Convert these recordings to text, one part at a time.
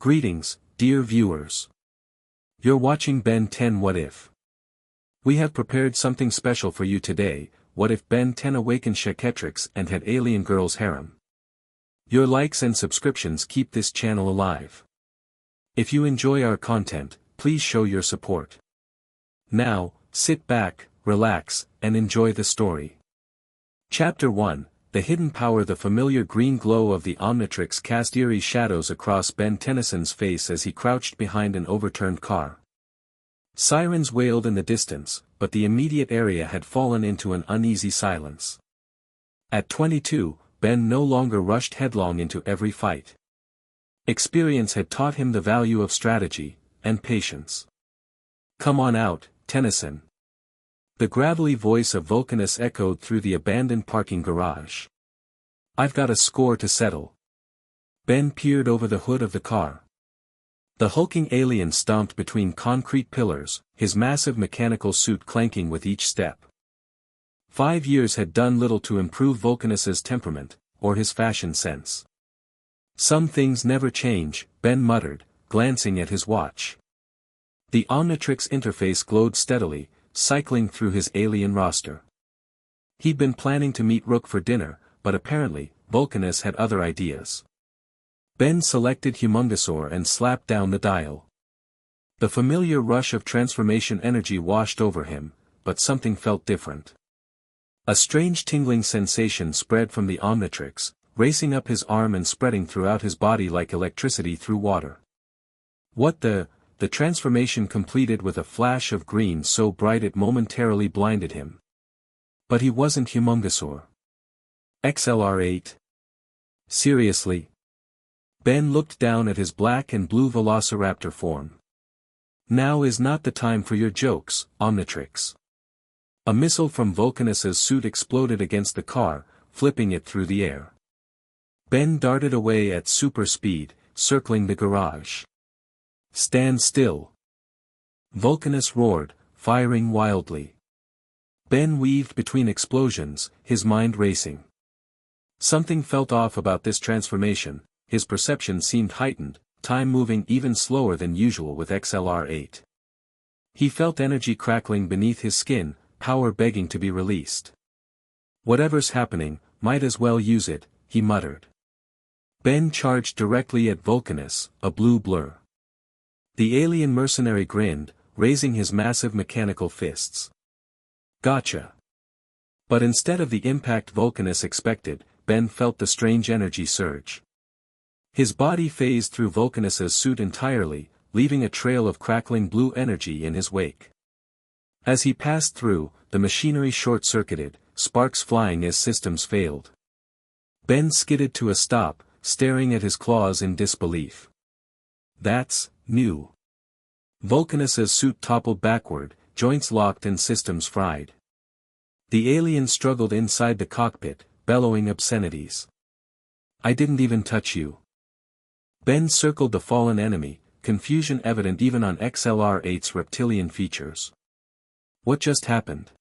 Greetings, dear viewers. You're watching Ben 10 What If? We have prepared something special for you today. What if Ben 10 awakened Chaquetrix and had alien girls harem? Your likes and subscriptions keep this channel alive. If you enjoy our content, please show your support. Now, sit back, relax, and enjoy the story. Chapter 1, The Hidden Power. The familiar green glow of the Omnitrix cast eerie shadows across Ben Tennyson's face as he crouched behind an overturned car. Sirens wailed in the distance, but the immediate area had fallen into an uneasy silence. At 22, Ben no longer rushed headlong into every fight. Experience had taught him the value of strategy and patience. "Come on out, Tennyson." The gravelly voice of Vulcanus echoed through the abandoned parking garage. "I've got a score to settle." Ben peered over the hood of the car. The hulking alien stomped between concrete pillars, his massive mechanical suit clanking with each step. 5 years had done little to improve Vulcanus's temperament, or his fashion sense. "Some things never change," Ben muttered, glancing at his watch. The Omnitrix interface glowed steadily, cycling through his alien roster. He'd been planning to meet Rook for dinner, but apparently, Vulcanus had other ideas. Ben selected Humongosaur and slapped down the dial. The familiar rush of transformation energy washed over him, but something felt different. A strange tingling sensation spread from the Omnitrix, racing up his arm and spreading throughout his body like electricity through water. What the transformation completed with a flash of green so bright it momentarily blinded him. But he wasn't Humongosaur. XLR8? Seriously? Ben looked down at his black and blue velociraptor form. "Now is not the time for your jokes, Omnitrix." A missile from Vulcanus's suit exploded against the car, flipping it through the air. Ben darted away at super speed, circling the garage. "Stand still!" Vulcanus roared, firing wildly. Ben weaved between explosions, his mind racing. Something felt off about this transformation. His perception seemed heightened, time moving even slower than usual with XLR8. He felt energy crackling beneath his skin, power begging to be released. "Whatever's happening, might as well use it," he muttered. Ben charged directly at Vulcanus, a blue blur. The alien mercenary grinned, raising his massive mechanical fists. "Gotcha." But instead of the impact Vulcanus expected, Ben felt the strange energy surge. His body phased through Vulcanus's suit entirely, leaving a trail of crackling blue energy in his wake. As he passed through, the machinery short-circuited, sparks flying as systems failed. Ben skidded to a stop, staring at his claws in disbelief. "That's new." Vulcanus's suit toppled backward, joints locked and systems fried. The alien struggled inside the cockpit, bellowing obscenities. "I didn't even touch you." Ben circled the fallen enemy, confusion evident even on XLR8's reptilian features. What just happened?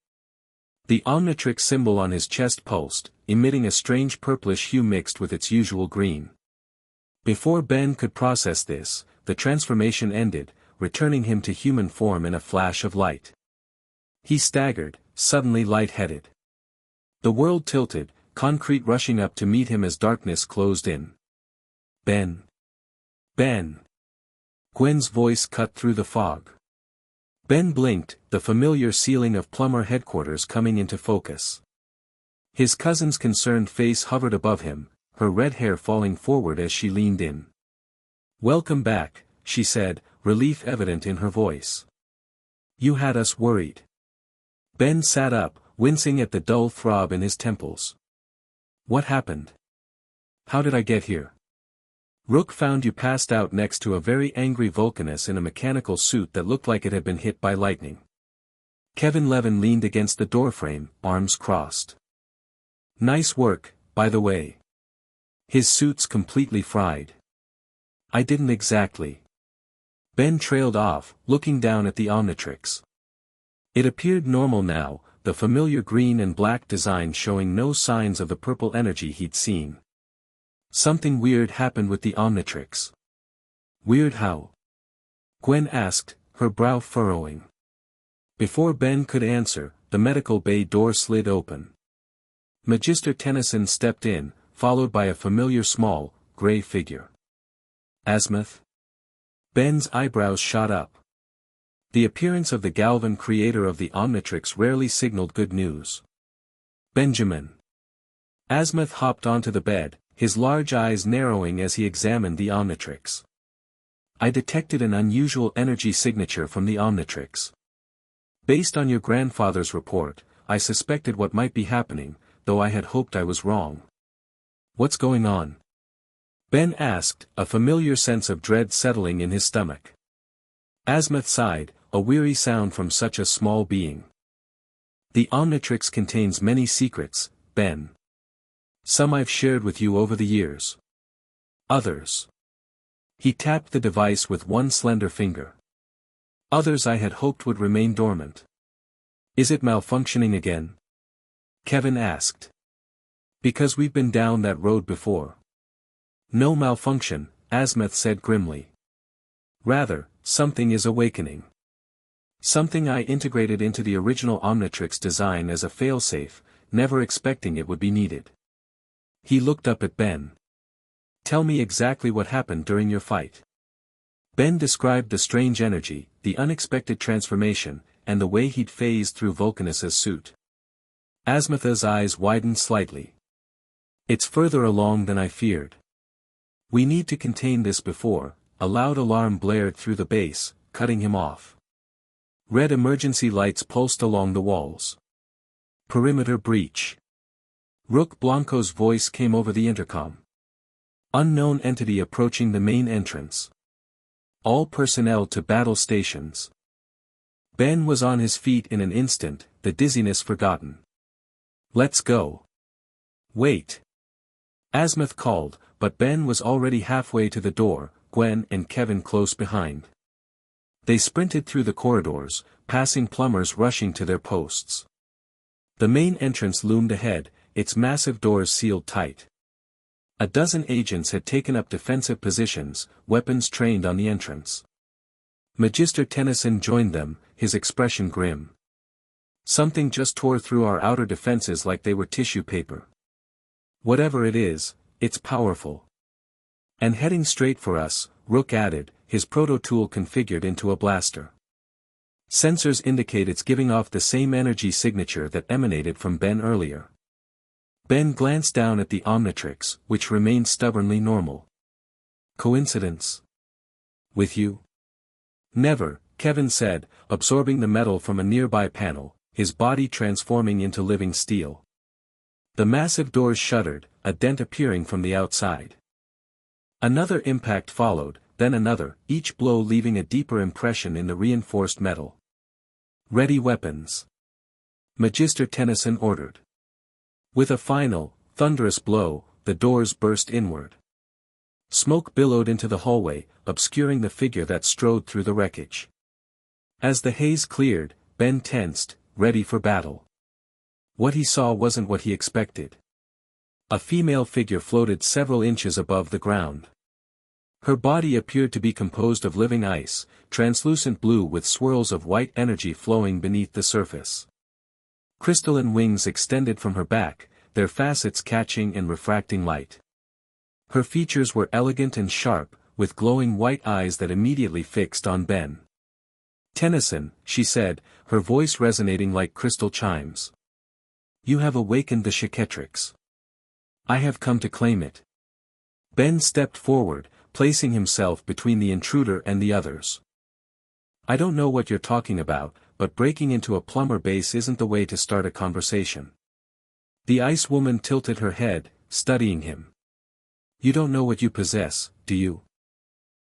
The Omnitrix symbol on his chest pulsed, emitting a strange purplish hue mixed with its usual green. Before Ben could process this, the transformation ended, returning him to human form in a flash of light. He staggered, suddenly lightheaded. The world tilted, concrete rushing up to meet him as darkness closed in. "Ben! Ben!" Gwen's voice cut through the fog. Ben blinked, the familiar ceiling of Plumber headquarters coming into focus. His cousin's concerned face hovered above him, her red hair falling forward as she leaned in. "Welcome back," she said, relief evident in her voice. "You had us worried." Ben sat up, wincing at the dull throb in his temples. "What happened? How did I get here?" "Rook found you passed out next to a very angry Vulcanus in a mechanical suit that looked like it had been hit by lightning." Kevin Levin leaned against the doorframe, arms crossed. "Nice work, by the way. His suit's completely fried." "I didn't exactly." Ben trailed off, looking down at the Omnitrix. It appeared normal now, the familiar green and black design showing no signs of the purple energy he'd seen. Something weird happened with the Omnitrix. Weird how? Gwen asked, her brow furrowing. Before Ben could answer, the medical bay door slid open. Magister Tennyson stepped in, followed by a familiar small, grey figure. Azimuth? Ben's eyebrows shot up. The appearance of the Galvan creator of the Omnitrix rarely signaled good news. Benjamin. Azimuth hopped onto the bed, his large eyes narrowing as he examined the Omnitrix. I detected an unusual energy signature from the Omnitrix. Based on your grandfather's report, I suspected what might be happening, though I had hoped I was wrong. What's going on? Ben asked, a familiar sense of dread settling in his stomach. Azimuth sighed, a weary sound from such a small being. The Omnitrix contains many secrets, Ben. Some I've shared with you over the years. Others. He tapped the device with one slender finger. Others I had hoped would remain dormant. Is it malfunctioning again? Kevin asked. Because we've been down that road before. No malfunction, Azimuth said grimly. Rather, something is awakening. Something I integrated into the original Omnitrix design as a failsafe, never expecting it would be needed. He looked up at Ben. Tell me exactly what happened during your fight. Ben described the strange energy, the unexpected transformation, and the way he'd phased through Vulcanus's suit. Azimuth's eyes widened slightly. It's further along than I feared. We need to contain this before. A loud alarm blared through the base, cutting him off. Red emergency lights pulsed along the walls. Perimeter breach. Rook Blanco's voice came over the intercom. Unknown entity approaching the main entrance. All personnel to battle stations. Ben was on his feet in an instant, the dizziness forgotten. Let's go. Wait. Azimuth called, but Ben was already halfway to the door, Gwen and Kevin close behind. They sprinted through the corridors, passing plumbers rushing to their posts. The main entrance loomed ahead, its massive doors sealed tight. A dozen agents had taken up defensive positions, weapons trained on the entrance. Magister Tennyson joined them, his expression grim. Something just tore through our outer defenses like they were tissue paper. Whatever it is, it's powerful. And heading straight for us, Rook added, his proto-tool configured into a blaster. Sensors indicate it's giving off the same energy signature that emanated from Ben earlier. Ben glanced down at the Omnitrix, which remained stubbornly normal. Coincidence? With you? Never, Kevin said, absorbing the metal from a nearby panel, his body transforming into living steel. The massive doors shuddered, a dent appearing from the outside. Another impact followed, then another, each blow leaving a deeper impression in the reinforced metal. Ready weapons. Magister Tennyson ordered. With a final, thunderous blow, the doors burst inward. Smoke billowed into the hallway, obscuring the figure that strode through the wreckage. As the haze cleared, Ben tensed, ready for battle. What he saw wasn't what he expected. A female figure floated several inches above the ground. Her body appeared to be composed of living ice, translucent blue with swirls of white energy flowing beneath the surface. Crystalline wings extended from her back, their facets catching and refracting light. Her features were elegant and sharp, with glowing white eyes that immediately fixed on Ben. Tennyson, she said, her voice resonating like crystal chimes. You have awakened the Chaquetrix. I have come to claim it. Ben stepped forward, placing himself between the intruder and the others. I don't know what you're talking about, but breaking into a plumber base isn't the way to start a conversation. The ice woman tilted her head, studying him. You don't know what you possess, do you?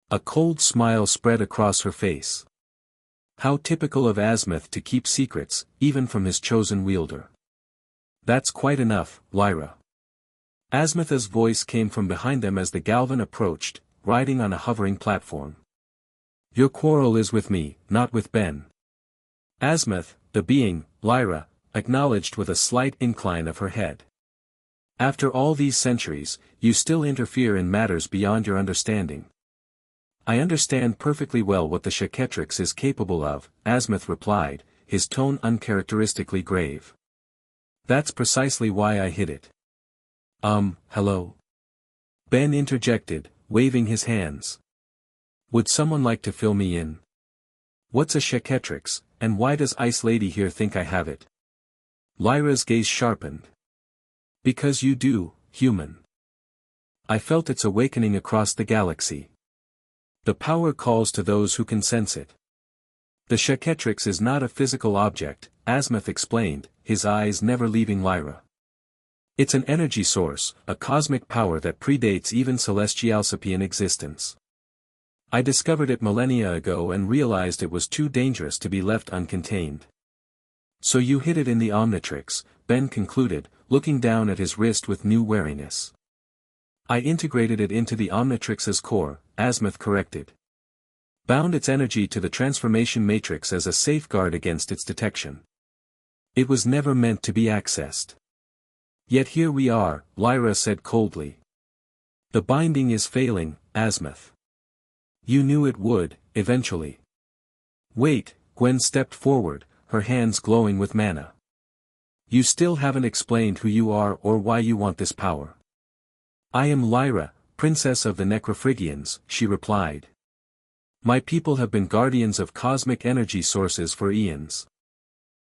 A cold smile spread across her face. How typical of Azimuth to keep secrets, even from his chosen wielder. That's quite enough, Lyra. Azimuth's voice came from behind them as the Galvan approached, riding on a hovering platform. Your quarrel is with me, not with Ben. Azimuth, the being, Lyra, acknowledged with a slight incline of her head. After all these centuries, you still interfere in matters beyond your understanding. I understand perfectly well what the Chaquetrix is capable of, Azimuth replied, his tone uncharacteristically grave. That's precisely why I hid it. Hello? Ben interjected, waving his hands. Would someone like to fill me in? What's a Chaquetrix, and why does Ice Lady here think I have it? Lyra's gaze sharpened. Because you do, human. I felt its awakening across the galaxy. The power calls to those who can sense it. The Chaquetrix is not a physical object, Azimuth explained, his eyes never leaving Lyra. It's an energy source, a cosmic power that predates even celestialsapian existence. I discovered it millennia ago and realized it was too dangerous to be left uncontained. So you hid it in the Omnitrix, Ben concluded, looking down at his wrist with new wariness. I integrated it into the Omnitrix's core, Azimuth corrected. Bound its energy to the transformation matrix as a safeguard against its detection. It was never meant to be accessed. Yet here we are, Lyra said coldly. The binding is failing, Azimuth. You knew it would, eventually. Wait, Gwen stepped forward, her hands glowing with mana. You still haven't explained who you are or why you want this power. I am Lyra, Princess of the Necrophrygians, she replied. My people have been guardians of cosmic energy sources for eons.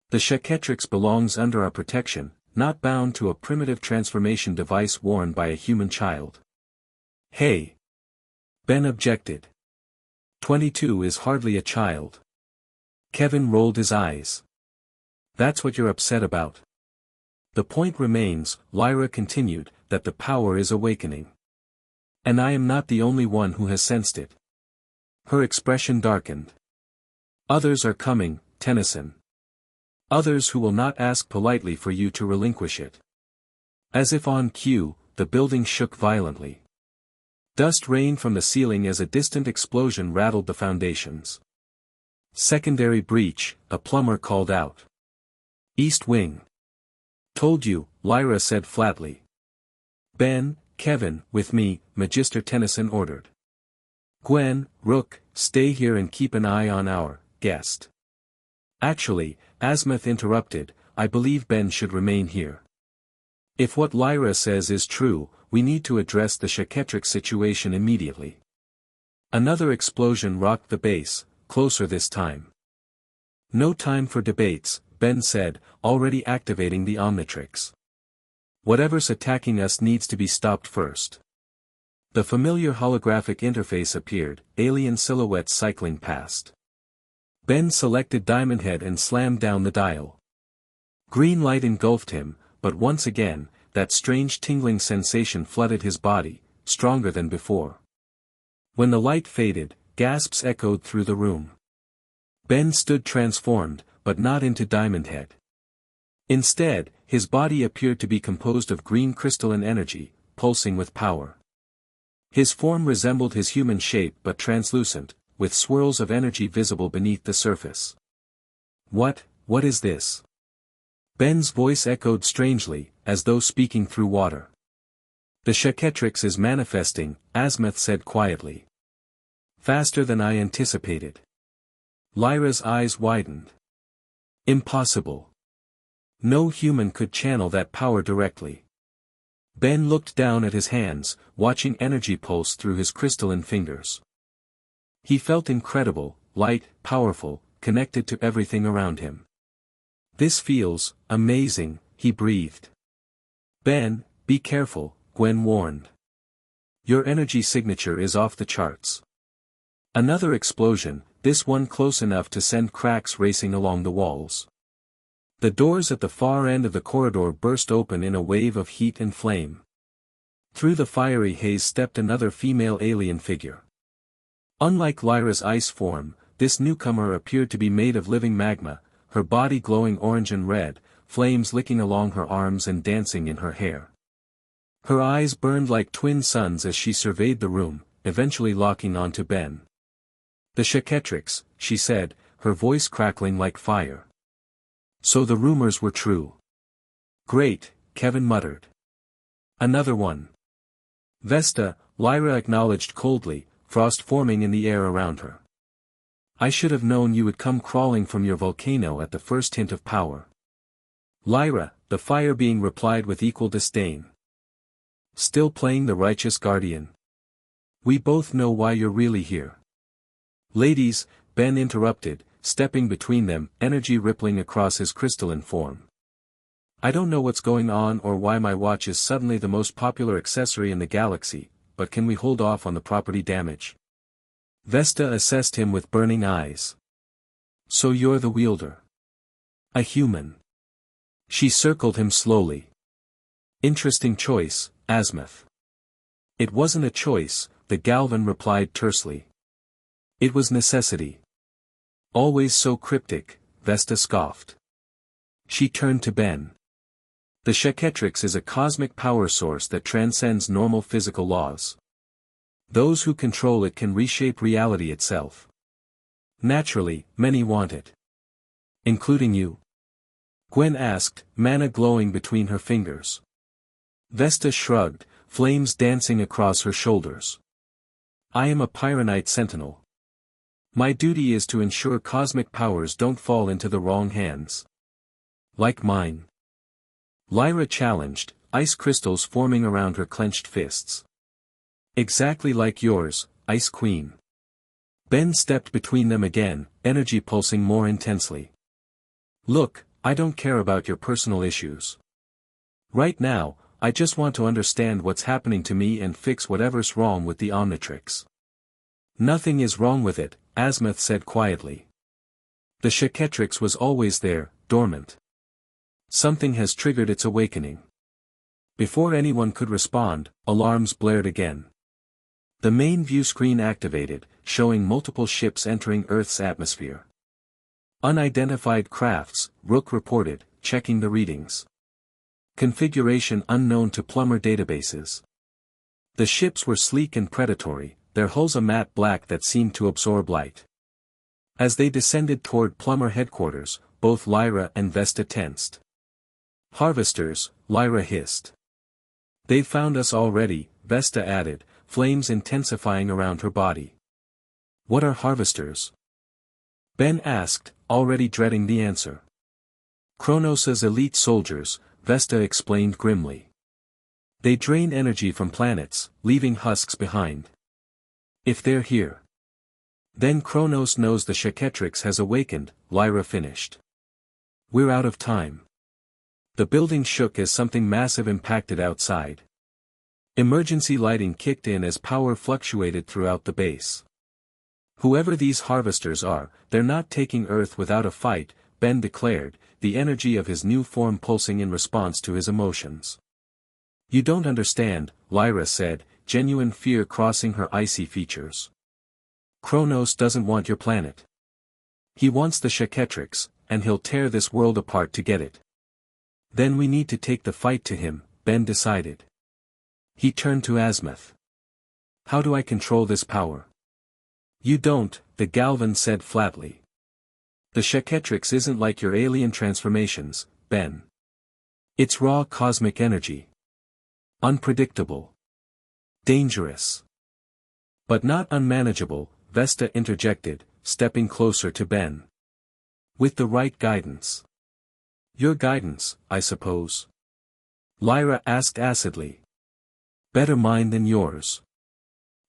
The Chaquetrix belongs under our protection, not bound to a primitive transformation device worn by a human child. Hey! Ben objected. 22 is hardly a child. Kevin rolled his eyes. That's what you're upset about. The point remains, Lyra continued, that the power is awakening. And I am not the only one who has sensed it. Her expression darkened. Others are coming, Tennyson. Others who will not ask politely for you to relinquish it. As if on cue, the building shook violently. Dust rained from the ceiling as a distant explosion rattled the foundations. Secondary breach, a plumber called out. East wing. Told you, Lyra said flatly. Ben, Kevin, with me, Magister Tennyson ordered. Gwen, Rook, stay here and keep an eye on our guest. Actually, Azimuth interrupted, I believe Ben should remain here. If what Lyra says is true, we need to address the Chaquetrix situation immediately. Another explosion rocked the base, closer this time. No time for debates, Ben said, already activating the Omnitrix. Whatever's attacking us needs to be stopped first. The familiar holographic interface appeared, alien silhouettes cycling past. Ben selected Diamond Head and slammed down the dial. Green light engulfed him, but once again, that strange tingling sensation flooded his body, stronger than before. When the light faded, gasps echoed through the room. Ben stood transformed, but not into Diamond Head. Instead, his body appeared to be composed of green crystalline energy, pulsing with power. His form resembled his human shape but translucent, with swirls of energy visible beneath the surface. What is this? Ben's voice echoed strangely, as though speaking through water. The Chaquetrix is manifesting, Azimuth said quietly. Faster than I anticipated. Lyra's eyes widened. Impossible. No human could channel that power directly. Ben looked down at his hands, watching energy pulse through his crystalline fingers. He felt incredible, light, powerful, connected to everything around him. This feels amazing, he breathed. Ben, be careful, Gwen warned. Your energy signature is off the charts. Another explosion, this one close enough to send cracks racing along the walls. The doors at the far end of the corridor burst open in a wave of heat and flame. Through the fiery haze stepped another female alien figure. Unlike Lyra's ice form, this newcomer appeared to be made of living magma, her body glowing orange and red, flames licking along her arms and dancing in her hair. Her eyes burned like twin suns as she surveyed the room, eventually locking onto Ben. The Chaquetrix, she said, her voice crackling like fire. So the rumors were true. Great, Kevin muttered. Another one. Vesta, Lyra acknowledged coldly, frost forming in the air around her. I should have known you would come crawling from your volcano at the first hint of power. Lyra, the fire being replied with equal disdain. Still playing the righteous guardian? We both know why you're really here. Ladies, Ben interrupted, stepping between them, energy rippling across his crystalline form. I don't know what's going on or why my watch is suddenly the most popular accessory in the galaxy, but can we hold off on the property damage? Vesta assessed him with burning eyes. So you're the wielder. A human. She circled him slowly. Interesting choice, Azimuth. It wasn't a choice, the Galvan replied tersely. It was necessity. Always so cryptic, Vesta scoffed. She turned to Ben. The Chaquetrix is a cosmic power source that transcends normal physical laws. Those who control it can reshape reality itself. Naturally, many want it. Including you? Gwen asked, mana glowing between her fingers. Vesta shrugged, flames dancing across her shoulders. I am a Pyronite sentinel. My duty is to ensure cosmic powers don't fall into the wrong hands. Like mine. Lyra challenged, ice crystals forming around her clenched fists. Exactly like yours, Ice Queen. Ben stepped between them again, energy pulsing more intensely. Look, I don't care about your personal issues. Right now, I just want to understand what's happening to me and fix whatever's wrong with the Omnitrix. Nothing is wrong with it, Azimuth said quietly. The Chaquetrix was always there, dormant. Something has triggered its awakening. Before anyone could respond, alarms blared again. The main view screen activated, showing multiple ships entering Earth's atmosphere. Unidentified crafts, Rook reported, checking the readings. Configuration unknown to Plumber databases. The ships were sleek and predatory, their hulls a matte black that seemed to absorb light. As they descended toward Plumber headquarters, both Lyra and Vesta tensed. Harvesters, Lyra hissed. They've found us already, Vesta added, flames intensifying around her body. What are harvesters? Ben asked, already dreading the answer. Kronos' elite soldiers, Vesta explained grimly. They drain energy from planets, leaving husks behind. If they're here, then Kronos knows the Chaquetrix has awakened, Lyra finished. We're out of time. The building shook as something massive impacted outside. Emergency lighting kicked in as power fluctuated throughout the base. Whoever these harvesters are, they're not taking Earth without a fight, Ben declared, the energy of his new form pulsing in response to his emotions. You don't understand, Lyra said, genuine fear crossing her icy features. Kronos doesn't want your planet. He wants the Chaquetrix, and he'll tear this world apart to get it. Then we need to take the fight to him, Ben decided. He turned to Azimuth. How do I control this power? You don't, the Galvan said flatly. The Chaquetrix isn't like your alien transformations, Ben. It's raw cosmic energy. Unpredictable. Dangerous. But not unmanageable, Vesta interjected, stepping closer to Ben. With the right guidance. Your guidance, I suppose. Lyra asked acidly. Better mine than yours.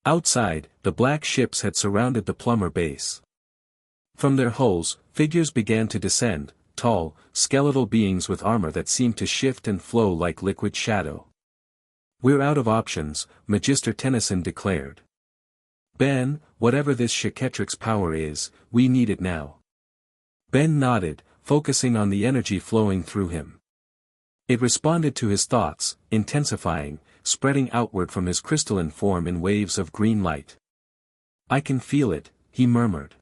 Outside, the black ships had surrounded the Plumber base. From their hulls, figures began to descend, tall, skeletal beings with armor that seemed to shift and flow like liquid shadow. We're out of options, Magister Tennyson declared. Ben, whatever this Chaquetrix power is, we need it now. Ben nodded, focusing on the energy flowing through him. It responded to his thoughts, intensifying, spreading outward from his crystalline form in waves of green light. I can feel it, he murmured.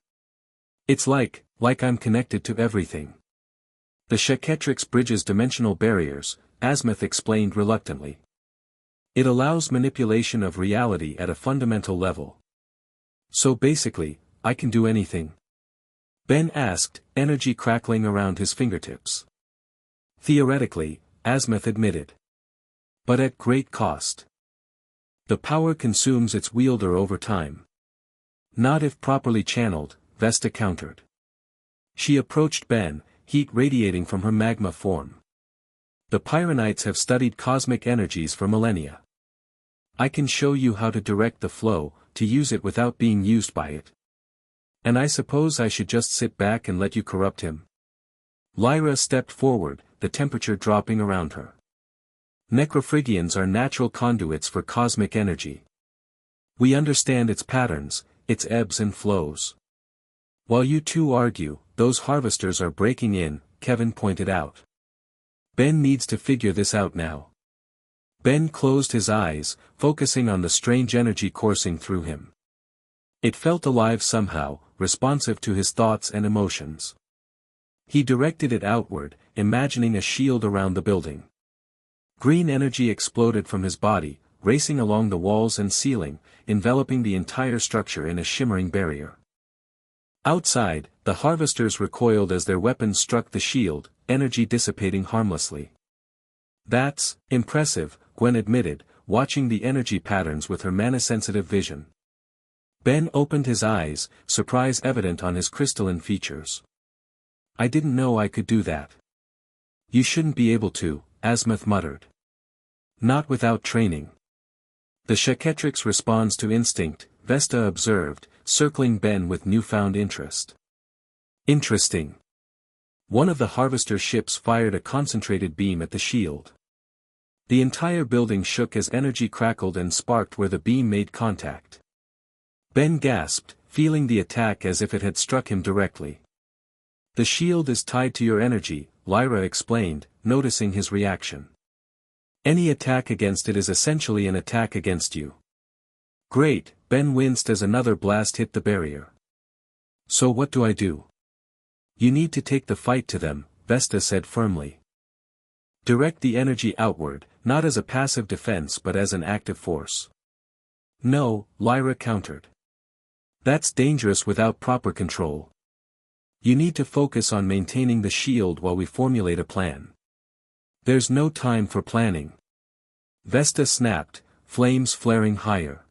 It's like I'm connected to everything. The Chaquetrix bridges dimensional barriers, Azimuth explained reluctantly. It allows manipulation of reality at a fundamental level. So basically, I can do anything? Ben asked, energy crackling around his fingertips. Theoretically, Azimuth admitted. But at great cost. The power consumes its wielder over time. Not if properly channeled, Vesta countered. She approached Ben, heat radiating from her magma form. The Pyronites have studied cosmic energies for millennia. I can show you how to direct the flow, to use it without being used by it. And I suppose I should just sit back and let you corrupt him? Lyra stepped forward, the temperature dropping around her. Necrophrygians are natural conduits for cosmic energy. We understand its patterns, its ebbs and flows. While you two argue, those harvesters are breaking in, Kevin pointed out. Ben needs to figure this out now. Ben closed his eyes, focusing on the strange energy coursing through him. It felt alive somehow, responsive to his thoughts and emotions. He directed it outward, imagining a shield around the building. Green energy exploded from his body, racing along the walls and ceiling, enveloping the entire structure in a shimmering barrier. Outside, the harvesters recoiled as their weapons struck the shield, energy dissipating harmlessly. That's impressive, Gwen admitted, watching the energy patterns with her mana-sensitive vision. Ben opened his eyes, surprise evident on his crystalline features. I didn't know I could do that. You shouldn't be able to, Asmuth muttered. Not without training. The Chaquetrix responds to instinct, Vesta observed, circling Ben with newfound interest. Interesting. One of the harvester ships fired a concentrated beam at the shield. The entire building shook as energy crackled and sparked where the beam made contact. Ben gasped, feeling the attack as if it had struck him directly. The shield is tied to your energy, Lyra explained, noticing his reaction. Any attack against it is essentially an attack against you. Great, Ben winced as another blast hit the barrier. So what do I do? You need to take the fight to them, Vesta said firmly. Direct the energy outward, not as a passive defense but as an active force. No, Lyra countered. That's dangerous without proper control. You need to focus on maintaining the shield while we formulate a plan. There's no time for planning. Vesta snapped, flames flaring higher.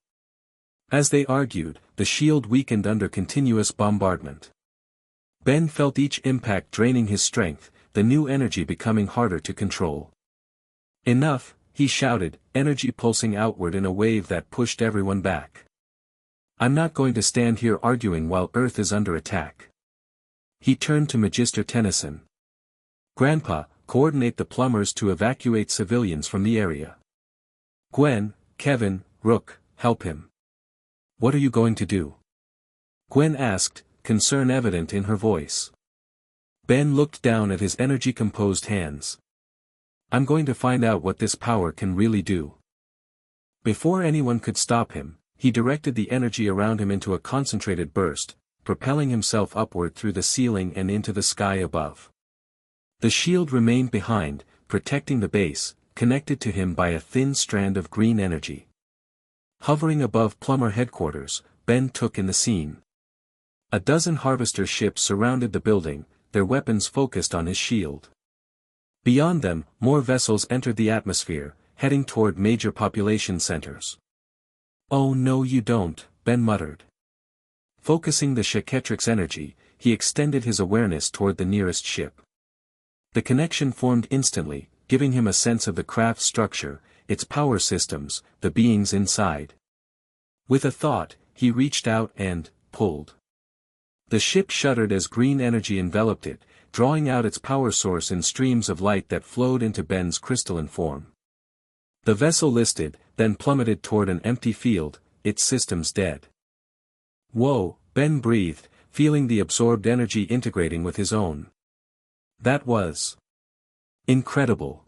As they argued, the shield weakened under continuous bombardment. Ben felt each impact draining his strength, the new energy becoming harder to control. Enough, he shouted, energy pulsing outward in a wave that pushed everyone back. I'm not going to stand here arguing while Earth is under attack. He turned to Magister Tennyson. Grandpa, coordinate the plumbers to evacuate civilians from the area. Gwen, Kevin, Rook, help him. What are you going to do? Gwen asked, concern evident in her voice. Ben looked down at his energy-composed hands. I'm going to find out what this power can really do. Before anyone could stop him, he directed the energy around him into a concentrated burst, propelling himself upward through the ceiling and into the sky above. The shield remained behind, protecting the base, connected to him by a thin strand of green energy. Hovering above Plumber headquarters, Ben took in the scene. A dozen harvester ships surrounded the building, their weapons focused on his shield. Beyond them, more vessels entered the atmosphere, heading toward major population centers. Oh no you don't, Ben muttered. Focusing the Chaquetrix energy, he extended his awareness toward the nearest ship. The connection formed instantly, giving him a sense of the craft's structure, its power systems, the beings inside. With a thought, he reached out and pulled. The ship shuddered as green energy enveloped it, drawing out its power source in streams of light that flowed into Ben's crystalline form. The vessel listed, then plummeted toward an empty field, its systems dead. Whoa, Ben breathed, feeling the absorbed energy integrating with his own. That was incredible.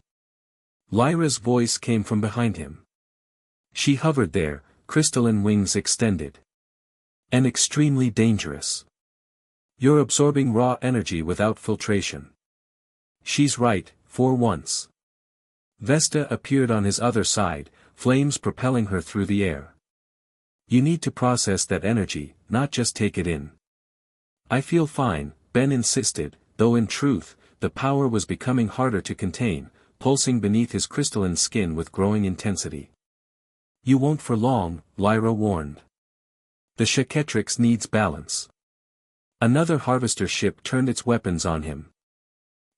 Lyra's voice came from behind him. She hovered there, crystalline wings extended. And extremely dangerous. You're absorbing raw energy without filtration. She's right, for once. Vesta appeared on his other side, flames propelling her through the air. You need to process that energy, not just take it in. I feel fine, Ben insisted, though in truth, the power was becoming harder to contain, pulsing beneath his crystalline skin with growing intensity. You won't for long, Lyra warned. The Chaquetrix needs balance. Another harvester ship turned its weapons on him.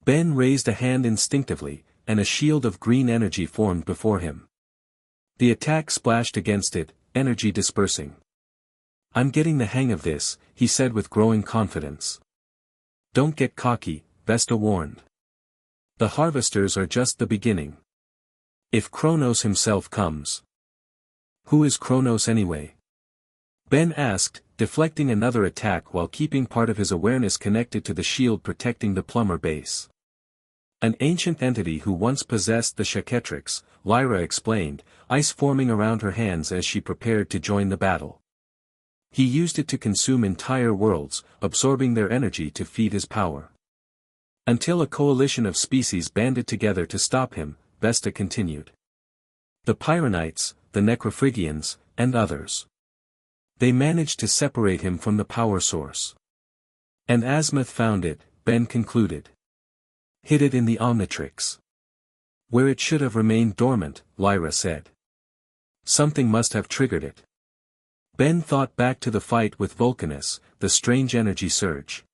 Ben raised a hand instinctively, and a shield of green energy formed before him. The attack splashed against it, energy dispersing. "I'm getting the hang of this," he said with growing confidence. "Don't get cocky," Vesta warned. "The harvesters are just the beginning. If Kronos himself comes." "Who is Kronos anyway?" Ben asked, deflecting another attack while keeping part of his awareness connected to the shield protecting the plumber base. "An ancient entity who once possessed the Chaquetrix," Lyra explained, ice forming around her hands as she prepared to join the battle. "He used it to consume entire worlds, absorbing their energy to feed his power. Until a coalition of species banded together to stop him," Vesta continued. "The Pyronites, the Necrophrygians, and others. They managed to separate him from the power source. And Azimuth found it," Ben concluded. "Hid it in the Omnitrix. Where it should have remained dormant," Lyra said. "Something must have triggered it." Ben thought back to the fight with Vulcanus, the strange energy surge.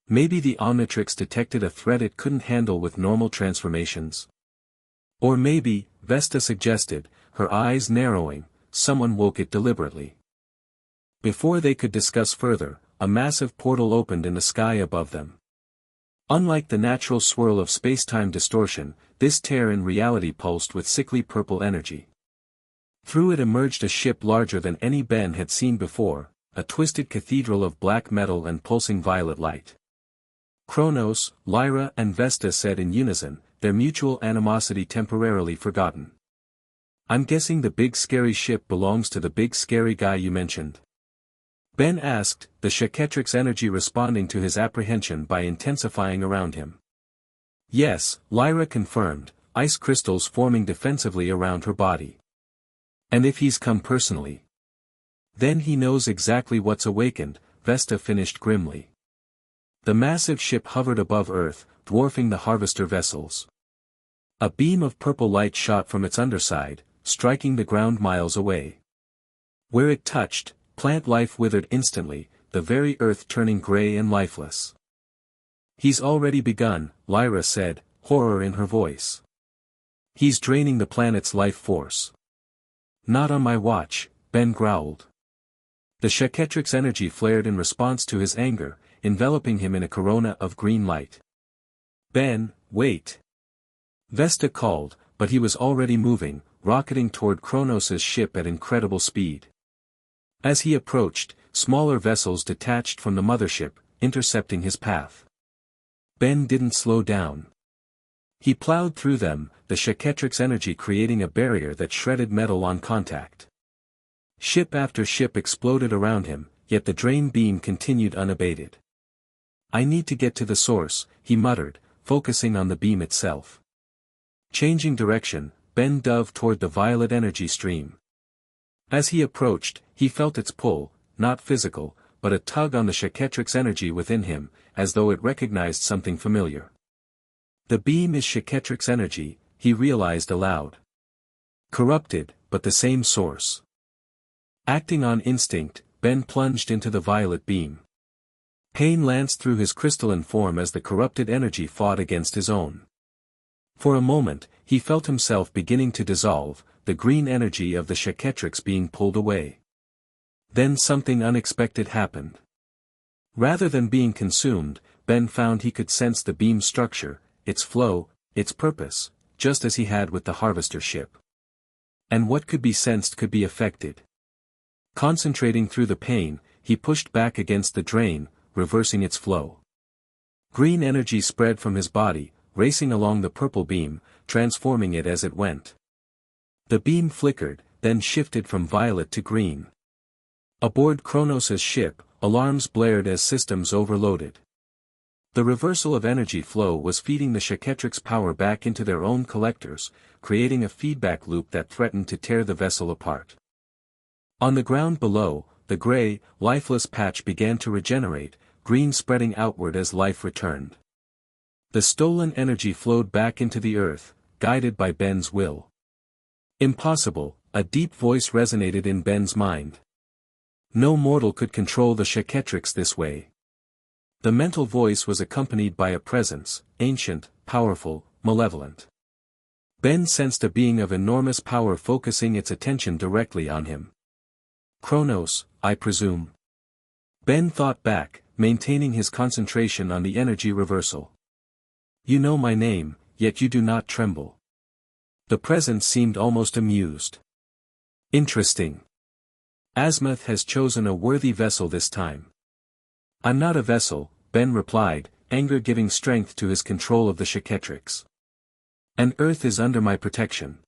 Maybe the Omnitrix detected a threat it couldn't handle with normal transformations. Or maybe, Vesta suggested, her eyes narrowing, someone woke it deliberately. Before they could discuss further, a massive portal opened in the sky above them. Unlike the natural swirl of spacetime distortion, this tear in reality pulsed with sickly purple energy. Through it emerged a ship larger than any Ben had seen before, a twisted cathedral of black metal and pulsing violet light. Kronos, Lyra and Vesta said in unison, their mutual animosity temporarily forgotten. "I'm guessing the big scary ship belongs to the big scary guy you mentioned?" Ben asked, the Chaquetrix energy responding to his apprehension by intensifying around him. "Yes," Lyra confirmed, ice crystals forming defensively around her body. "And if he's come personally, then he knows exactly what's awakened," Vesta finished grimly. The massive ship hovered above Earth, dwarfing the harvester vessels. A beam of purple light shot from its underside, striking the ground miles away. Where it touched, plant life withered instantly, the very earth turning gray and lifeless. "He's already begun," Lyra said, horror in her voice. "He's draining the planet's life force." "Not on my watch," Ben growled. The Chaquetrix energy flared in response to his anger, enveloping him in a corona of green light. "Ben, wait!" Vesta called, but he was already moving, rocketing toward Kronos' ship at incredible speed. As he approached, smaller vessels detached from the mothership, intercepting his path. Ben didn't slow down. He plowed through them, the Chaquetrix energy creating a barrier that shredded metal on contact. Ship after ship exploded around him, yet the drain beam continued unabated. "I need to get to the source," he muttered, focusing on the beam itself. Changing direction, Ben dove toward the violet energy stream. As he approached, he felt its pull, not physical, but a tug on the Chaquetrix energy within him, as though it recognized something familiar. The beam is Chaquetrix energy, he realized aloud. Corrupted, but the same source. Acting on instinct, Ben plunged into the violet beam. Pain lanced through his crystalline form as the corrupted energy fought against his own. For a moment, he felt himself beginning to dissolve, the green energy of the Chaquetrix being pulled away. Then something unexpected happened. Rather than being consumed, Ben found he could sense the beam's structure, its flow, its purpose, just as he had with the harvester ship. And what could be sensed could be affected. Concentrating through the pain, he pushed back against the drain, reversing its flow. Green energy spread from his body, racing along the purple beam, transforming it as it went. The beam flickered, then shifted from violet to green. Aboard Kronos' ship, alarms blared as systems overloaded. The reversal of energy flow was feeding the Chaquetrix power back into their own collectors, creating a feedback loop that threatened to tear the vessel apart. On the ground below, the gray, lifeless patch began to regenerate, green spreading outward as life returned. The stolen energy flowed back into the earth, guided by Ben's will. Impossible, a deep voice resonated in Ben's mind. No mortal could control the Chaquetrix this way. The mental voice was accompanied by a presence, ancient, powerful, malevolent. Ben sensed a being of enormous power focusing its attention directly on him. Kronos, I presume. Ben thought back, maintaining his concentration on the energy reversal. You know my name, yet you do not tremble. The presence seemed almost amused. Interesting. Azimuth has chosen a worthy vessel this time. I'm not a vessel, Ben replied, anger giving strength to his control of the Chaquetrix. And Earth is under my protection.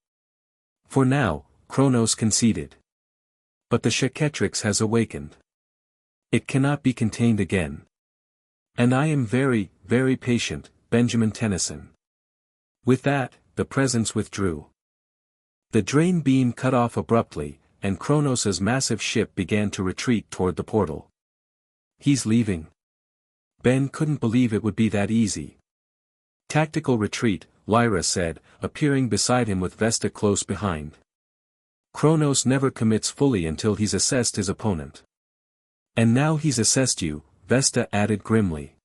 For now, Kronos conceded. But the Chaquetrix has awakened. It cannot be contained again. And I am very, very patient, Benjamin Tennyson. With that, the presence withdrew. The drain beam cut off abruptly, and Kronos's massive ship began to retreat toward the portal. He's leaving. Ben couldn't believe it would be that easy. Tactical retreat, Lyra said, appearing beside him with Vesta close behind. Kronos never commits fully until he's assessed his opponent. And now he's assessed you, Vesta added grimly.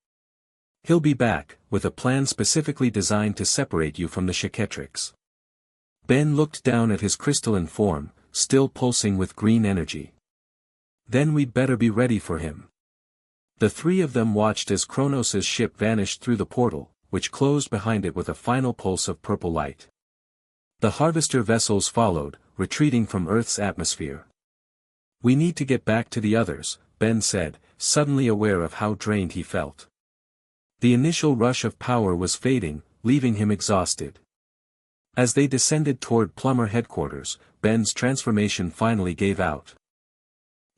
He'll be back, with a plan specifically designed to separate you from the Chaquetrix. Ben looked down at his crystalline form, still pulsing with green energy. Then we'd better be ready for him. The three of them watched as Kronos's ship vanished through the portal, which closed behind it with a final pulse of purple light. The harvester vessels followed, retreating from Earth's atmosphere. We need to get back to the others, Ben said, suddenly aware of how drained he felt. The initial rush of power was fading, leaving him exhausted. As they descended toward Plumber headquarters, Ben's transformation finally gave out.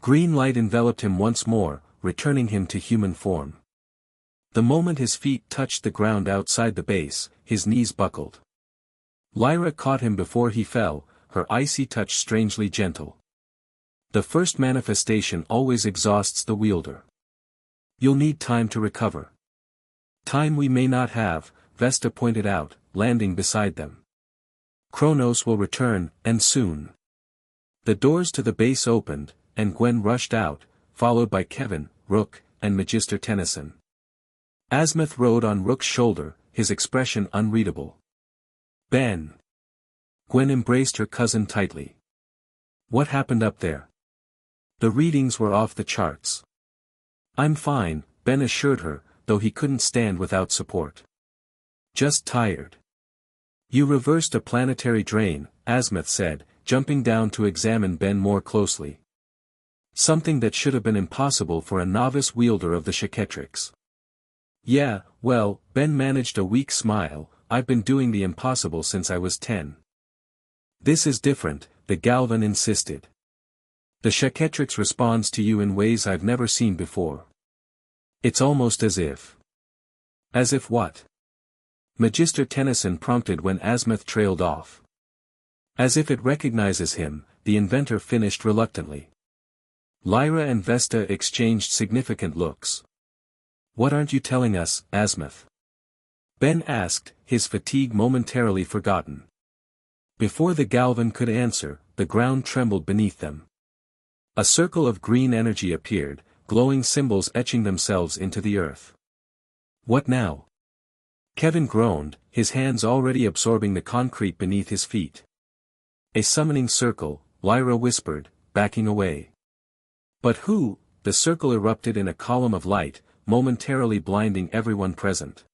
Green light enveloped him once more, returning him to human form. The moment his feet touched the ground outside the base, his knees buckled. Lyra caught him before he fell, her icy touch strangely gentle. The first manifestation always exhausts the wielder. You'll need time to recover. Time we may not have, Vesta pointed out, landing beside them. Kronos will return, and soon. The doors to the base opened, and Gwen rushed out, followed by Kevin, Rook, and Magister Tennyson. Azimuth rode on Rook's shoulder, his expression unreadable. Ben. Gwen embraced her cousin tightly. What happened up there? The readings were off the charts. I'm fine, Ben assured her, though he couldn't stand without support. Just tired. You reversed a planetary drain, Azimuth said, jumping down to examine Ben more closely. Something that should have been impossible for a novice wielder of the Chaquetrix. Yeah, well, Ben managed a weak smile, I've been doing the impossible since I was 10. This is different, the Galvan insisted. The Chaquetrix responds to you in ways I've never seen before. It's almost as if. As if what? Magister Tennyson prompted when Azimuth trailed off. As if it recognizes him, the inventor finished reluctantly. Lyra and Vesta exchanged significant looks. What aren't you telling us, Azimuth? Ben asked, his fatigue momentarily forgotten. Before the Galvan could answer, the ground trembled beneath them. A circle of green energy appeared, glowing symbols etching themselves into the earth. What now? Kevin groaned, his hands already absorbing the concrete beneath his feet. A summoning circle, Lyra whispered, backing away. But who? The circle erupted in a column of light, momentarily blinding everyone present.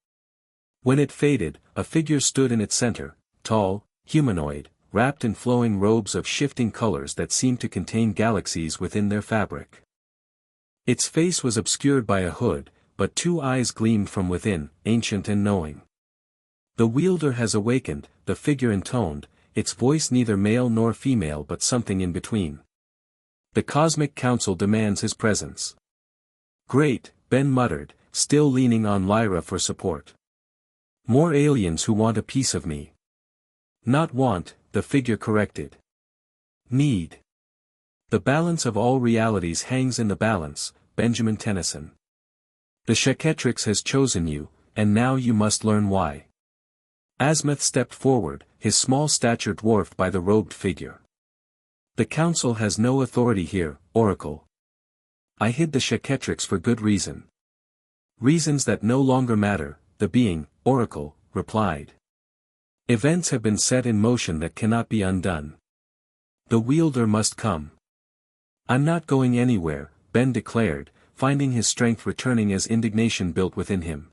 When it faded, a figure stood in its center, tall, humanoid, wrapped in flowing robes of shifting colors that seemed to contain galaxies within their fabric. Its face was obscured by a hood, but two eyes gleamed from within, ancient and knowing. The wielder has awakened, the figure intoned, its voice neither male nor female but something in between. The Cosmic Council demands his presence. Great, Ben muttered, still leaning on Lyra for support. More aliens who want a piece of me. Not want, the figure corrected. Need. The balance of all realities hangs in the balance, Benjamin Tennyson. The Chaquetrix has chosen you, and now you must learn why. Azimuth stepped forward, his small stature dwarfed by the robed figure. The council has no authority here, Oracle. I hid the Chaquetrix for good reason. Reasons that no longer matter, the being, Oracle, replied. Events have been set in motion that cannot be undone. The wielder must come. I'm not going anywhere, Ben declared, finding his strength returning as indignation built within him.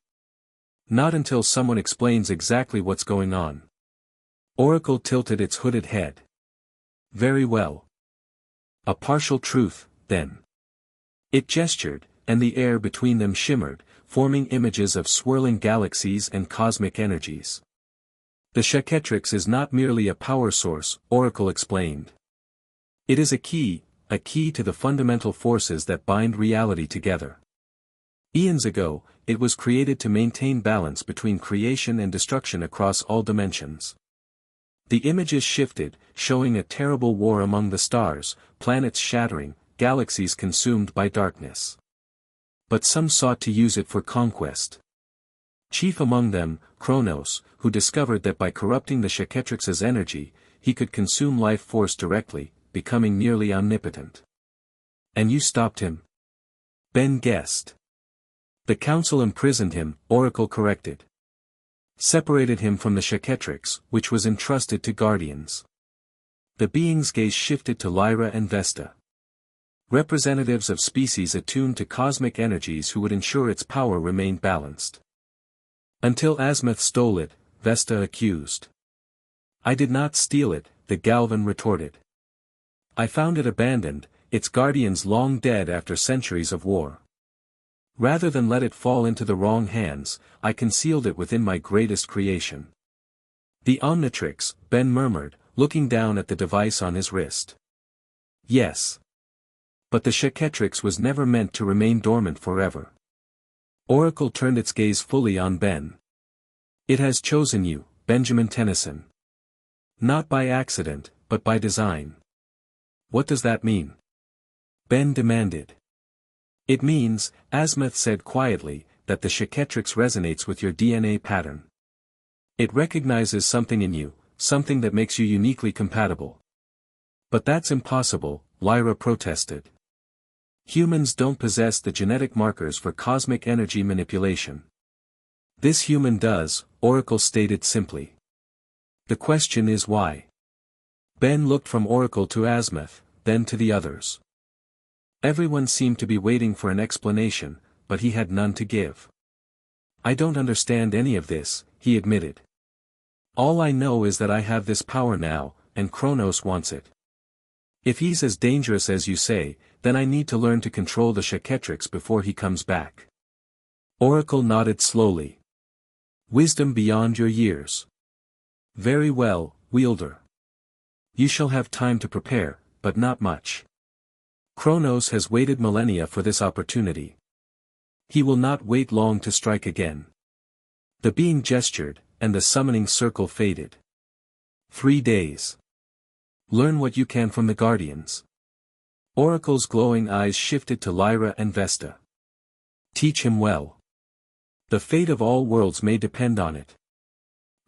Not until someone explains exactly what's going on. Oracle tilted its hooded head. Very well. A partial truth, then. It gestured, and the air between them shimmered, forming images of swirling galaxies and cosmic energies. The Chaquetrix is not merely a power source, Oracle explained. It is a key to the fundamental forces that bind reality together. Eons ago, it was created to maintain balance between creation and destruction across all dimensions. The images shifted, showing a terrible war among the stars, planets shattering, galaxies consumed by darkness. But some sought to use it for conquest. Chief among them, Kronos, who discovered that by corrupting the Chaquetrix's energy, he could consume life force directly, becoming nearly omnipotent. And you stopped him? Ben guessed. The council imprisoned him, Oracle corrected. Separated him from the Chaquetrix, which was entrusted to guardians. The being's gaze shifted to Lyra and Vesta. Representatives of species attuned to cosmic energies who would ensure its power remained balanced. Until Azimuth stole it, Vesta accused. I did not steal it, the Galvan retorted. I found it abandoned, its guardians long dead after centuries of war. Rather than let it fall into the wrong hands, I concealed it within my greatest creation. The Omnitrix, Ben murmured, looking down at the device on his wrist. Yes. But the Chaquetrix was never meant to remain dormant forever. Oracle turned its gaze fully on Ben. It has chosen you, Benjamin Tennyson. Not by accident, but by design. What does that mean? Ben demanded. It means, Azimuth said quietly, that the Chaquetrix resonates with your DNA pattern. It recognizes something in you, something that makes you uniquely compatible. But that's impossible, Lyra protested. Humans don't possess the genetic markers for cosmic energy manipulation. This human does, Oracle stated simply. The question is why? Ben looked from Oracle to Azimuth, then to the others. Everyone seemed to be waiting for an explanation, but he had none to give. I don't understand any of this, he admitted. All I know is that I have this power now, and Kronos wants it. If he's as dangerous as you say, then I need to learn to control the Chaquetrix before he comes back. Oracle nodded slowly. Wisdom beyond your years. Very well, wielder. You shall have time to prepare, but not much. Kronos has waited millennia for this opportunity. He will not wait long to strike again. The being gestured, and the summoning circle faded. 3 days. Learn what you can from the Guardians. Oracle's glowing eyes shifted to Lyra and Vesta. Teach him well. The fate of all worlds may depend on it.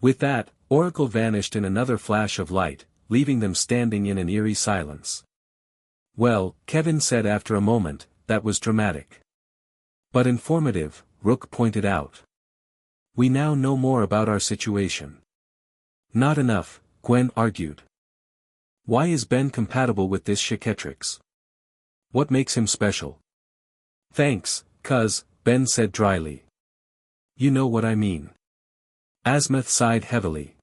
With that, Oracle vanished in another flash of light, leaving them standing in an eerie silence. Well, Kevin said after a moment, that was dramatic. But informative, Rook pointed out. We now know more about our situation. Not enough, Gwen argued. Why is Ben compatible with this Chaquetrix? What makes him special? Thanks, cuz, Ben said dryly. You know what I mean. Azimuth sighed heavily.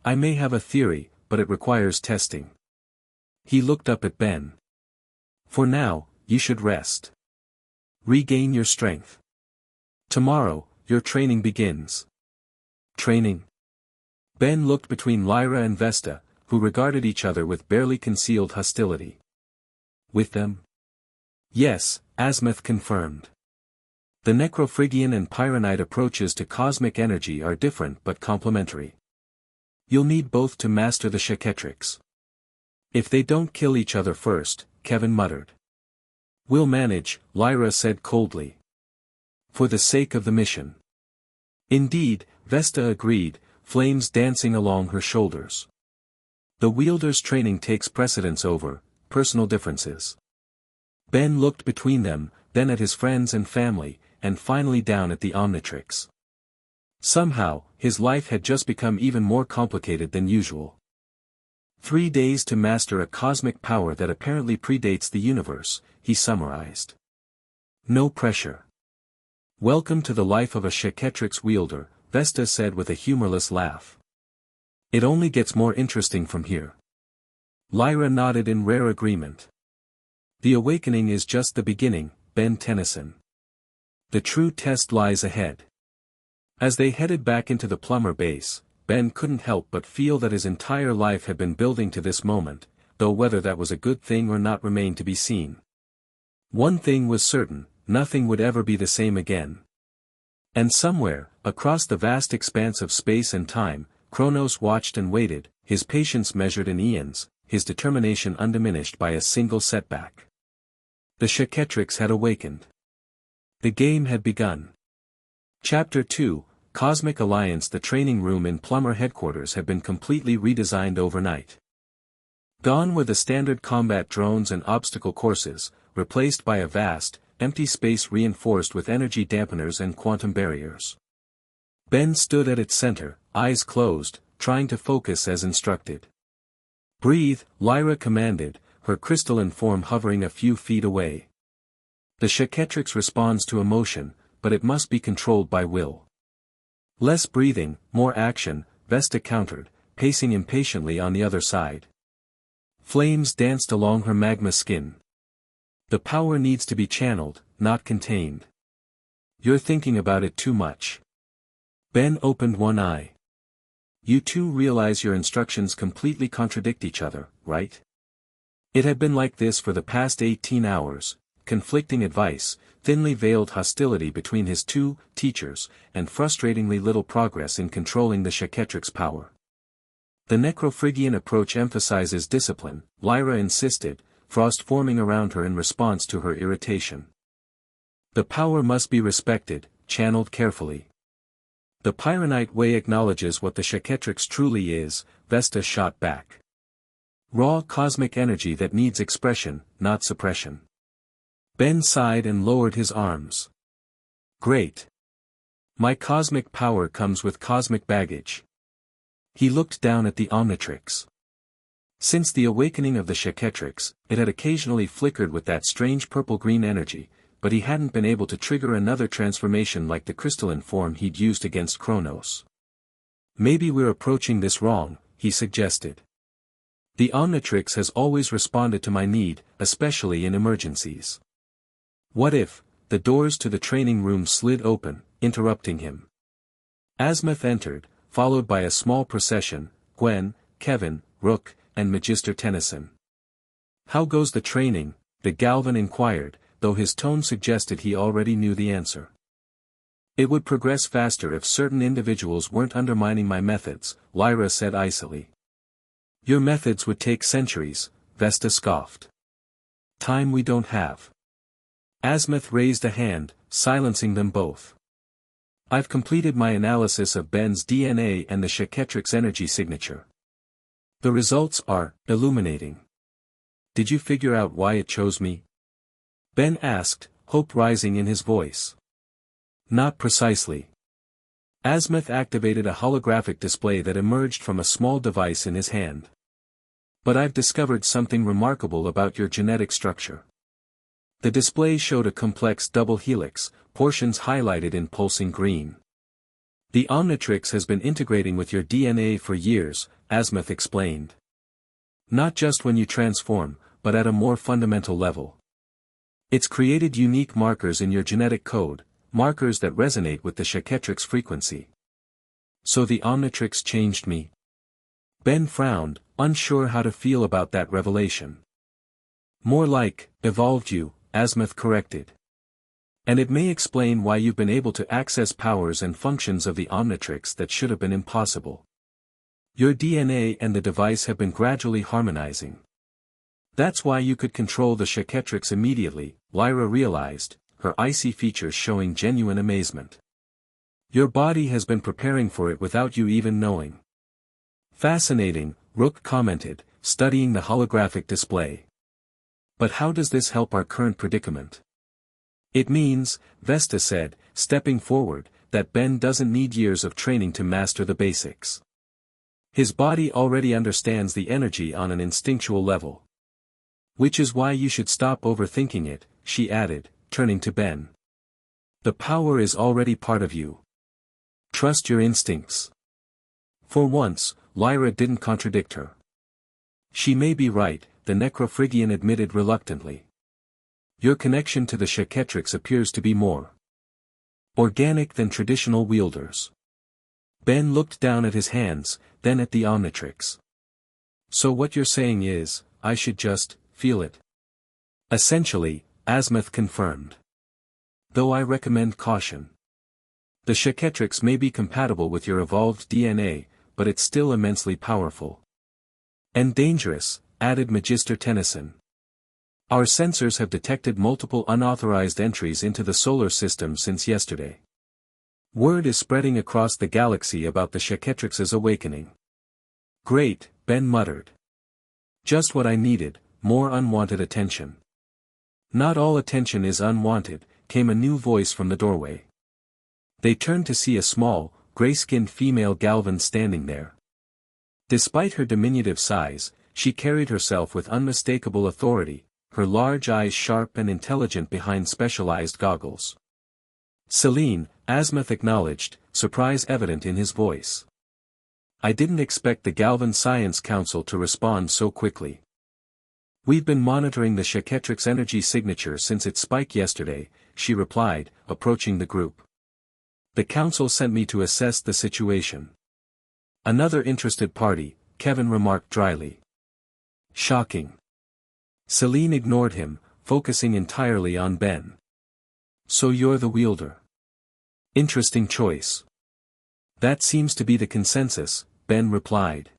I may have a theory, but it requires testing. He looked up at Ben. For now, you should rest. Regain your strength. Tomorrow, your training begins. Training? Ben looked between Lyra and Vesta, who regarded each other with barely concealed hostility. With them? Yes, Azimuth confirmed. The Necrophrygian and Pyronite approaches to cosmic energy are different but complementary. You'll need both to master the Chaquetrix. If they don't kill each other first, Kevin muttered. We'll manage, Lyra said coldly. For the sake of the mission. Indeed, Vesta agreed, flames dancing along her shoulders. The wielder's training takes precedence over personal differences. Ben looked between them, then at his friends and family, and finally down at the Omnitrix. Somehow, his life had just become even more complicated than usual. 3 days to master a cosmic power that apparently predates the universe, he summarized. No pressure. Welcome to the life of a Chaquetrix wielder, Vesta said with a humorless laugh. It only gets more interesting from here. Lyra nodded in rare agreement. The awakening is just the beginning, Ben Tennyson. The true test lies ahead. As they headed back into the plumber base, Ben couldn't help but feel that his entire life had been building to this moment, though whether that was a good thing or not remained to be seen. One thing was certain, nothing would ever be the same again. And somewhere, across the vast expanse of space and time, Kronos watched and waited, his patience measured in eons, his determination undiminished by a single setback. The Chaquetrix had awakened. The game had begun. Chapter 2, Cosmic Alliance. The training room in Plumber headquarters had been completely redesigned overnight. Gone were the standard combat drones and obstacle courses, replaced by a vast, empty space reinforced with energy dampeners and quantum barriers. Ben stood at its center, eyes closed, trying to focus as instructed. Breathe, Lyra commanded, her crystalline form hovering a few feet away. The Chaquetrix responds to emotion, but it must be controlled by will. Less breathing, more action, Vesta countered, pacing impatiently on the other side. Flames danced along her magma skin. The power needs to be channeled, not contained. You're thinking about it too much. Ben opened one eye. You two realize your instructions completely contradict each other, right? It had been like this for the past 18 hours, conflicting advice, thinly veiled hostility between his two teachers, and frustratingly little progress in controlling the Chaquetrix power. The Necrophrygian approach emphasizes discipline, Lyra insisted, frost forming around her in response to her irritation. The power must be respected, channeled carefully. The Pyronite way acknowledges what the Chaquetrix truly is, Vesta shot back. Raw cosmic energy that needs expression, not suppression. Ben sighed and lowered his arms. Great. My cosmic power comes with cosmic baggage. He looked down at the Omnitrix. Since the awakening of the Chaquetrix, it had occasionally flickered with that strange purple-green energy, but he hadn't been able to trigger another transformation like the crystalline form he'd used against Kronos. Maybe we're approaching this wrong, he suggested. The Omnitrix has always responded to my need, especially in emergencies. What if, the doors to the training room slid open, interrupting him. Azimuth entered, followed by a small procession, Gwen, Kevin, Rook, and Magister Tennyson. How goes the training? The Galvan inquired, though his tone suggested he already knew the answer. It would progress faster if certain individuals weren't undermining my methods, Lyra said icily. Your methods would take centuries, Vesta scoffed. Time we don't have. Azimuth raised a hand, silencing them both. I've completed my analysis of Ben's DNA and the Chaquetrix energy signature. The results are illuminating. Did you figure out why it chose me? Ben asked, hope rising in his voice. Not precisely. Azimuth activated a holographic display that emerged from a small device in his hand. But I've discovered something remarkable about your genetic structure. The display showed a complex double helix, portions highlighted in pulsing green. The Omnitrix has been integrating with your DNA for years, Azimuth explained. Not just when you transform, but at a more fundamental level. It's created unique markers in your genetic code, markers that resonate with the Chaquetrix frequency. So the Omnitrix changed me? Ben frowned, unsure how to feel about that revelation. More like, evolved you, Azimuth corrected. And it may explain why you've been able to access powers and functions of the Omnitrix that should have been impossible. Your DNA and the device have been gradually harmonizing. That's why you could control the Chaquetrix immediately, Lyra realized, her icy features showing genuine amazement. Your body has been preparing for it without you even knowing. Fascinating, Rook commented, studying the holographic display. But how does this help our current predicament? It means, Vesta said, stepping forward, that Ben doesn't need years of training to master the basics. His body already understands the energy on an instinctual level. Which is why you should stop overthinking it, she added, turning to Ben. The power is already part of you. Trust your instincts. For once, Lyra didn't contradict her. She may be right, the Necrophrygian admitted reluctantly. Your connection to the Chaquetrix appears to be more organic than traditional wielders. Ben looked down at his hands, then at the Omnitrix. So what you're saying is, I should just feel it. Essentially, Azimuth confirmed. Though I recommend caution. The Chaquetrix may be compatible with your evolved DNA, but it's still immensely powerful. And dangerous, added Magister Tennyson. Our sensors have detected multiple unauthorized entries into the solar system since yesterday. Word is spreading across the galaxy about the Chaquetrix's awakening. Great, Ben muttered. Just what I needed, more unwanted attention. Not all attention is unwanted, came a new voice from the doorway. They turned to see a small, gray-skinned female Galvan standing there. Despite her diminutive size, she carried herself with unmistakable authority, her large eyes sharp and intelligent behind specialized goggles. Celine, Azimuth acknowledged, surprise evident in his voice. I didn't expect the Galvan Science Council to respond so quickly. We've been monitoring the Chaquetrix energy signature since its spike yesterday, she replied, approaching the group. The council sent me to assess the situation. Another interested party, Kevin remarked dryly. Shocking. Celine ignored him, focusing entirely on Ben. So you're the wielder. Interesting choice. That seems to be the consensus, Ben replied.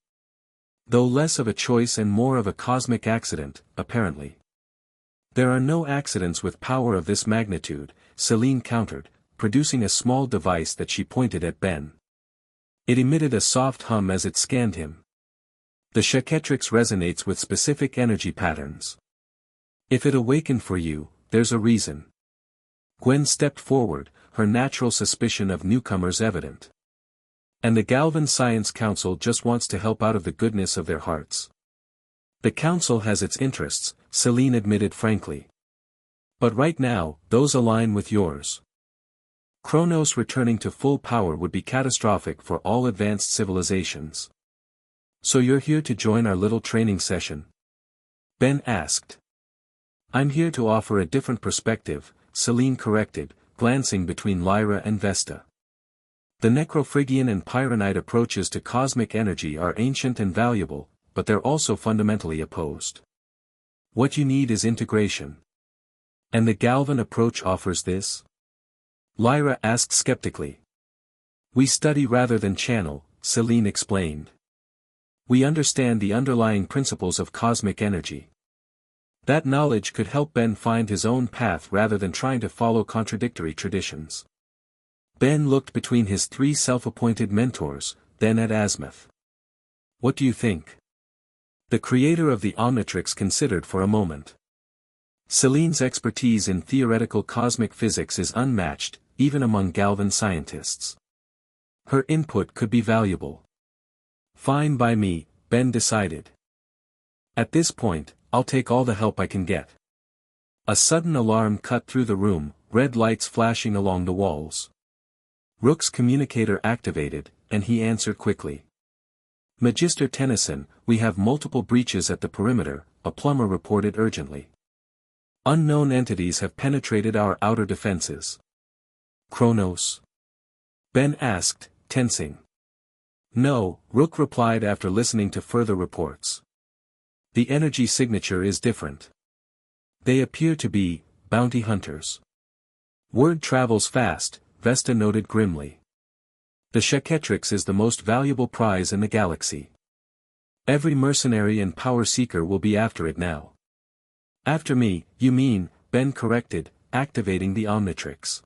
Though less of a choice and more of a cosmic accident, apparently. There are no accidents with power of this magnitude, Celine countered, producing a small device that she pointed at Ben. It emitted a soft hum as it scanned him. The Chaquetrix resonates with specific energy patterns. If it awakened for you, there's a reason. Gwen stepped forward, her natural suspicion of newcomers evident. And the Galvan Science Council just wants to help out of the goodness of their hearts. The council has its interests, Celine admitted frankly. But right now, those align with yours. Kronos returning to full power would be catastrophic for all advanced civilizations. So you're here to join our little training session? Ben asked. I'm here to offer a different perspective, Celine corrected, glancing between Lyra and Vesta. The Necrophrygian and Pyronite approaches to cosmic energy are ancient and valuable, but they're also fundamentally opposed. What you need is integration. And the Galvan approach offers this? Lyra asked skeptically. We study rather than channel, Celine explained. We understand the underlying principles of cosmic energy. That knowledge could help Ben find his own path rather than trying to follow contradictory traditions. Ben looked between his three self-appointed mentors, then at Azimuth. What do you think? The creator of the Omnitrix considered for a moment. Celine's expertise in theoretical cosmic physics is unmatched, even among Galvan scientists. Her input could be valuable. Fine by me, Ben decided. At this point, I'll take all the help I can get. A sudden alarm cut through the room, red lights flashing along the walls. Rook's communicator activated, and he answered quickly. Magister Tennyson, we have multiple breaches at the perimeter, a plumber reported urgently. Unknown entities have penetrated our outer defenses. Kronos? Ben asked, tensing. No, Rook replied after listening to further reports. The energy signature is different. They appear to be bounty hunters. Word travels fast, Vesta noted grimly. The Chaquetrix is the most valuable prize in the galaxy. Every mercenary and power seeker will be after it now. After me, you mean, Ben corrected, activating the Omnitrix.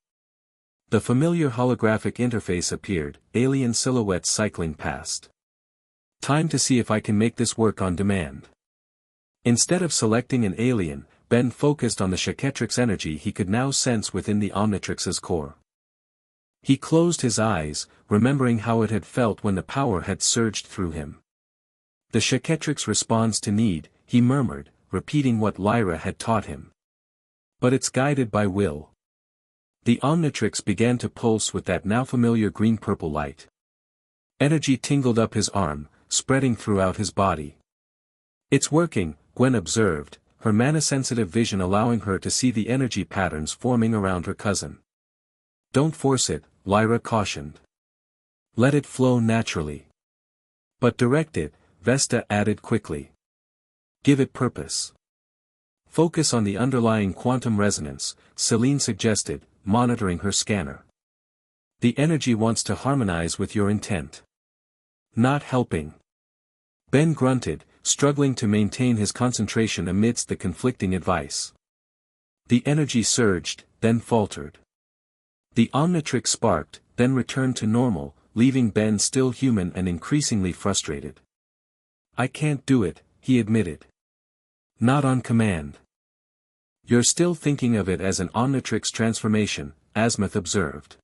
The familiar holographic interface appeared, alien silhouettes cycling past. Time to see if I can make this work on demand. Instead of selecting an alien, Ben focused on the Chaquetrix energy he could now sense within the Omnitrix's core. He closed his eyes, remembering how it had felt when the power had surged through him. The Chaquetrix responds to need, he murmured, repeating what Lyra had taught him. But it's guided by will. The Omnitrix began to pulse with that now familiar green-purple light. Energy tingled up his arm, spreading throughout his body. It's working, Gwen observed, her mana-sensitive vision allowing her to see the energy patterns forming around her cousin. Don't force it, Lyra cautioned. Let it flow naturally. But direct it, Vesta added quickly. Give it purpose. Focus on the underlying quantum resonance, Celine suggested, monitoring her scanner. The energy wants to harmonize with your intent. Not helping. Ben grunted, struggling to maintain his concentration amidst the conflicting advice. The energy surged, then faltered. The Omnitrix sparked, then returned to normal, leaving Ben still human and increasingly frustrated. I can't do it, he admitted. Not on command. You're still thinking of it as an Omnitrix transformation, Asmith observed.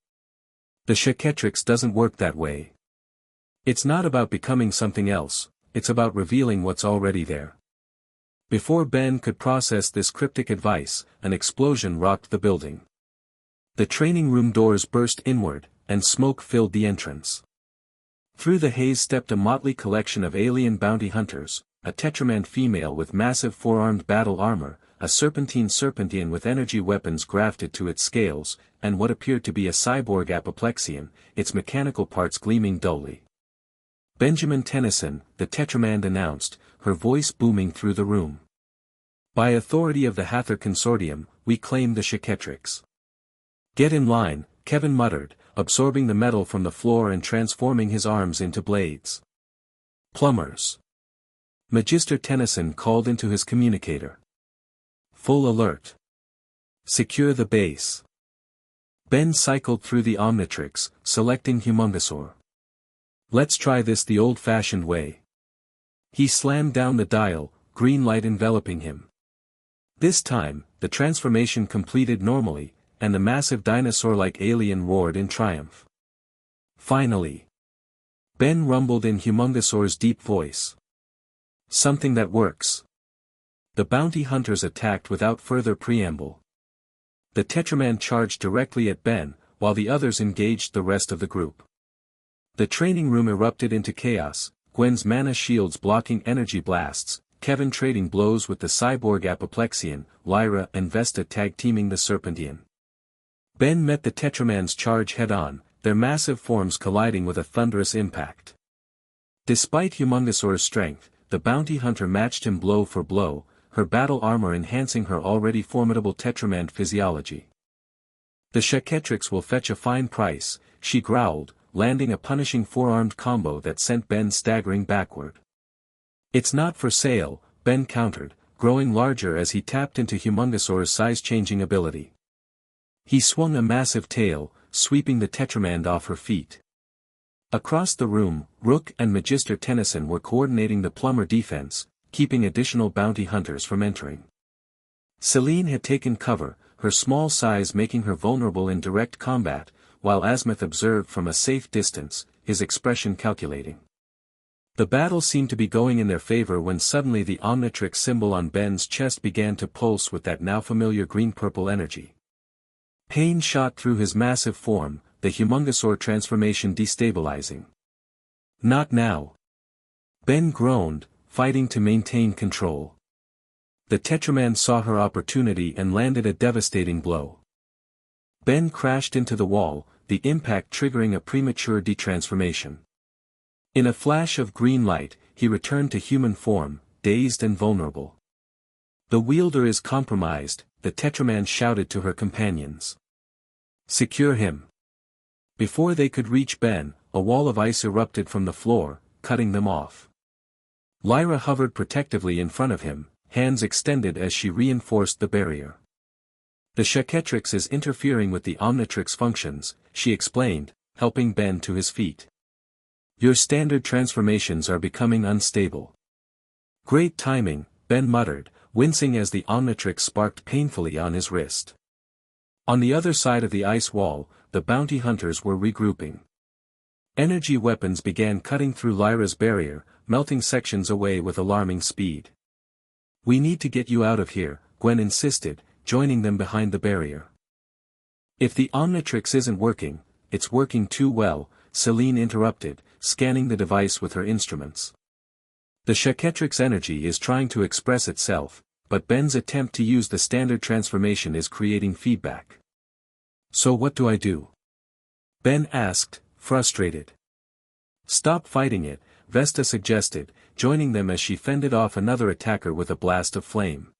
The Chaquetrix doesn't work that way. It's not about becoming something else, it's about revealing what's already there. Before Ben could process this cryptic advice, an explosion rocked the building. The training room doors burst inward, and smoke filled the entrance. Through the haze stepped a motley collection of alien bounty hunters, a Tetraman female with massive four-armed battle armor, a serpentine with energy weapons grafted to its scales, and what appeared to be a cyborg apoplexian, its mechanical parts gleaming dully. Benjamin Tennyson, the Tetraman announced, her voice booming through the room. By authority of the Hathor Consortium, we claim the Chaquetrix. Get in line, Kevin muttered, absorbing the metal from the floor and transforming his arms into blades. Plumbers. Magister Tennyson called into his communicator. Full alert. Secure the base. Ben cycled through the Omnitrix, selecting Humongosaur. Let's try this the old-fashioned way. He slammed down the dial, green light enveloping him. This time, the transformation completed normally, and the massive dinosaur-like alien roared in triumph. Finally. Ben rumbled in Humongosaur's deep voice. Something that works. The bounty hunters attacked without further preamble. The Tetraman charged directly at Ben, while the others engaged the rest of the group. The training room erupted into chaos, Gwen's mana shields blocking energy blasts, Kevin trading blows with the cyborg apoplexian, Lyra and Vesta tag-teaming the Serpentian. Ben met the Tetraman's charge head-on, their massive forms colliding with a thunderous impact. Despite Humongosaur's strength, the bounty hunter matched him blow for blow, her battle armor enhancing her already formidable Tetraman physiology. The Chaquetrix will fetch a fine price, she growled, landing a punishing four-armed combo that sent Ben staggering backward. It's not for sale, Ben countered, growing larger as he tapped into Humongosaur's size-changing ability. He swung a massive tail, sweeping the Tetraman off her feet. Across the room, Rook and Magister Tennyson were coordinating the plumber defense, keeping additional bounty hunters from entering. Celine had taken cover, her small size making her vulnerable in direct combat, while Asmith observed from a safe distance, his expression calculating. The battle seemed to be going in their favor when suddenly the Omnitrix symbol on Ben's chest began to pulse with that now familiar green-purple energy. Pain shot through his massive form, the Humongosaur transformation destabilizing. Not now. Ben groaned, fighting to maintain control. The Tetraman saw her opportunity and landed a devastating blow. Ben crashed into the wall, the impact triggering a premature detransformation. In a flash of green light, he returned to human form, dazed and vulnerable. The wielder is compromised, the Tetraman shouted to her companions. Secure him. Before they could reach Ben, a wall of ice erupted from the floor, cutting them off. Lyra hovered protectively in front of him, hands extended as she reinforced the barrier. The Chaquetrix is interfering with the Omnitrix functions, she explained, helping Ben to his feet. Your standard transformations are becoming unstable. Great timing, Ben muttered, wincing as the Omnitrix sparked painfully on his wrist. On the other side of the ice wall, the bounty hunters were regrouping. Energy weapons began cutting through Lyra's barrier, melting sections away with alarming speed. "We need to get you out of here," Gwen insisted, joining them behind the barrier. "If the Omnitrix isn't working, it's working too well," Celine interrupted, scanning the device with her instruments. "The Chaquetrix energy is trying to express itself, but Ben's attempt to use the standard transformation is creating feedback." "So what do I do?" Ben asked, frustrated. "Stop fighting it," Vesta suggested, joining them as she fended off another attacker with a blast of flame.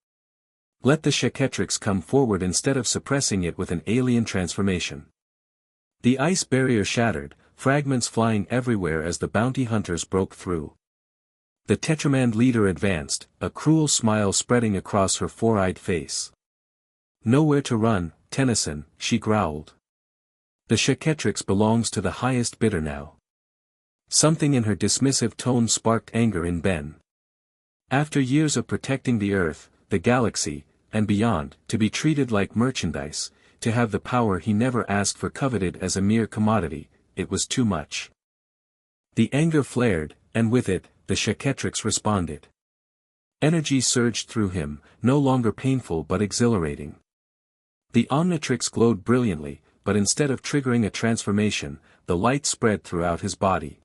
"Let the Chaquetrix come forward instead of suppressing it with an alien transformation." The ice barrier shattered, fragments flying everywhere as the bounty hunters broke through. The Tetraman leader advanced, a cruel smile spreading across her four-eyed face. "Nowhere to run, Tennyson," she growled. "The Chaquetrix belongs to the highest bidder now." Something in her dismissive tone sparked anger in Ben. After years of protecting the Earth, the galaxy, and beyond, to be treated like merchandise, to have the power he never asked for coveted as a mere commodity, it was too much. The anger flared, and with it, the Chaquetrix responded. Energy surged through him, no longer painful but exhilarating. The Omnitrix glowed brilliantly, but instead of triggering a transformation, the light spread throughout his body.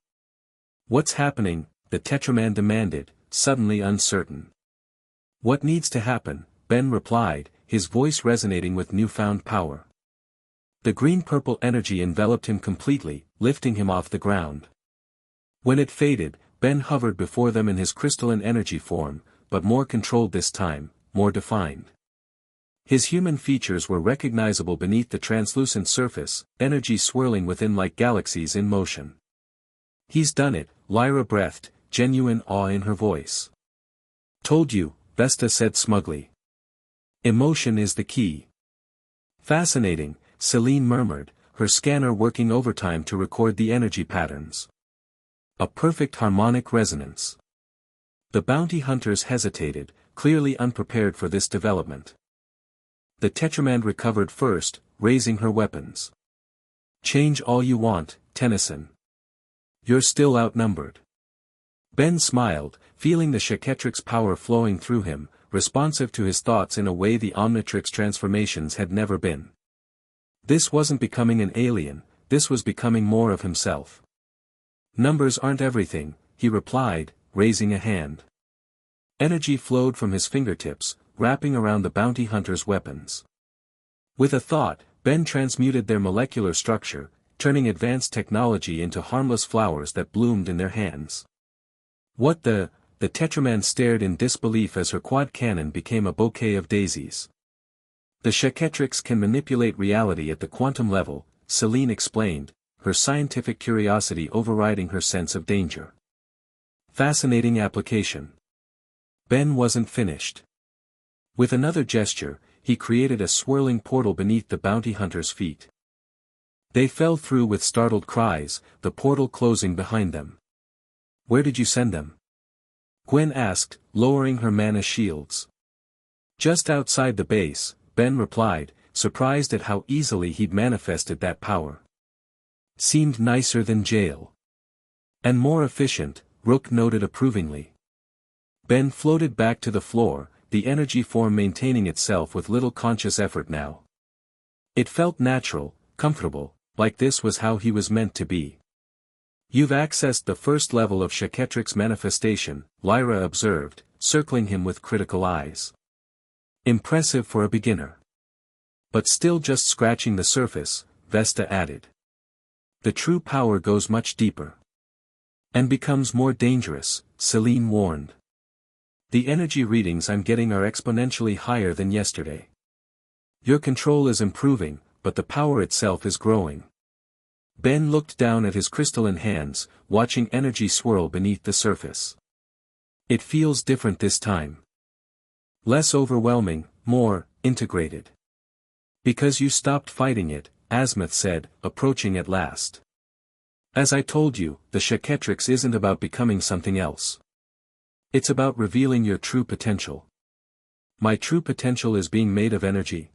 "What's happening?" the Tetraman demanded, suddenly uncertain. "What needs to happen?" Ben replied, his voice resonating with newfound power. The green-purple energy enveloped him completely, lifting him off the ground. When it faded, Ben hovered before them in his crystalline energy form, but more controlled this time, more defined. His human features were recognizable beneath the translucent surface, energy swirling within like galaxies in motion. "He's done it," Lyra breathed, genuine awe in her voice. "Told you," Vesta said smugly. "Emotion is the key." "Fascinating," Celine murmured, her scanner working overtime to record the energy patterns. "A perfect harmonic resonance." The bounty hunters hesitated, clearly unprepared for this development. The Tetraman recovered first, raising her weapons. "Change all you want, Tennyson. You're still outnumbered." Ben smiled, feeling the Chaquetrix power flowing through him, responsive to his thoughts in a way the Omnitrix transformations had never been. This wasn't becoming an alien, this was becoming more of himself. "Numbers aren't everything," he replied, raising a hand. Energy flowed from his fingertips, wrapping around the bounty hunter's weapons. With a thought, Ben transmuted their molecular structure, turning advanced technology into harmless flowers that bloomed in their hands. "What the Tetraman stared in disbelief as her quad cannon became a bouquet of daisies. "The Chaquetrix can manipulate reality at the quantum level," Celine explained, her scientific curiosity overriding her sense of danger. "Fascinating application." Ben wasn't finished. With another gesture, he created a swirling portal beneath the bounty hunter's feet. They fell through with startled cries, the portal closing behind them. "Where did you send them?" Gwen asked, lowering her mana shields. "Just outside the base," Ben replied, surprised at how easily he'd manifested that power. "Seemed nicer than jail." "And more efficient," Rook noted approvingly. Ben floated back to the floor, the energy form maintaining itself with little conscious effort now. It felt natural, comfortable, like this was how he was meant to be. "You've accessed the first level of Chaquetrix manifestation," Lyra observed, circling him with critical eyes. "Impressive for a beginner. But still just scratching the surface," Vesta added. "The true power goes much deeper. And becomes more dangerous," Celine warned. "The energy readings I'm getting are exponentially higher than yesterday. Your control is improving, but the power itself is growing." Ben looked down at his crystalline hands, watching energy swirl beneath the surface. "It feels different this time. Less overwhelming, more integrated." "Because you stopped fighting it," Azimuth said, approaching at last. "As I told you, the Chaquetrix isn't about becoming something else. It's about revealing your true potential." My true potential is being made of energy?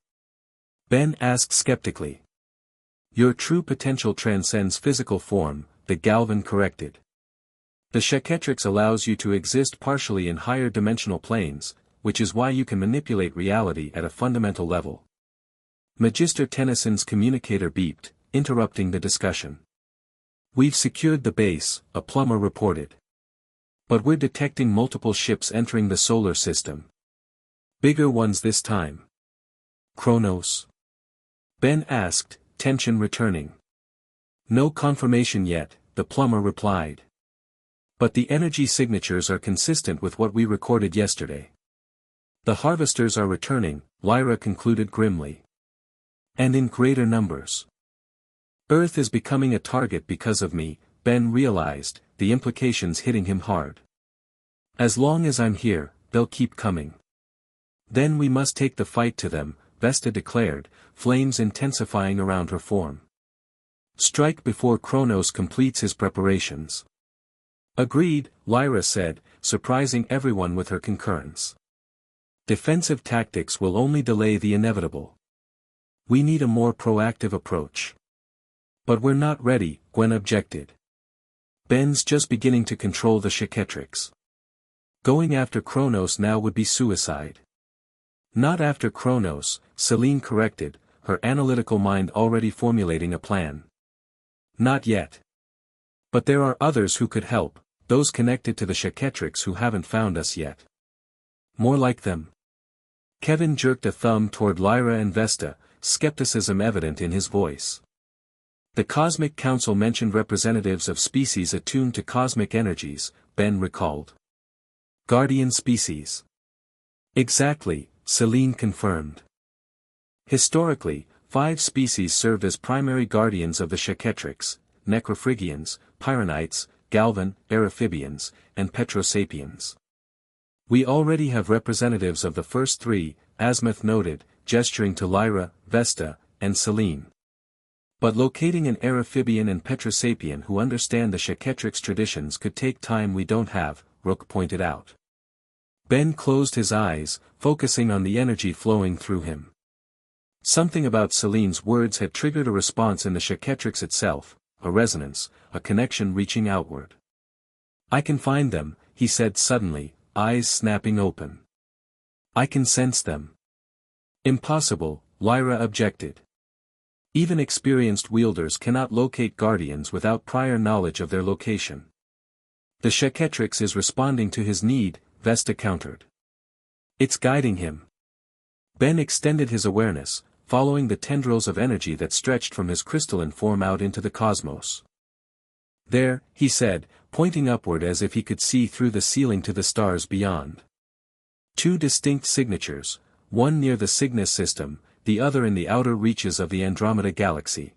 Ben asked skeptically. Your true potential transcends physical form, the Galvan corrected. The Chaquetrix allows you to exist partially in higher dimensional planes, which is why you can manipulate reality at a fundamental level. Magister Tennyson's communicator beeped, interrupting the discussion. We've secured the base, a plumber reported. But we're detecting multiple ships entering the solar system. Bigger ones this time. Kronos? Ben asked, tension returning. No confirmation yet, the plumber replied. But the energy signatures are consistent with what we recorded yesterday. The harvesters are returning, Lyra concluded grimly. And in greater numbers. Earth is becoming a target because of me, Ben realized, the implications hitting him hard. As long as I'm here, they'll keep coming. Then we must take the fight to them, Vesta declared, flames intensifying around her form. Strike before Kronos completes his preparations. Agreed, Lyra said, surprising everyone with her concurrence. Defensive tactics will only delay the inevitable. We need a more proactive approach. But we're not ready, Gwen objected. Ben's just beginning to control the Chaquetrix. Going after Kronos now would be suicide. Not after Kronos, Celine corrected, her analytical mind already formulating a plan. Not yet. But there are others who could help, those connected to the Chaquetrix who haven't found us yet. More like them. Kevin jerked a thumb toward Lyra and Vesta, skepticism evident in his voice. The Cosmic Council mentioned representatives of species attuned to cosmic energies, Ben recalled. Guardian species. Exactly, Celine confirmed. Historically, 5 species served as primary guardians of the Chaquetrix: Necrophrygians, Pyronites, Galvan, Amphibians, and Petrosapiens. We already have representatives of the first 3, Azimuth noted, gesturing to Lyra, Vesta, and Celine. But locating an Amphibian and Petrosapien who understand the Chaquetrix traditions could take time we don't have, Rook pointed out. Ben closed his eyes, focusing on the energy flowing through him. Something about Celine's words had triggered a response in the Chaquetrix itself, a resonance, a connection reaching outward. I can find them, he said suddenly, eyes snapping open. I can sense them. Impossible, Lyra objected. Even experienced wielders cannot locate guardians without prior knowledge of their location. The Chaquetrix is responding to his need, Vesta countered. It's guiding him. Ben extended his awareness, following the tendrils of energy that stretched from his crystalline form out into the cosmos. There, he said, pointing upward as if he could see through the ceiling to the stars beyond. 2 distinct signatures, one near the Cygnus system, the other in the outer reaches of the Andromeda galaxy.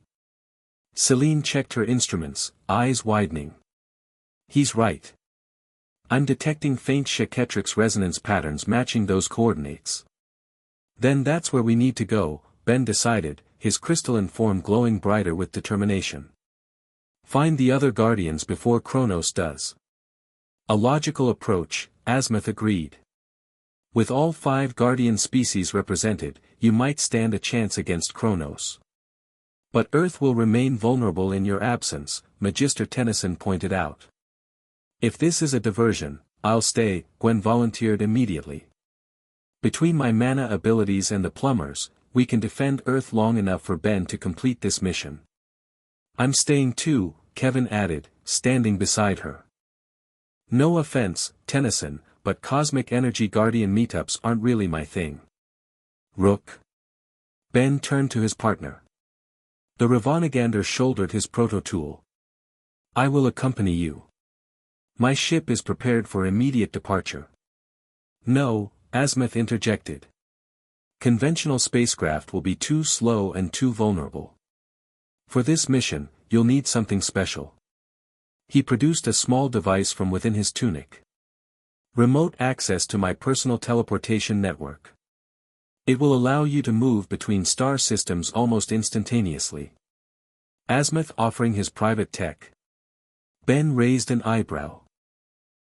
Celine checked her instruments, eyes widening. He's right. I'm detecting faint Chaquetrix resonance patterns matching those coordinates. Then that's where we need to go, Ben decided, his crystalline form glowing brighter with determination. Find the other guardians before Kronos does. A logical approach, Azimuth agreed. With all 5 guardian species represented, you might stand a chance against Kronos. But Earth will remain vulnerable in your absence, Magister Tennyson pointed out. If this is a diversion, I'll stay, Gwen volunteered immediately. Between my mana abilities and the plumbers, we can defend Earth long enough for Ben to complete this mission. I'm staying too, Kevin added, standing beside her. No offense, Tennyson, but cosmic energy guardian meetups aren't really my thing. Rook. Ben turned to his partner. The Ravanigander shouldered his proto-tool. I will accompany you. My ship is prepared for immediate departure. No, Azimuth interjected. Conventional spacecraft will be too slow and too vulnerable. For this mission, you'll need something special. He produced a small device from within his tunic. Remote access to my personal teleportation network. It will allow you to move between star systems almost instantaneously. Azimuth offering his private tech. Ben raised an eyebrow.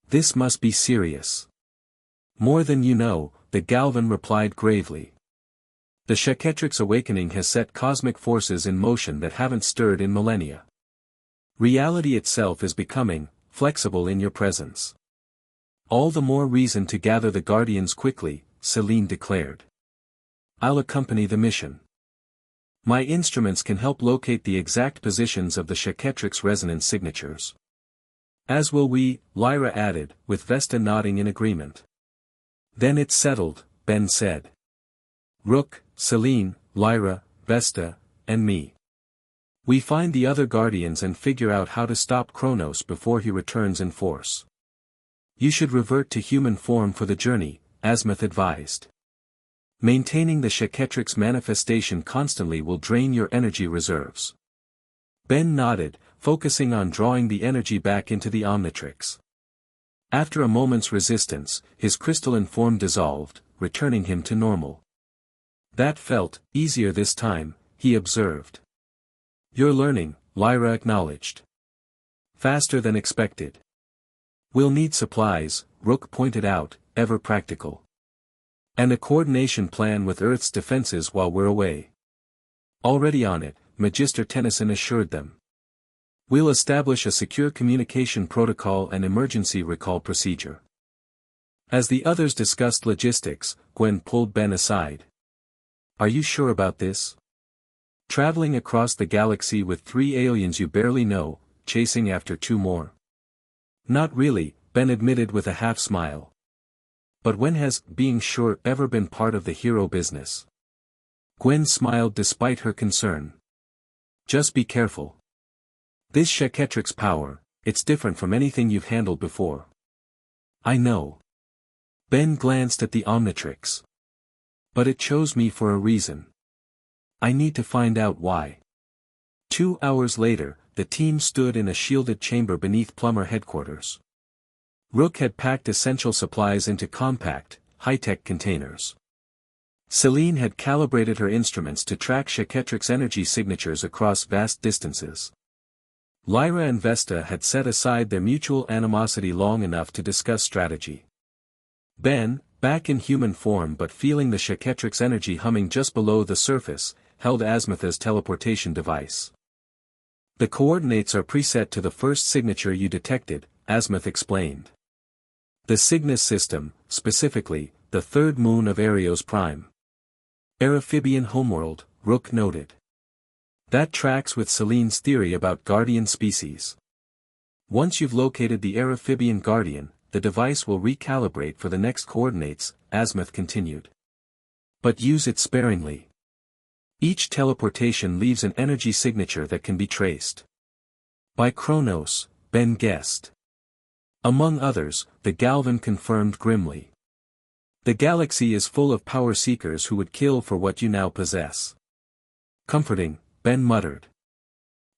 This must be serious. More than you know, the Galvan replied gravely. The Chaquetrix awakening has set cosmic forces in motion that haven't stirred in millennia. Reality itself is becoming flexible in your presence. All the more reason to gather the Guardians quickly, Selene declared. I'll accompany the mission. My instruments can help locate the exact positions of the Chaquetrix resonance signatures. As will we, Lyra added, with Vesta nodding in agreement. Then it's settled, Ben said. Rook, Selene, Lyra, Vesta, and me. We find the other Guardians and figure out how to stop Kronos before he returns in force. You should revert to human form for the journey, Azimuth advised. Maintaining the Chaquetrix manifestation constantly will drain your energy reserves. Ben nodded, focusing on drawing the energy back into the Omnitrix. After a moment's resistance, his crystalline form dissolved, returning him to normal. That felt easier this time, he observed. You're learning, Lyra acknowledged. Faster than expected. We'll need supplies, Rook pointed out, ever practical. And a coordination plan with Earth's defenses while we're away. Already on it, Magister Tennyson assured them. We'll establish a secure communication protocol and emergency recall procedure. As the others discussed logistics, Gwen pulled Ben aside. Are you sure about this? Traveling across the galaxy with 3 aliens you barely know, chasing after 2 more. Not really, Ben admitted with a half-smile. But when has being sure ever been part of the hero business? Gwen smiled despite her concern. Just be careful. This Chaquetrix power, it's different from anything you've handled before. I know. Ben glanced at the Omnitrix. But it chose me for a reason. I need to find out why. 2 hours later, the team stood in a shielded chamber beneath Plumber headquarters. Rook had packed essential supplies into compact, high-tech containers. Selene had calibrated her instruments to track Chaquetrix energy signatures across vast distances. Lyra and Vesta had set aside their mutual animosity long enough to discuss strategy. Ben, back in human form but feeling the Chaquetrix energy humming just below the surface, held Azimuth's teleportation device. The coordinates are preset to the first signature you detected, Azimuth explained. The Cygnus system, specifically, the third moon of Arios Prime. Amphibian homeworld, Rook noted. That tracks with Selene's theory about guardian species. Once you've located the Amphibian guardian, the device will recalibrate for the next coordinates, Azimuth continued. But use it sparingly. Each teleportation leaves an energy signature that can be traced. By Kronos, Ben guessed. Among others, the Galvan confirmed grimly. The galaxy is full of power seekers who would kill for what you now possess. Comforting, Ben muttered.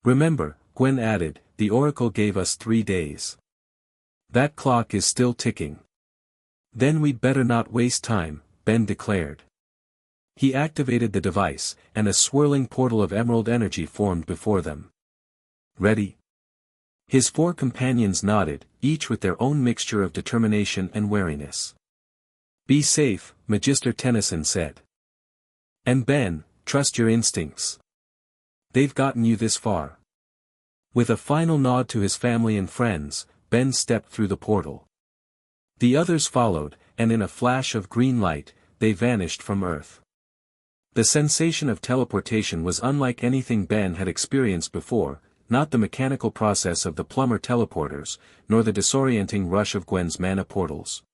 Remember, Gwen added, the Oracle gave us 3 days. That clock is still ticking. Then we'd better not waste time, Ben declared. He activated the device, and a swirling portal of emerald energy formed before them. Ready? His 4 companions nodded, each with their own mixture of determination and wariness. Be safe, Magister Tennyson said. And Ben, trust your instincts. They've gotten you this far. With a final nod to his family and friends, Ben stepped through the portal. The others followed, and in a flash of green light, they vanished from Earth. The sensation of teleportation was unlike anything Ben had experienced before, not the mechanical process of the plumber teleporters, nor the disorienting rush of Gwen's mana portals.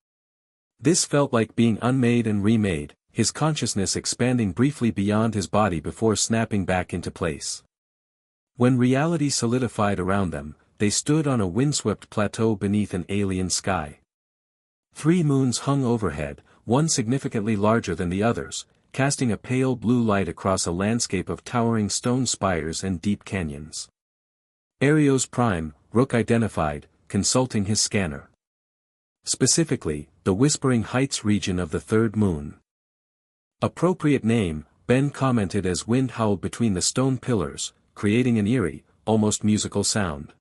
This felt like being unmade and remade, his consciousness expanding briefly beyond his body before snapping back into place. When reality solidified around them, they stood on a windswept plateau beneath an alien sky. 3 moons hung overhead, one significantly larger than the others, casting a pale blue light across a landscape of towering stone spires and deep canyons. Arios Prime, Rook identified, consulting his scanner. Specifically, the Whispering Heights region of the third moon. Appropriate name, Ben commented as wind howled between the stone pillars, creating an eerie, almost musical sound.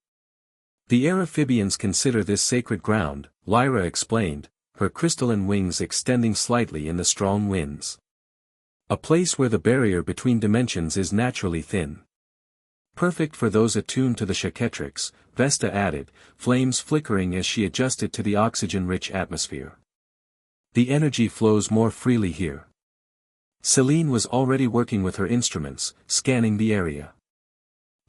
The Amphibians consider this sacred ground, Lyra explained, her crystalline wings extending slightly in the strong winds. A place where the barrier between dimensions is naturally thin. Perfect for those attuned to the Chaquetrix, Vesta added, flames flickering as she adjusted to the oxygen-rich atmosphere. The energy flows more freely here. Celine was already working with her instruments, scanning the area.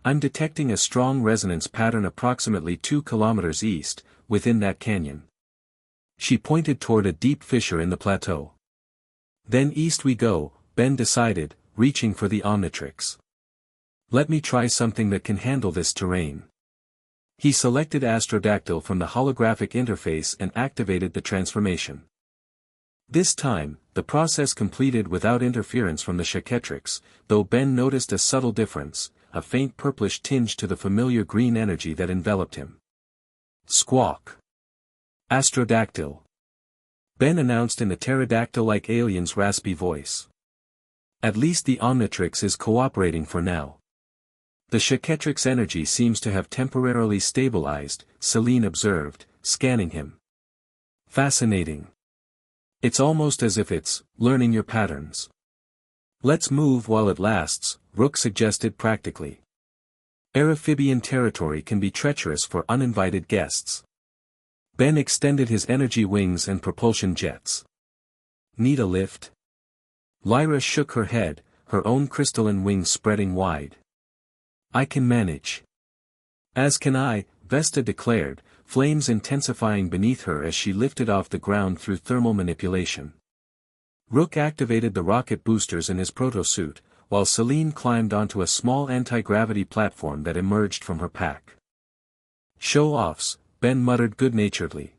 I'm detecting a strong resonance pattern approximately 2 kilometers east, within that canyon. She pointed toward a deep fissure in the plateau. Then east we go, Ben decided, reaching for the Omnitrix. Let me try something that can handle this terrain. He selected Astrodactyl from the holographic interface and activated the transformation. This time, the process completed without interference from the Chaquetrix, though Ben noticed a subtle difference, a faint purplish tinge to the familiar green energy that enveloped him. Squawk. Astrodactyl. Ben announced in the pterodactyl-like alien's raspy voice. At least the Omnitrix is cooperating for now. The Chaquetrix energy seems to have temporarily stabilized, Celine observed, scanning him. Fascinating. It's almost as if it's learning your patterns. Let's move while it lasts, Rook suggested practically. Amphibian territory can be treacherous for uninvited guests. Ben extended his energy wings and propulsion jets. Need a lift? Lyra shook her head, her own crystalline wings spreading wide. I can manage. As can I, Vesta declared, flames intensifying beneath her as she lifted off the ground through thermal manipulation. Rook activated the rocket boosters in his proto-suit, while Celine climbed onto a small anti-gravity platform that emerged from her pack. Show-offs, Ben muttered good-naturedly.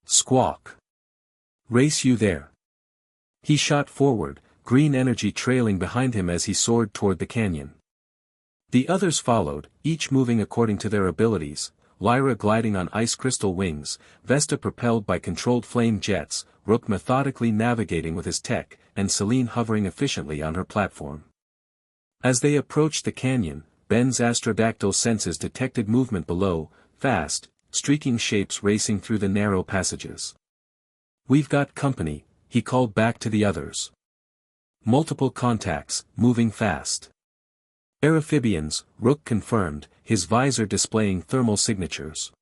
Squawk. Race you there. He shot forward, green energy trailing behind him as he soared toward the canyon. The others followed, each moving according to their abilities, Lyra gliding on ice crystal wings, Vesta propelled by controlled flame jets, Rook methodically navigating with his tech, and Celine hovering efficiently on her platform. As they approached the canyon, Ben's astrodactyl senses detected movement below, fast, streaking shapes racing through the narrow passages. We've got company, he called back to the others. Multiple contacts, moving fast. Amphibians, Rook confirmed, his visor displaying thermal signatures.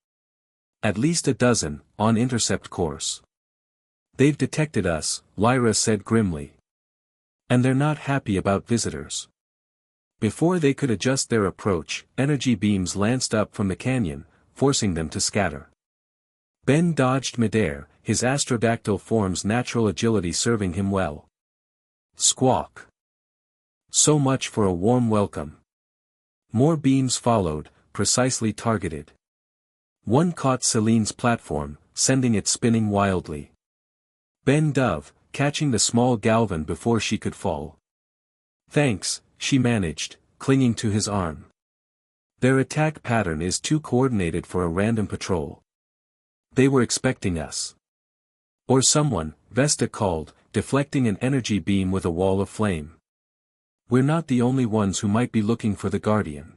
At least a dozen, on intercept course. They've detected us, Lyra said grimly. And they're not happy about visitors. Before they could adjust their approach, energy beams lanced up from the canyon, forcing them to scatter. Ben dodged midair, his astrodactyl form's natural agility serving him well. Squawk. So much for a warm welcome. More beams followed, precisely targeted. One caught Celine's platform, sending it spinning wildly. Ben dove, catching the small Galvan before she could fall. Thanks, she managed, clinging to his arm. Their attack pattern is too coordinated for a random patrol. They were expecting us. Or someone, Vesta called, deflecting an energy beam with a wall of flame. We're not the only ones who might be looking for the Guardian.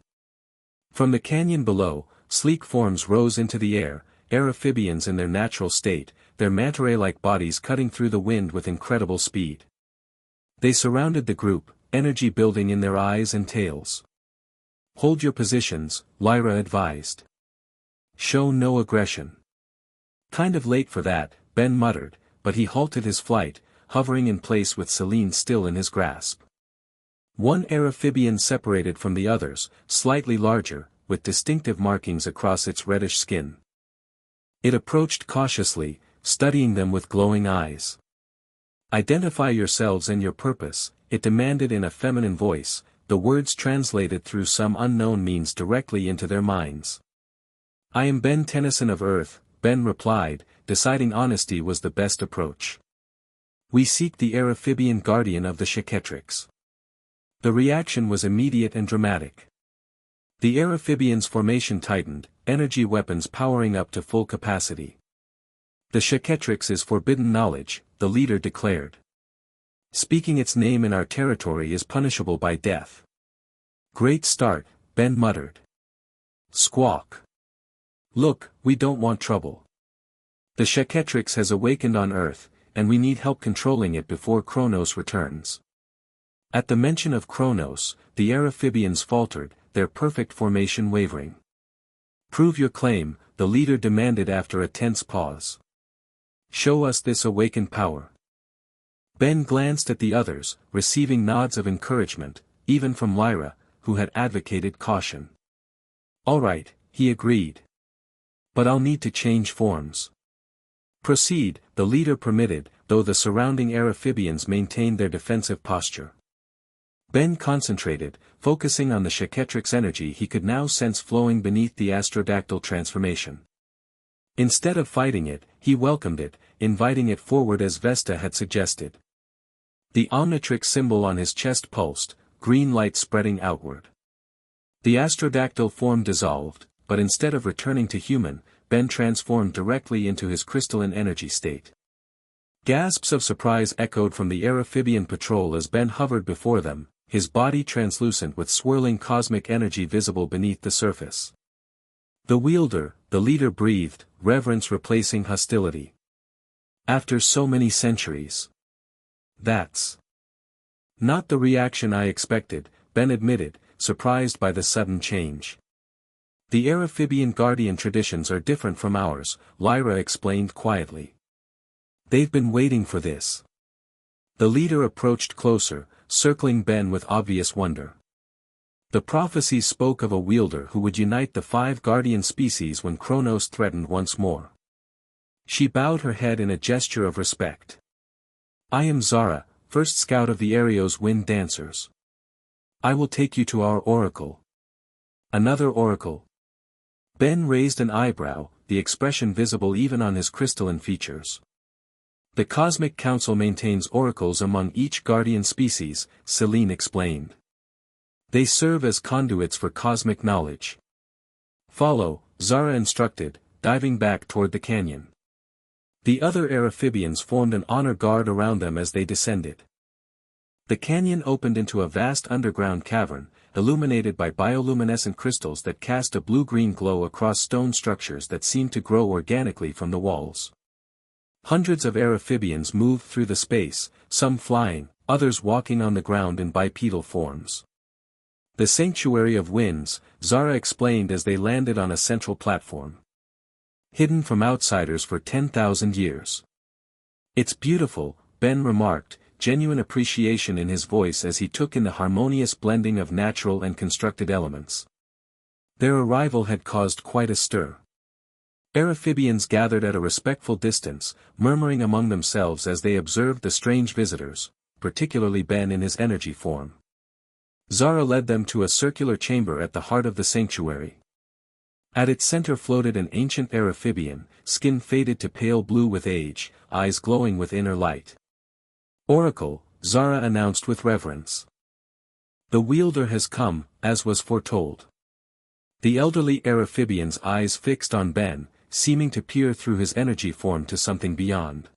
From the canyon below, sleek forms rose into the air, amphibians in their natural state, their manta ray-like bodies cutting through the wind with incredible speed. They surrounded the group, energy building in their eyes and tails. Hold your positions, Lyra advised. Show no aggression. Kind of late for that, Ben muttered, but he halted his flight, hovering in place with Celine still in his grasp. One amphibian separated from the others, slightly larger, with distinctive markings across its reddish skin. It approached cautiously, studying them with glowing eyes. Identify yourselves and your purpose, it demanded in a feminine voice, the words translated through some unknown means directly into their minds. I am Ben Tennyson of Earth, Ben replied, deciding honesty was the best approach. We seek the amphibian guardian of the Chaquetrix. The reaction was immediate and dramatic. The amphibian's formation tightened, energy weapons powering up to full capacity. The Chaquetrix is forbidden knowledge, the leader declared. Speaking its name in our territory is punishable by death. Great start, Ben muttered. Squawk. Look, we don't want trouble. The Chaquetrix has awakened on Earth, and we need help controlling it before Kronos returns. At the mention of Kronos, the amphibians faltered, their perfect formation wavering. Prove your claim, the leader demanded after a tense pause. Show us this awakened power. Ben glanced at the others, receiving nods of encouragement, even from Lyra, who had advocated caution. All right, he agreed. But I'll need to change forms. Proceed, the leader permitted, though the surrounding amphibians maintained their defensive posture. Ben concentrated, focusing on the Chaquetrix energy he could now sense flowing beneath the astrodactyl transformation. Instead of fighting it, he welcomed it, inviting it forward as Vesta had suggested. The Omnitrix symbol on his chest pulsed, green light spreading outward. The astrodactyl form dissolved, but instead of returning to human, Ben transformed directly into his crystalline energy state. Gasps of surprise echoed from the amphibian patrol as Ben hovered before them, his body translucent with swirling cosmic energy visible beneath the surface. The wielder, the leader breathed, reverence replacing hostility. After so many centuries. That's not the reaction I expected, Ben admitted, surprised by the sudden change. The amphibian guardian traditions are different from ours, Lyra explained quietly. They've been waiting for this. The leader approached closer, circling Ben with obvious wonder. The prophecies spoke of a wielder who would unite the 5 guardian species when Kronos threatened once more. She bowed her head in a gesture of respect. I am Zara, first scout of the Arios Wind Dancers. I will take you to our oracle. Another oracle. Ben raised an eyebrow, the expression visible even on his crystalline features. The Cosmic Council maintains oracles among each guardian species, Celine explained. They serve as conduits for cosmic knowledge. Follow, Zara instructed, diving back toward the canyon. The other amphibians formed an honor guard around them as they descended. The canyon opened into a vast underground cavern, illuminated by bioluminescent crystals that cast a blue-green glow across stone structures that seemed to grow organically from the walls. Hundreds of amphibians moved through the space, some flying, others walking on the ground in bipedal forms. The Sanctuary of Winds, Zara explained as they landed on a central platform. Hidden from outsiders for 10,000 years. It's beautiful, Ben remarked, genuine appreciation in his voice as he took in the harmonious blending of natural and constructed elements. Their arrival had caused quite a stir. Amphibians gathered at a respectful distance, murmuring among themselves as they observed the strange visitors, particularly Ben in his energy form. Zara led them to a circular chamber at the heart of the sanctuary. At its center floated an ancient amphibian, skin faded to pale blue with age, eyes glowing with inner light. Oracle, Zara announced with reverence. The wielder has come, as was foretold. The elderly amphibian's eyes fixed on Ben, seeming to peer through his energy form to something beyond.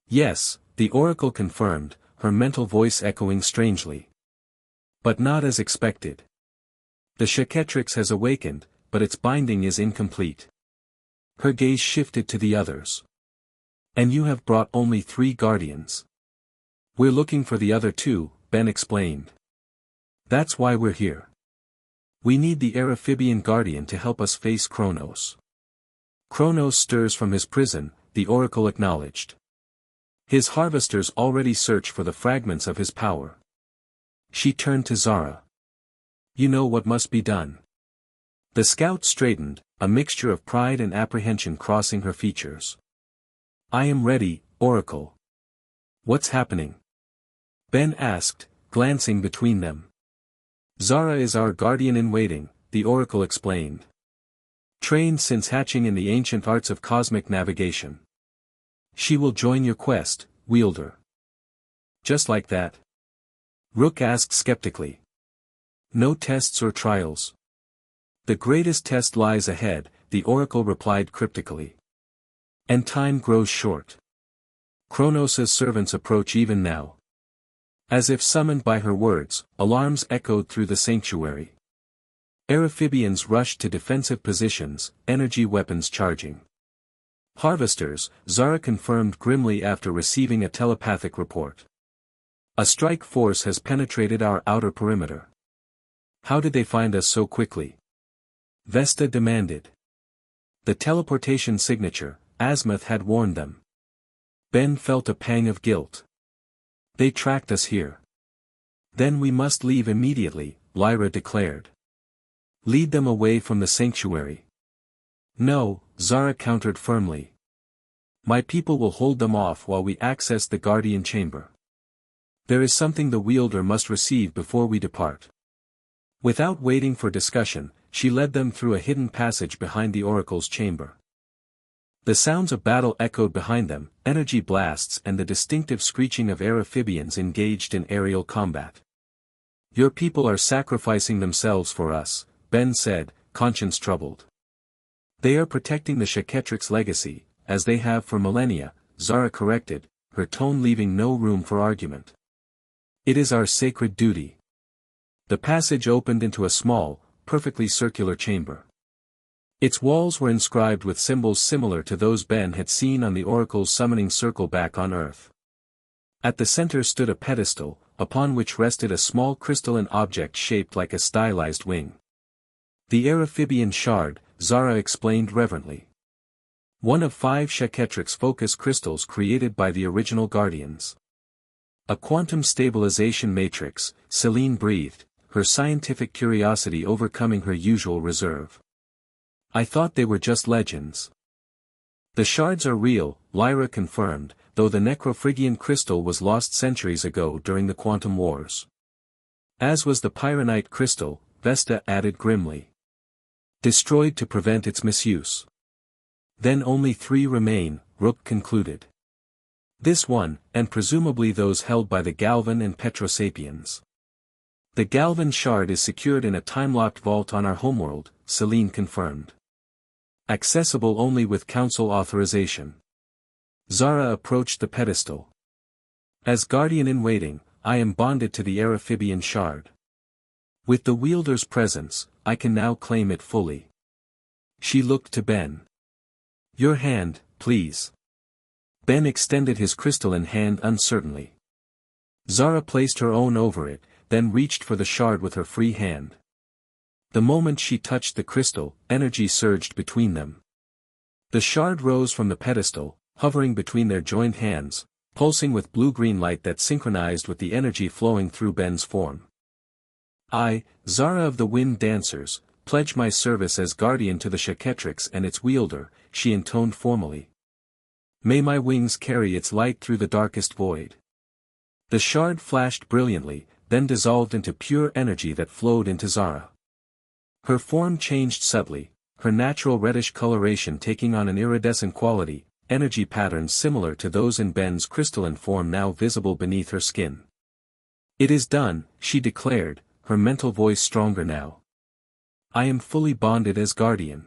Yes, the oracle confirmed, her mental voice echoing strangely. But not as expected. The Chaquetrix has awakened, but its binding is incomplete. Her gaze shifted to the others. And you have brought only 3 guardians. We're looking for the other 2, Ben explained. That's why we're here. We need the amphibian guardian to help us face Kronos. Kronos stirs from his prison, the oracle acknowledged. His harvesters already search for the fragments of his power. She turned to Zara. You know what must be done. The scout straightened, a mixture of pride and apprehension crossing her features. I am ready, Oracle. What's happening? Ben asked, glancing between them. Zara is our guardian in waiting, the Oracle explained. Trained since hatching in the ancient arts of cosmic navigation. She will join your quest, Wielder. Just like that? Rook asked skeptically. No tests or trials. The greatest test lies ahead, the Oracle replied cryptically. And time grows short. Kronos' servants approach even now. As if summoned by her words, alarms echoed through the sanctuary. Amphibians rushed to defensive positions, energy weapons charging. Harvesters, Zara confirmed grimly after receiving a telepathic report. A strike force has penetrated our outer perimeter. How did they find us so quickly? Vesta demanded. The teleportation signature, Azimuth had warned them. Ben felt a pang of guilt. They tracked us here. Then we must leave immediately, Lyra declared. Lead them away from the sanctuary. No, Zara countered firmly. My people will hold them off while we access the Guardian Chamber. There is something the wielder must receive before we depart. Without waiting for discussion, she led them through a hidden passage behind the Oracle's chamber. The sounds of battle echoed behind them, energy blasts and the distinctive screeching of amphibians engaged in aerial combat. Your people are sacrificing themselves for us, Ben said, conscience troubled. They are protecting the Chaquetrix legacy, as they have for millennia, Zara corrected, her tone leaving no room for argument. It is our sacred duty. The passage opened into a small, perfectly circular chamber. Its walls were inscribed with symbols similar to those Ben had seen on the Oracle's summoning circle back on Earth. At the center stood a pedestal, upon which rested a small crystalline object shaped like a stylized wing. The amphibian shard, Zara explained reverently. One of 5 Chaquetrix focus crystals created by the original Guardians. A quantum stabilization matrix, Celine breathed, her scientific curiosity overcoming her usual reserve. I thought they were just legends. The shards are real, Lyra confirmed, though the Necrophrygian crystal was lost centuries ago during the Quantum Wars. As was the Pyronite crystal, Vesta added grimly. Destroyed to prevent its misuse. Then only 3 remain, Rook concluded. This one, and presumably those held by the Galvan and Petrosapiens. The Galvan shard is secured in a time-locked vault on our homeworld, Celine confirmed. Accessible only with council authorization. Zara approached the pedestal. As guardian-in-waiting, I am bonded to the amphibian shard. With the wielder's presence, I can now claim it fully. She looked to Ben. Your hand, please. Ben extended his crystalline hand uncertainly. Zara placed her own over it, then reached for the shard with her free hand. The moment she touched the crystal, energy surged between them. The shard rose from the pedestal, hovering between their joined hands, pulsing with blue-green light that synchronized with the energy flowing through Ben's form. I, Zara of the Wind Dancers, pledge my service as guardian to the Chaquetrix and its wielder, she intoned formally. May my wings carry its light through the darkest void. The shard flashed brilliantly, then dissolved into pure energy that flowed into Zara. Her form changed subtly, her natural reddish coloration taking on an iridescent quality, energy patterns similar to those in Ben's crystalline form now visible beneath her skin. It is done, she declared, her mental voice stronger now. I am fully bonded as guardian.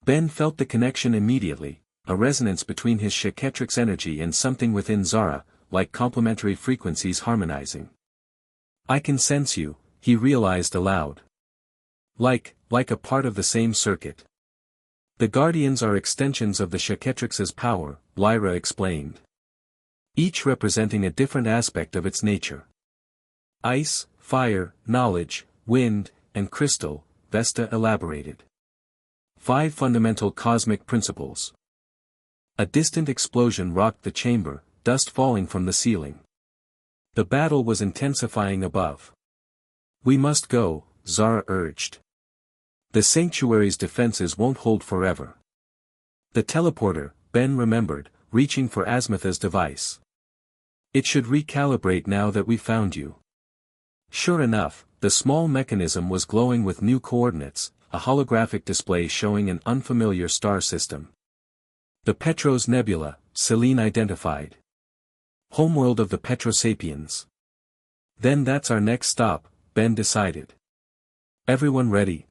Ben felt the connection immediately, a resonance between his Chaquetrix energy and something within Zara, like complementary frequencies harmonizing. I can sense you, he realized aloud. Like a part of the same circuit. The Guardians are extensions of the Chaquetrix's power, Lyra explained. Each representing a different aspect of its nature. Ice, fire, knowledge, wind, and crystal, Vesta elaborated. 5 fundamental cosmic principles. A distant explosion rocked the chamber, dust falling from the ceiling. The battle was intensifying above. We must go, Zara urged. The sanctuary's defenses won't hold forever. The teleporter, Ben remembered, reaching for Azimuth's device. It should recalibrate now that we found you. Sure enough, the small mechanism was glowing with new coordinates, a holographic display showing an unfamiliar star system. The Petros Nebula, Celine identified. Homeworld of the Petrosapiens. Then that's our next stop, Ben decided. Everyone ready?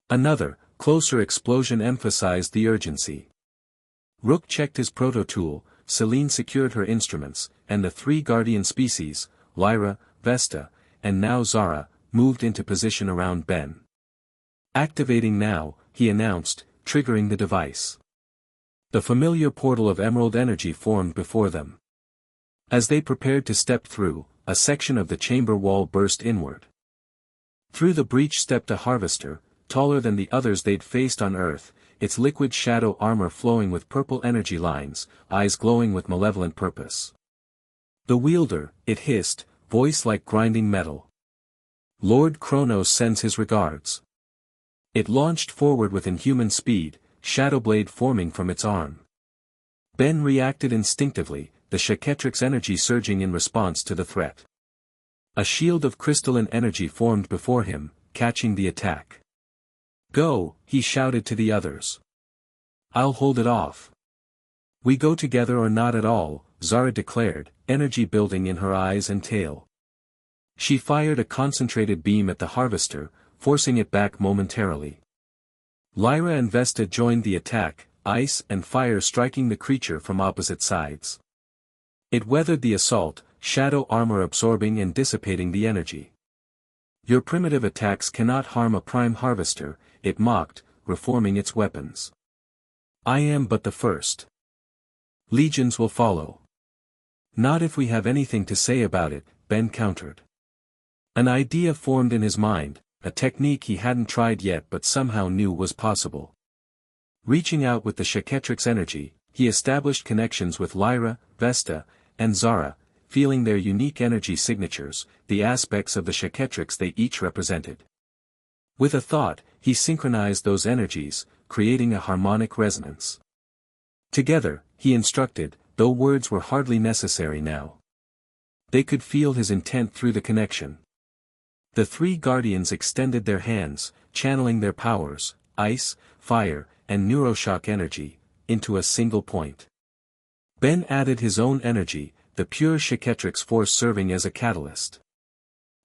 Another, closer explosion emphasized the urgency. Rook checked his proto-tool, Celine secured her instruments, and the 3 guardian species, Lyra, Vesta, and now Zara, moved into position around Ben. Activating now, he announced, triggering the device. The familiar portal of emerald energy formed before them. As they prepared to step through, a section of the chamber wall burst inward. Through the breach stepped a harvester, taller than the others they'd faced on Earth, its liquid shadow armor flowing with purple energy lines, eyes glowing with malevolent purpose. The wielder, it hissed, voice like grinding metal. Lord Kronos sends his regards. It launched forward with inhuman speed, shadowblade forming from its arm. Ben reacted instinctively, the Chaquetrix energy surging in response to the threat. A shield of crystalline energy formed before him, catching the attack. "Go," he shouted to the others. "I'll hold it off." "We go together or not at all," Zara declared, energy building in her eyes and tail. She fired a concentrated beam at the harvester, forcing it back momentarily. Lyra and Vesta joined the attack, ice and fire striking the creature from opposite sides. It weathered the assault, shadow armor absorbing and dissipating the energy. "Your primitive attacks cannot harm a prime harvester," it mocked, reforming its weapons. "I am but the first. Legions will follow." "Not if we have anything to say about it," Ben countered. An idea formed in his mind, a technique he hadn't tried yet but somehow knew was possible. Reaching out with the Chaquetrix energy, he established connections with Lyra, Vesta, and Zara, feeling their unique energy signatures, the aspects of the Chaquetrix they each represented. With a thought, he synchronized those energies, creating a harmonic resonance. Together, he instructed, though words were hardly necessary now. They could feel his intent through the connection. The three guardians extended their hands, channeling their powers, ice, fire, and neuroshock energy, into a single point. Ben added his own energy, the pure Chaquetrix force serving as a catalyst.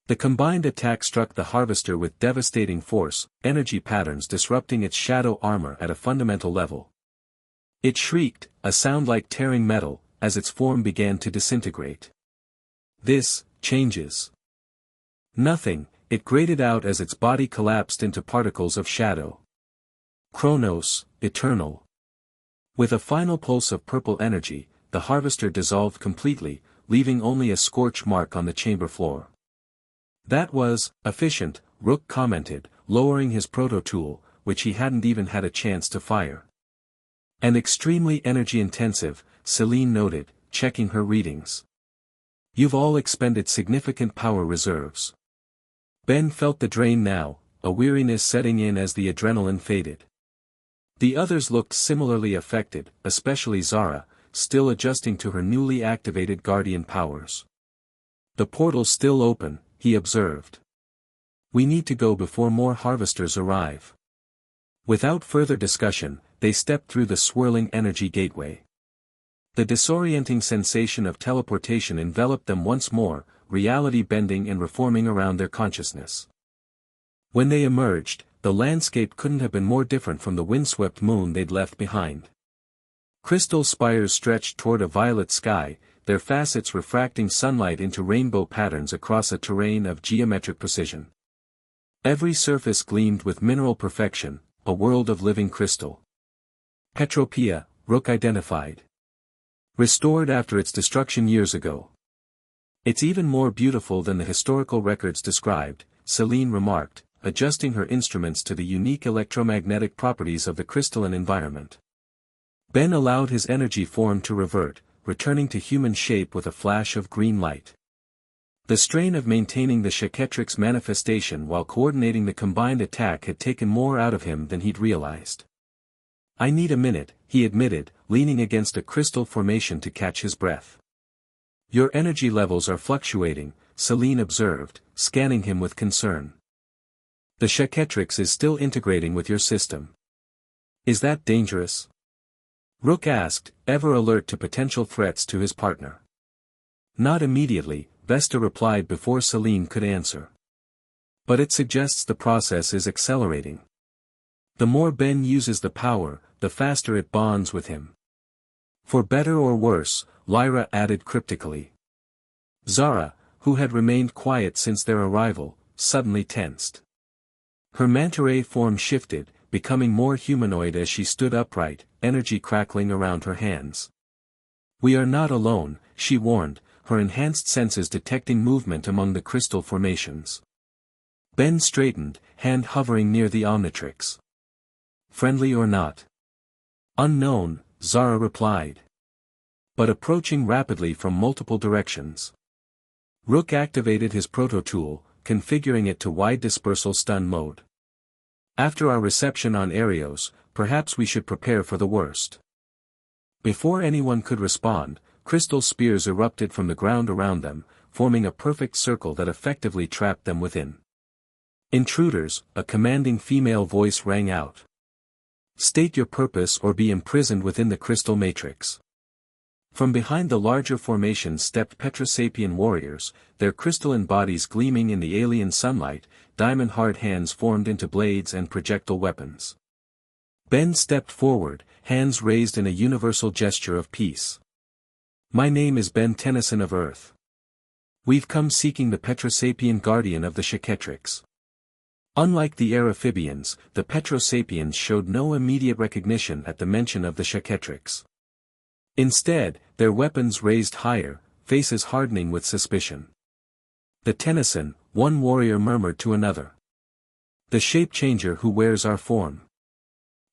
The combined attack struck the harvester with devastating force, energy patterns disrupting its shadow armor at a fundamental level. It shrieked, a sound like tearing metal, as its form began to disintegrate. "This changes nothing," it grated out as its body collapsed into particles of shadow. "Kronos, eternal." With a final pulse of purple energy, the harvester dissolved completely, leaving only a scorch mark on the chamber floor. "That was efficient," Rook commented, lowering his proto-tool, which he hadn't even had a chance to fire. "And extremely energy-intensive," Celine noted, checking her readings. "You've all expended significant power reserves." Ben felt the drain now, a weariness setting in as the adrenaline faded. The others looked similarly affected, especially Zara, still adjusting to her newly activated guardian powers. "The portal's still open," he observed. "We need to go before more harvesters arrive." Without further discussion, they stepped through the swirling energy gateway. The disorienting sensation of teleportation enveloped them once more, reality bending and reforming around their consciousness. When they emerged, the landscape couldn't have been more different from the windswept moon they'd left behind. Crystal spires stretched toward a violet sky, their facets refracting sunlight into rainbow patterns across a terrain of geometric precision. Every surface gleamed with mineral perfection, a world of living crystal. Petropia, Rook identified. Restored after its destruction years ago. "It's even more beautiful than the historical records described," Celine remarked, adjusting her instruments to the unique electromagnetic properties of the crystalline environment. Ben allowed his energy form to revert, returning to human shape with a flash of green light. The strain of maintaining the Chaquetrix manifestation while coordinating the combined attack had taken more out of him than he'd realized. "I need a minute," he admitted, leaning against a crystal formation to catch his breath. "Your energy levels are fluctuating," Celine observed, scanning him with concern. "The Chaquetrix is still integrating with your system. Is that dangerous?" Rook asked, ever alert to potential threats to his partner. "Not immediately," Vesta replied before Celine could answer. "But it suggests the process is accelerating. The more Ben uses the power, the faster it bonds with him." "For better or worse," Lyra added cryptically. Zara, who had remained quiet since their arrival, suddenly tensed. Her manta ray form shifted, becoming more humanoid as she stood upright, energy crackling around her hands. "We are not alone," she warned, her enhanced senses detecting movement among the crystal formations. Ben straightened, hand hovering near the Omnitrix. "Friendly or not?" "Unknown," Zara replied. "But approaching rapidly from multiple directions." Rook activated his proto-tool, configuring it to wide dispersal stun mode. "After our reception on Arios, perhaps we should prepare for the worst." Before anyone could respond, crystal spears erupted from the ground around them, forming a perfect circle that effectively trapped them within. "Intruders," a commanding female voice rang out. "State your purpose or be imprisoned within the crystal matrix." From behind the larger formation stepped Petrosapian warriors, their crystalline bodies gleaming in the alien sunlight, diamond-hard hands formed into blades and projectile weapons. Ben stepped forward, hands raised in a universal gesture of peace. "My name is Ben Tennyson of Earth. We've come seeking the Petrosapian guardian of the Chaquetrix." Unlike the Amphibians, the Petrosapians showed no immediate recognition at the mention of the Chaquetrix. Instead, their weapons raised higher, faces hardening with suspicion. "The Tennyson," one warrior murmured to another. "The shape-changer who wears our form."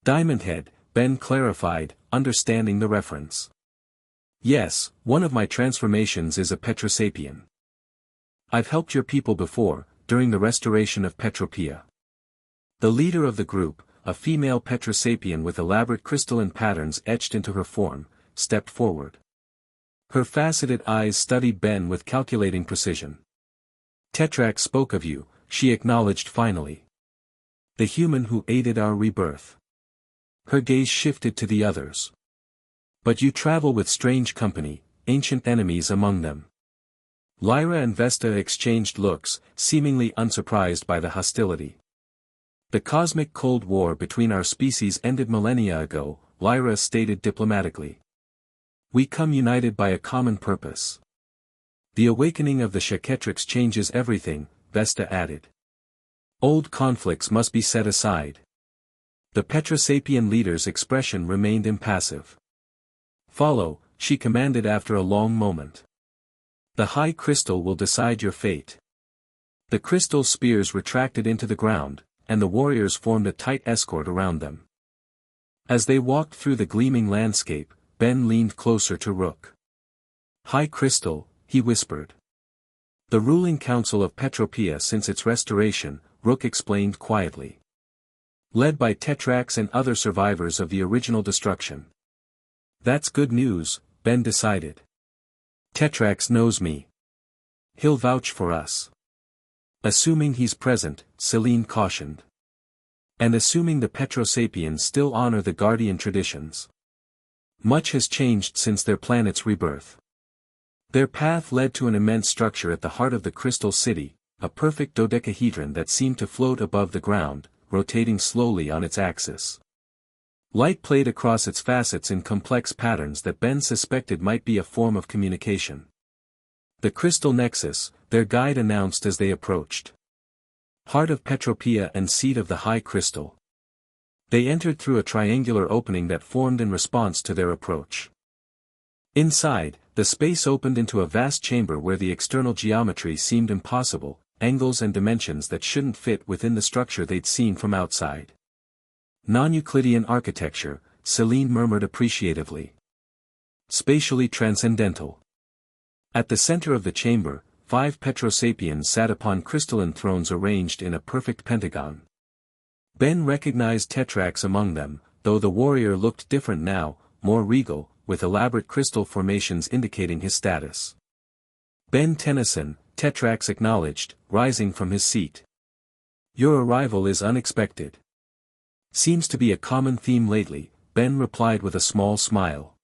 "Diamond Head," Ben clarified, understanding the reference. "Yes, one of my transformations is a Petrosapian. I've helped your people before, during the restoration of Petropia." The leader of the group, a female Petrosapian with elaborate crystalline patterns etched into her form, stepped forward. Her faceted eyes studied Ben with calculating precision. "Tetrax spoke of you," she acknowledged finally. "The human who aided our rebirth." Her gaze shifted to the others. "But you travel with strange company, ancient enemies among them." Lyra and Vesta exchanged looks, seemingly unsurprised by the hostility. "The cosmic Cold War between our species ended millennia ago," Lyra stated diplomatically. "We come united by a common purpose. The awakening of the Chaquetrix changes everything," Vesta added. "Old conflicts must be set aside." The Petrosapian leader's expression remained impassive. "Follow," she commanded after a long moment. "The high crystal will decide your fate." The crystal spears retracted into the ground, and the warriors formed a tight escort around them. As they walked through the gleaming landscape, Ben leaned closer to Rook. "High crystal," he whispered. "The ruling council of Petropia since its restoration," Rook explained quietly. "Led by Tetrax and other survivors of the original destruction." "That's good news," Ben decided. "Tetrax knows me. He'll vouch for us." "Assuming he's present," Celine cautioned. "And assuming the Petrosapians still honor the Guardian traditions." Much has changed since their planet's rebirth. Their path led to an immense structure at the heart of the Crystal City, a perfect dodecahedron that seemed to float above the ground, rotating slowly on its axis. Light played across its facets in complex patterns that Ben suspected might be a form of communication. "The Crystal Nexus," their guide announced as they approached. "Heart of Petropia and seat of the High Crystal." They entered through a triangular opening that formed in response to their approach. Inside, the space opened into a vast chamber where the external geometry seemed impossible, angles and dimensions that shouldn't fit within the structure they'd seen from outside. "Non-Euclidean architecture," Celine murmured appreciatively. "Spatially transcendental." At the center of the chamber, 5 Petrosapians sat upon crystalline thrones arranged in a perfect pentagon. Ben recognized Tetrax among them, though the warrior looked different now, more regal, with elaborate crystal formations indicating his status. "Ben Tennyson," Tetrax acknowledged, rising from his seat. "Your arrival is unexpected." "Seems to be a common theme lately," Ben replied with a small smile.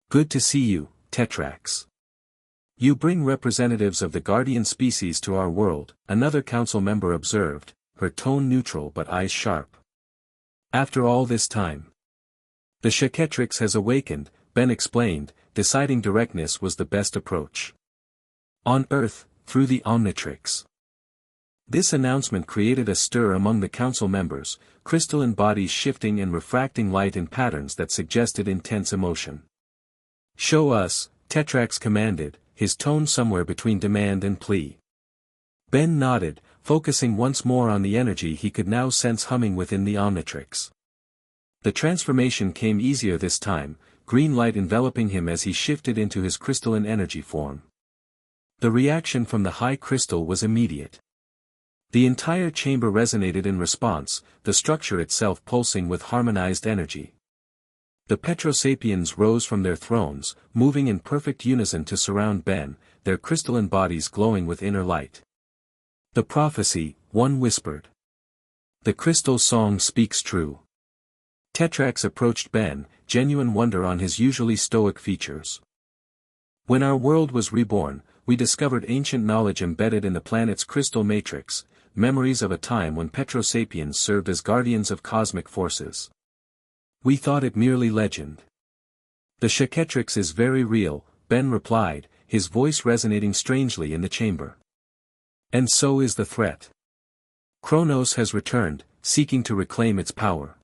"Good to see you, Tetrax. You bring representatives of the guardian species to our world," another council member observed, her tone neutral but eyes sharp. "After all this time." "The Chaquetrix has awakened," Ben explained, deciding directness was the best approach. "On Earth, through the Omnitrix." This announcement created a stir among the council members, crystalline bodies shifting and refracting light in patterns that suggested intense emotion. "Show us," Tetrax commanded, his tone somewhere between demand and plea. Ben nodded, focusing once more on the energy he could now sense humming within the Omnitrix. The transformation came easier this time, green light enveloping him as he shifted into his crystalline energy form. The reaction from the high crystal was immediate. The entire chamber resonated in response, the structure itself pulsing with harmonized energy. The Petrosapiens rose from their thrones, moving in perfect unison to surround Ben, their crystalline bodies glowing with inner light. "The prophecy," one whispered. "The crystal song speaks true." Tetrax approached Ben, genuine wonder on his usually stoic features. "When our world was reborn, we discovered ancient knowledge embedded in the planet's crystal matrix, memories of a time when Petrosapiens served as guardians of cosmic forces. We thought it merely legend." "The Chaquetrix is very real," Ben replied, his voice resonating strangely in the chamber. "And so is the threat. Kronos has returned, seeking to reclaim its power."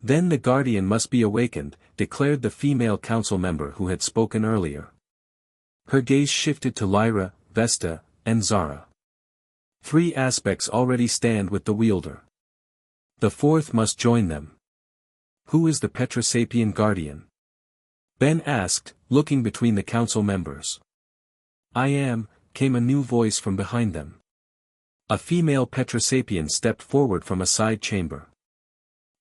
"Then the Guardian must be awakened," declared the female council member who had spoken earlier. Her gaze shifted to Lyra, Vesta, and Zara. "Three aspects already stand with the wielder. The fourth must join them." "Who is the Petrosapien Guardian?" Ben asked, looking between the council members. "I am," came a new voice from behind them. A female Petrosapien stepped forward from a side chamber.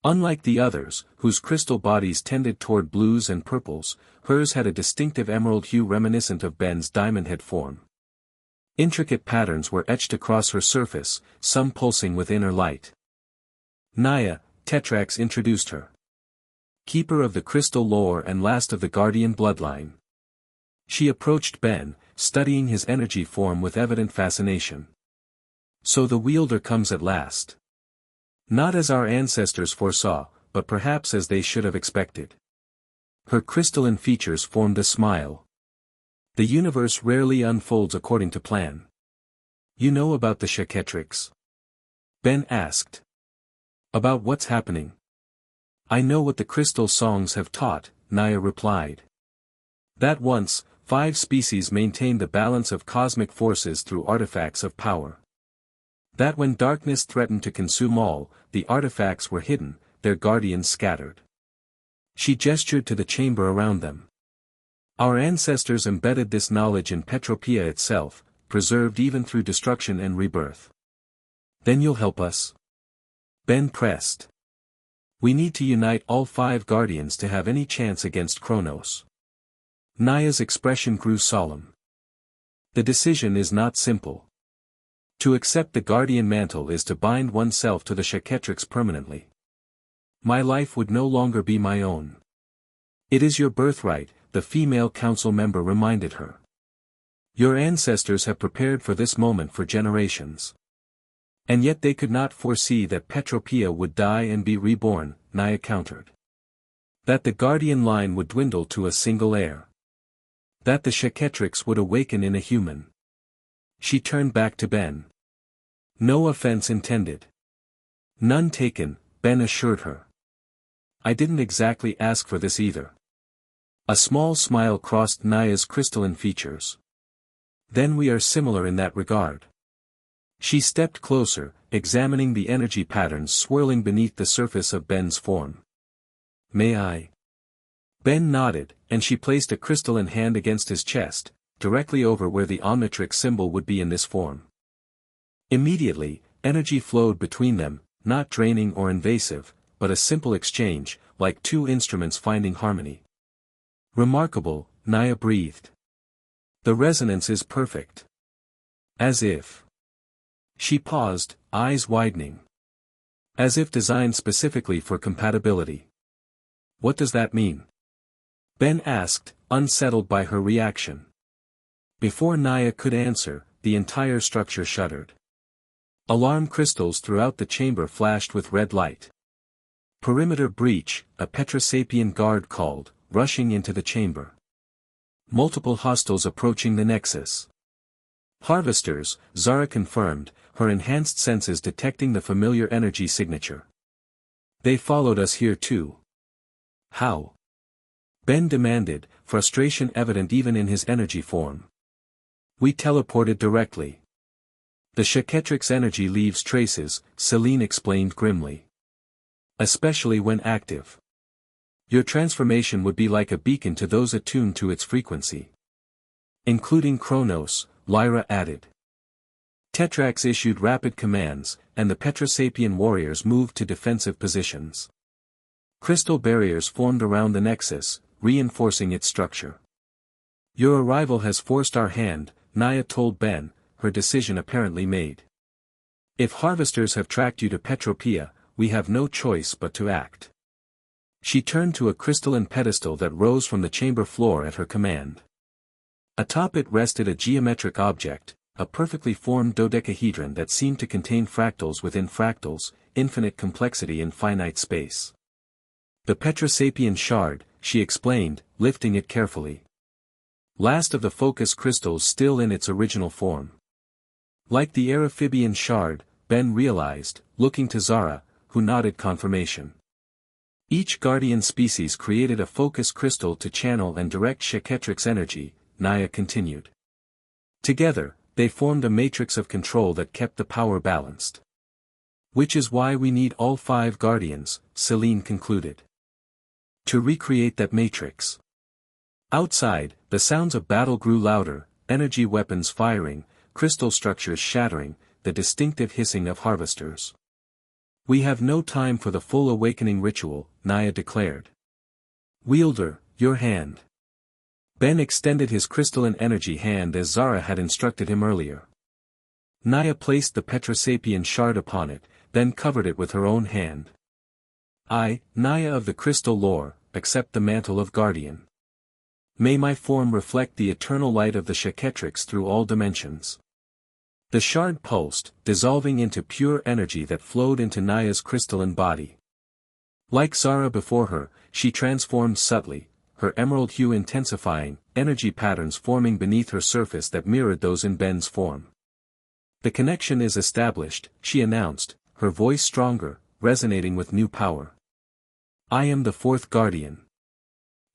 Unlike the others, whose crystal bodies tended toward blues and purples, hers had a distinctive emerald hue reminiscent of Ben's diamond-head form. Intricate patterns were etched across her surface, some pulsing with inner light. "Naya," Tetrax introduced her. "Keeper of the crystal lore and last of the guardian bloodline." She approached Ben, studying his energy form with evident fascination. "So the wielder comes at last. Not as our ancestors foresaw, but perhaps as they should have expected." Her crystalline features formed a smile. "The universe rarely unfolds according to plan." "You know about the Chaquetrix?" Ben asked. "About what's happening?" "I know what the crystal songs have taught," Naya replied. "That once, 5 species maintained the balance of cosmic forces through artifacts of power. That when darkness threatened to consume all, the artifacts were hidden, their guardians scattered." She gestured to the chamber around them. "Our ancestors embedded this knowledge in Petropia itself, preserved even through destruction and rebirth." "Then you'll help us?" Ben pressed. "We need to unite all 5 guardians to have any chance against Kronos." Naya's expression grew solemn. "The decision is not simple. To accept the guardian mantle is to bind oneself to the Chaquetrix permanently. My life would no longer be my own." "It is your birthright," the female council member reminded her. "Your ancestors have prepared for this moment for generations. And yet they could not foresee that Petropia would die and be reborn," Naya countered. "That the guardian line would dwindle to a single heir. That the Chaquetrix would awaken in a human." She turned back to Ben. "No offense intended." "None taken," Ben assured her. "I didn't exactly ask for this either." A small smile crossed Naya's crystalline features. "Then we are similar in that regard." She stepped closer, examining the energy patterns swirling beneath the surface of Ben's form. "May I?" Ben nodded, and she placed a crystalline hand against his chest, directly over where the Omnitrix symbol would be in this form. Immediately, energy flowed between them, not draining or invasive, but a simple exchange, like 2 instruments finding harmony. "Remarkable," Naya breathed. "The resonance is perfect. As if." She paused, eyes widening. "As if designed specifically for compatibility." "What does that mean?" Ben asked, unsettled by her reaction. Before Naya could answer, the entire structure shuddered. Alarm crystals throughout the chamber flashed with red light. "Perimeter breach," a Petrosapien guard called, rushing into the chamber. "Multiple hostiles approaching the nexus." "Harvesters," Zara confirmed, her enhanced senses detecting the familiar energy signature. They followed us here too. How? Ben demanded, frustration evident even in his energy form. We teleported directly. The Chaquetrix energy leaves traces, Celine explained grimly. Especially when active. Your transformation would be like a beacon to those attuned to its frequency. Including Kronos, Lyra added. Tetrax issued rapid commands, and the Petrosapian warriors moved to defensive positions. Crystal barriers formed around the nexus, reinforcing its structure. Your arrival has forced our hand, Naya told Ben, her decision apparently made. If harvesters have tracked you to Petropia, we have no choice but to act. She turned to a crystalline pedestal that rose from the chamber floor at her command. Atop it rested a geometric object, a perfectly formed dodecahedron that seemed to contain fractals within fractals, infinite complexity in finite space. The Petrosapian shard, she explained, lifting it carefully. Last of the focus crystals still in its original form. Like the Eryphibian shard, Ben realized, looking to Zara, who nodded confirmation. Each guardian species created a focus crystal to channel and direct Chaquetrix energy, Naya continued. Together, they formed a matrix of control that kept the power balanced. Which is why we need all 5 guardians, Celine concluded. To recreate that matrix. Outside, the sounds of battle grew louder, energy weapons firing, crystal structures shattering, the distinctive hissing of harvesters. We have no time for the full awakening ritual, Naya declared. Wielder, your hand. Ben extended his crystalline energy hand as Zara had instructed him earlier. Naya placed the Petrosapian shard upon it, then covered it with her own hand. I, Naya of the crystal lore, accept the mantle of guardian. May my form reflect the eternal light of the Chaquetrix through all dimensions. The shard pulsed, dissolving into pure energy that flowed into Naya's crystalline body. Like Zara before her, she transformed subtly, her emerald hue intensifying, energy patterns forming beneath her surface that mirrored those in Ben's form. The connection is established, she announced, her voice stronger, resonating with new power. I am the 4th guardian.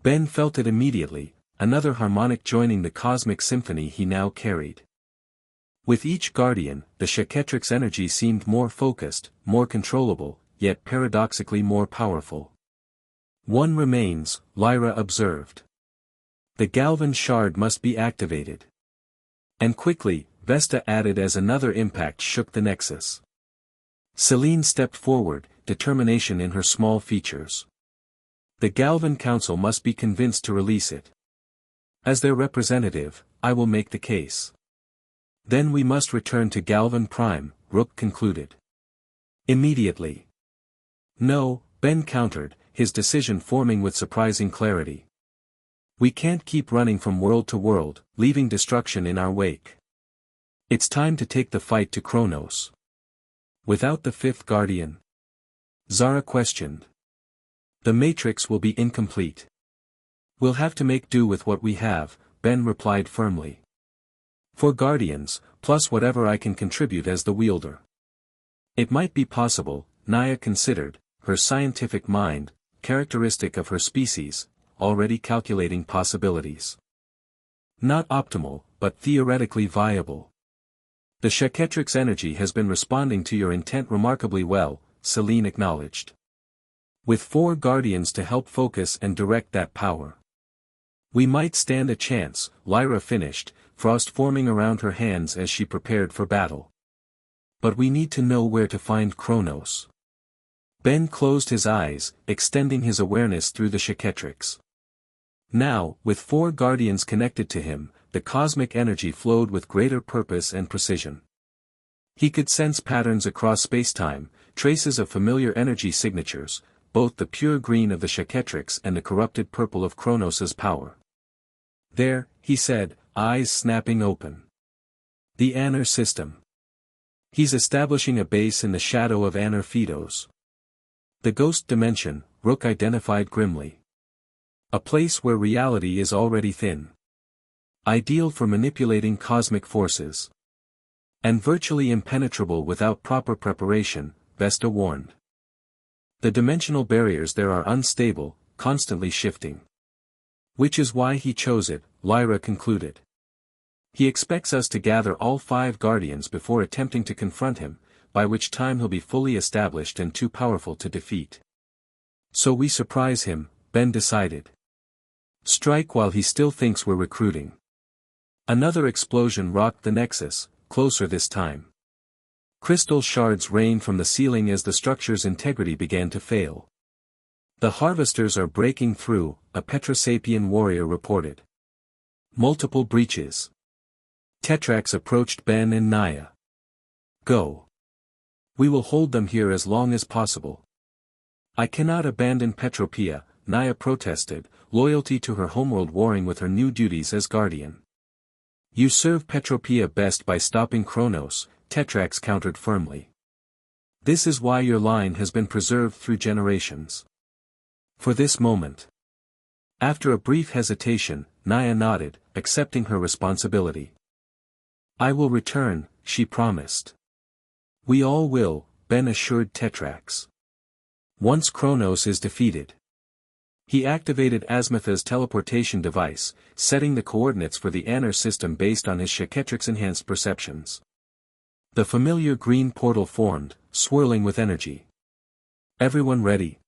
Ben felt it immediately, another harmonic joining the cosmic symphony he now carried. With each guardian, the Chaquetrix energy seemed more focused, more controllable, yet paradoxically more powerful. One remains, Lyra observed. The Galvan shard must be activated. And quickly, Vesta added as another impact shook the nexus. Celine stepped forward, determination in her small features. The Galvan Council must be convinced to release it. As their representative, I will make the case. Then we must return to Galvan Prime, Rook concluded. Immediately. No, Ben countered, his decision forming with surprising clarity. We can't keep running from world to world, leaving destruction in our wake. It's time to take the fight to Kronos. Without the 5th guardian? Zara questioned. The matrix will be incomplete. We'll have to make do with what we have, Ben replied firmly. 4 guardians, plus whatever I can contribute as the wielder. It might be possible, Naya considered, her scientific mind, characteristic of her species, already calculating possibilities. Not optimal, but theoretically viable. The Chaquetrix energy has been responding to your intent remarkably well, Celine acknowledged. With 4 guardians to help focus and direct that power. We might stand a chance, Lyra finished, frost forming around her hands as she prepared for battle. But we need to know where to find Kronos. Ben closed his eyes, extending his awareness through the Chaquetrix. Now, with 4 guardians connected to him, the cosmic energy flowed with greater purpose and precision. He could sense patterns across spacetime, traces of familiar energy signatures, both the pure green of the Chaquetrix and the corrupted purple of Kronos' power. There, he said, eyes snapping open. The Aner system. He's establishing a base in the shadow of Aner Fidos. The ghost dimension, Rook identified grimly. A place where reality is already thin. Ideal for manipulating cosmic forces. And virtually impenetrable without proper preparation, Vesta warned. The dimensional barriers there are unstable, constantly shifting. Which is why he chose it, Lyra concluded. He expects us to gather all 5 guardians before attempting to confront him, by which time he'll be fully established and too powerful to defeat. So we surprise him, Ben decided. Strike while he still thinks we're recruiting. Another explosion rocked the Nexus, closer this time. Crystal shards rained from the ceiling as the structure's integrity began to fail. The harvesters are breaking through, a Petrosapian warrior reported. Multiple breaches. Chaquetrix approached Ben and Naya. Go. We will hold them here as long as possible. I cannot abandon Petropia, Naya protested, loyalty to her homeworld warring with her new duties as guardian. You serve Petropia best by stopping Kronos, Chaquetrix countered firmly. This is why your line has been preserved through generations. For this moment. After a brief hesitation, Naya nodded, accepting her responsibility. I will return, she promised. We all will, Ben assured Chaquetrix. Once Kronos is defeated. He activated Asmatha's teleportation device, setting the coordinates for the Anner system based on his Shaketrix enhanced perceptions. The familiar green portal formed, swirling with energy. Everyone ready?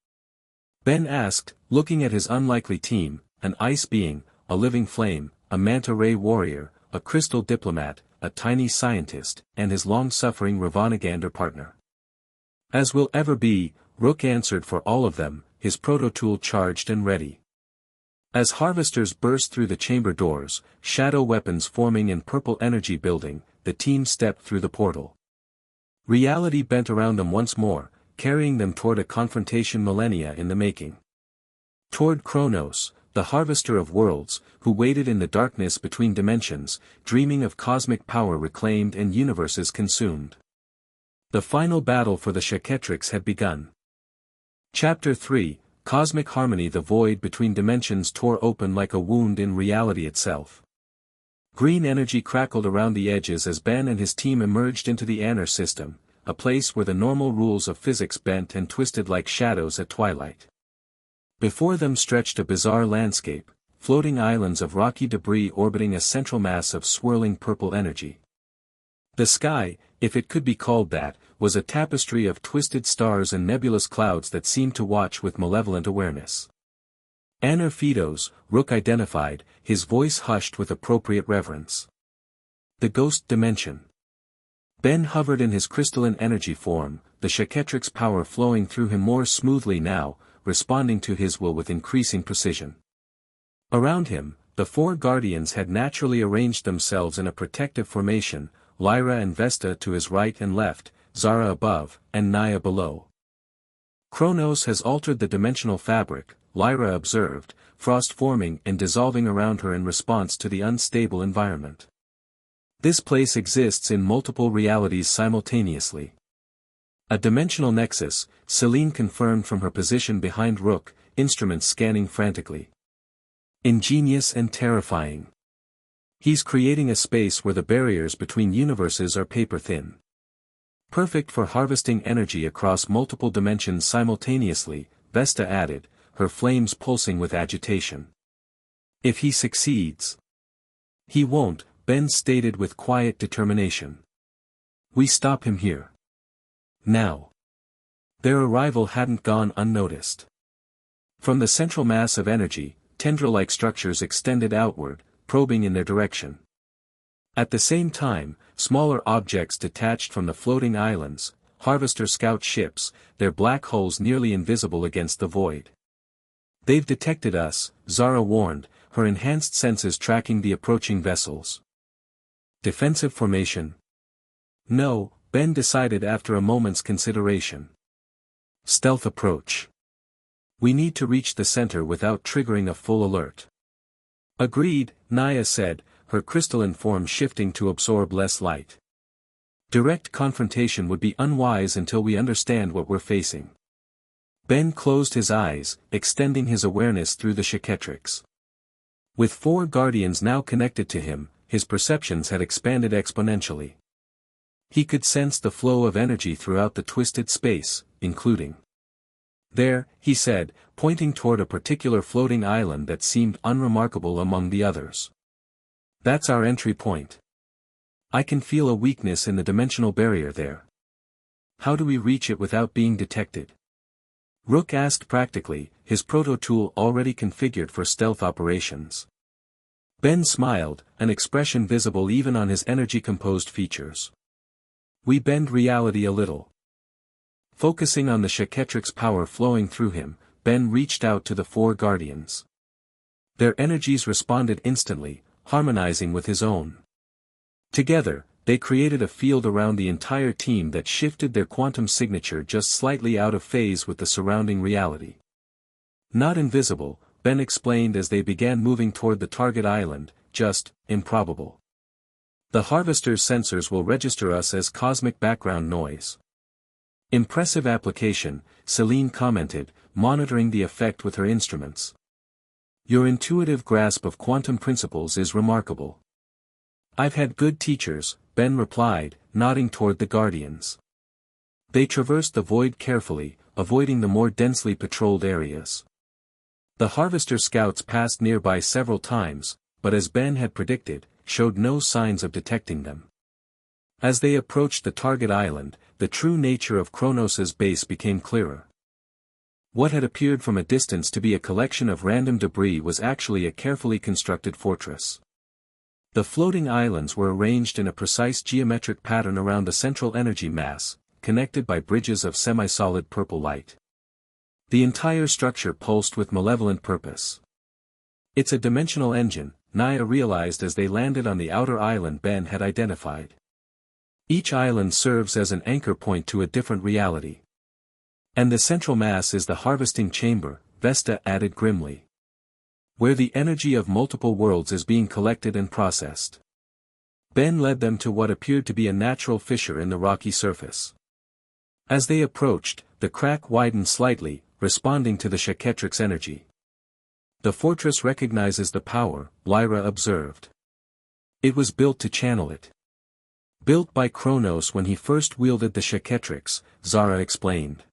Ben asked, looking at his unlikely team, an ice being, a living flame, a manta ray warrior, a crystal diplomat, a tiny scientist, and his long-suffering Ravanaгаnder partner. As will ever be, Rook answered for all of them, his proto-tool charged and ready. As harvesters burst through the chamber doors, shadow weapons forming in purple energy building, the team stepped through the portal. Reality bent around them once more, carrying them toward a confrontation millennia in the making. Toward Kronos, the harvester of worlds, who waited in the darkness between dimensions, dreaming of cosmic power reclaimed and universes consumed. The final battle for the Chaquetrix had begun. Chapter 3, Cosmic Harmony. The void between dimensions tore open like a wound in reality itself. Green energy crackled around the edges as Ben and his team emerged into the Anner system, a place where the normal rules of physics bent and twisted like shadows at twilight. Before them stretched a bizarre landscape, floating islands of rocky debris orbiting a central mass of swirling purple energy. The sky, if it could be called that, was a tapestry of twisted stars and nebulous clouds that seemed to watch with malevolent awareness. Anner Fidos, Rook identified, his voice hushed with appropriate reverence. The ghost dimension. Ben hovered in his crystalline energy form, the Chaquetrix power flowing through him more smoothly now, responding to his will with increasing precision. Around him, the 4 guardians had naturally arranged themselves in a protective formation, Lyra and Vesta to his right and left, Zara above, and Naya below. Kronos has altered the dimensional fabric, Lyra observed, frost forming and dissolving around her in response to the unstable environment. This place exists in multiple realities simultaneously. A dimensional nexus, Celine confirmed from her position behind Rook, instruments scanning frantically. Ingenious and terrifying. He's creating a space where the barriers between universes are paper-thin. Perfect for harvesting energy across multiple dimensions simultaneously, Vesta added, her flames pulsing with agitation. If he succeeds. He won't, Ben stated with quiet determination. We stop him here. Now. Their arrival hadn't gone unnoticed. From the central mass of energy, tendril-like structures extended outward, probing in their direction. At the same time, smaller objects detached from the floating islands, harvester scout ships, their black hulls nearly invisible against the void. They've detected us, Zara warned, her enhanced senses tracking the approaching vessels. Defensive formation? No, Ben decided after a moment's consideration. Stealth approach. We need to reach the center without triggering a full alert. Agreed, Naya said, her crystalline form shifting to absorb less light. Direct confrontation would be unwise until we understand what we're facing. Ben closed his eyes, extending his awareness through the Chaquetrix. With 4 guardians now connected to him, his perceptions had expanded exponentially. He could sense the flow of energy throughout the twisted space, including. There, he said, pointing toward a particular floating island that seemed unremarkable among the others. That's our entry point. I can feel a weakness in the dimensional barrier there. How do we reach it without being detected? Rook asked practically, his proto-tool already configured for stealth operations. Ben smiled, an expression visible even on his energy-composed features. We bend reality a little. Focusing on the Chaquetrix power flowing through him, Ben reached out to the four guardians. Their energies responded instantly, harmonizing with his own. Together, they created a field around the entire team that shifted their quantum signature just slightly out of phase with the surrounding reality. Not invisible, Ben explained as they began moving toward the target island, just improbable. The Harvester's sensors will register us as cosmic background noise. Impressive application, Celine commented, monitoring the effect with her instruments. Your intuitive grasp of quantum principles is remarkable. I've had good teachers, Ben replied, nodding toward the guardians. They traversed the void carefully, avoiding the more densely patrolled areas. The Harvester scouts passed nearby several times, but as Ben had predicted, showed no signs of detecting them. As they approached the target island, the true nature of Kronos's base became clearer. What had appeared from a distance to be a collection of random debris was actually a carefully constructed fortress. The floating islands were arranged in a precise geometric pattern around the central energy mass, connected by bridges of semi-solid purple light. The entire structure pulsed with malevolent purpose. It's a dimensional engine, Naya realized as they landed on the outer island Ben had identified. Each island serves as an anchor point to a different reality. And the central mass is the harvesting chamber, Vesta added grimly. Where the energy of multiple worlds is being collected and processed. Ben led them to what appeared to be a natural fissure in the rocky surface. As they approached, the crack widened slightly, responding to the Chaquetrix energy. The fortress recognizes the power, Lyra observed. It was built to channel it. Built by Kronos when he first wielded the Chaquetrix, Zara explained.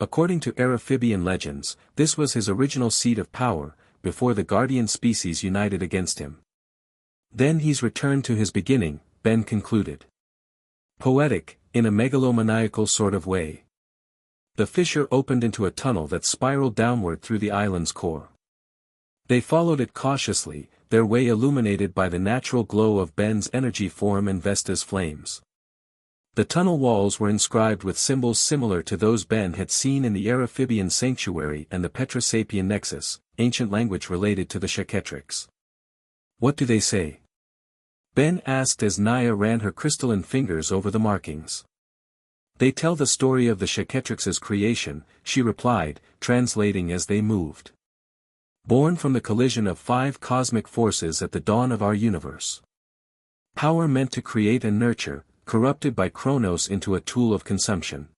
According to Eryphibian legends, this was his original seat of power, before the guardian species united against him. Then he's returned to his beginning, Ben concluded. Poetic, in a megalomaniacal sort of way. The fissure opened into a tunnel that spiraled downward through the island's core. They followed it cautiously, their way illuminated by the natural glow of Ben's energy form and Vesta's flames. The tunnel walls were inscribed with symbols similar to those Ben had seen in the Eryphibian sanctuary and the Petrosapian nexus, ancient language related to the Chaquetrix. What do they say? Ben asked as Naya ran her crystalline fingers over the markings. They tell the story of the Chaquetrix's creation, she replied, translating as they moved. Born from the collision of 5 cosmic forces at the dawn of our universe. Power meant to create and nurture, corrupted by Kronos into a tool of consumption.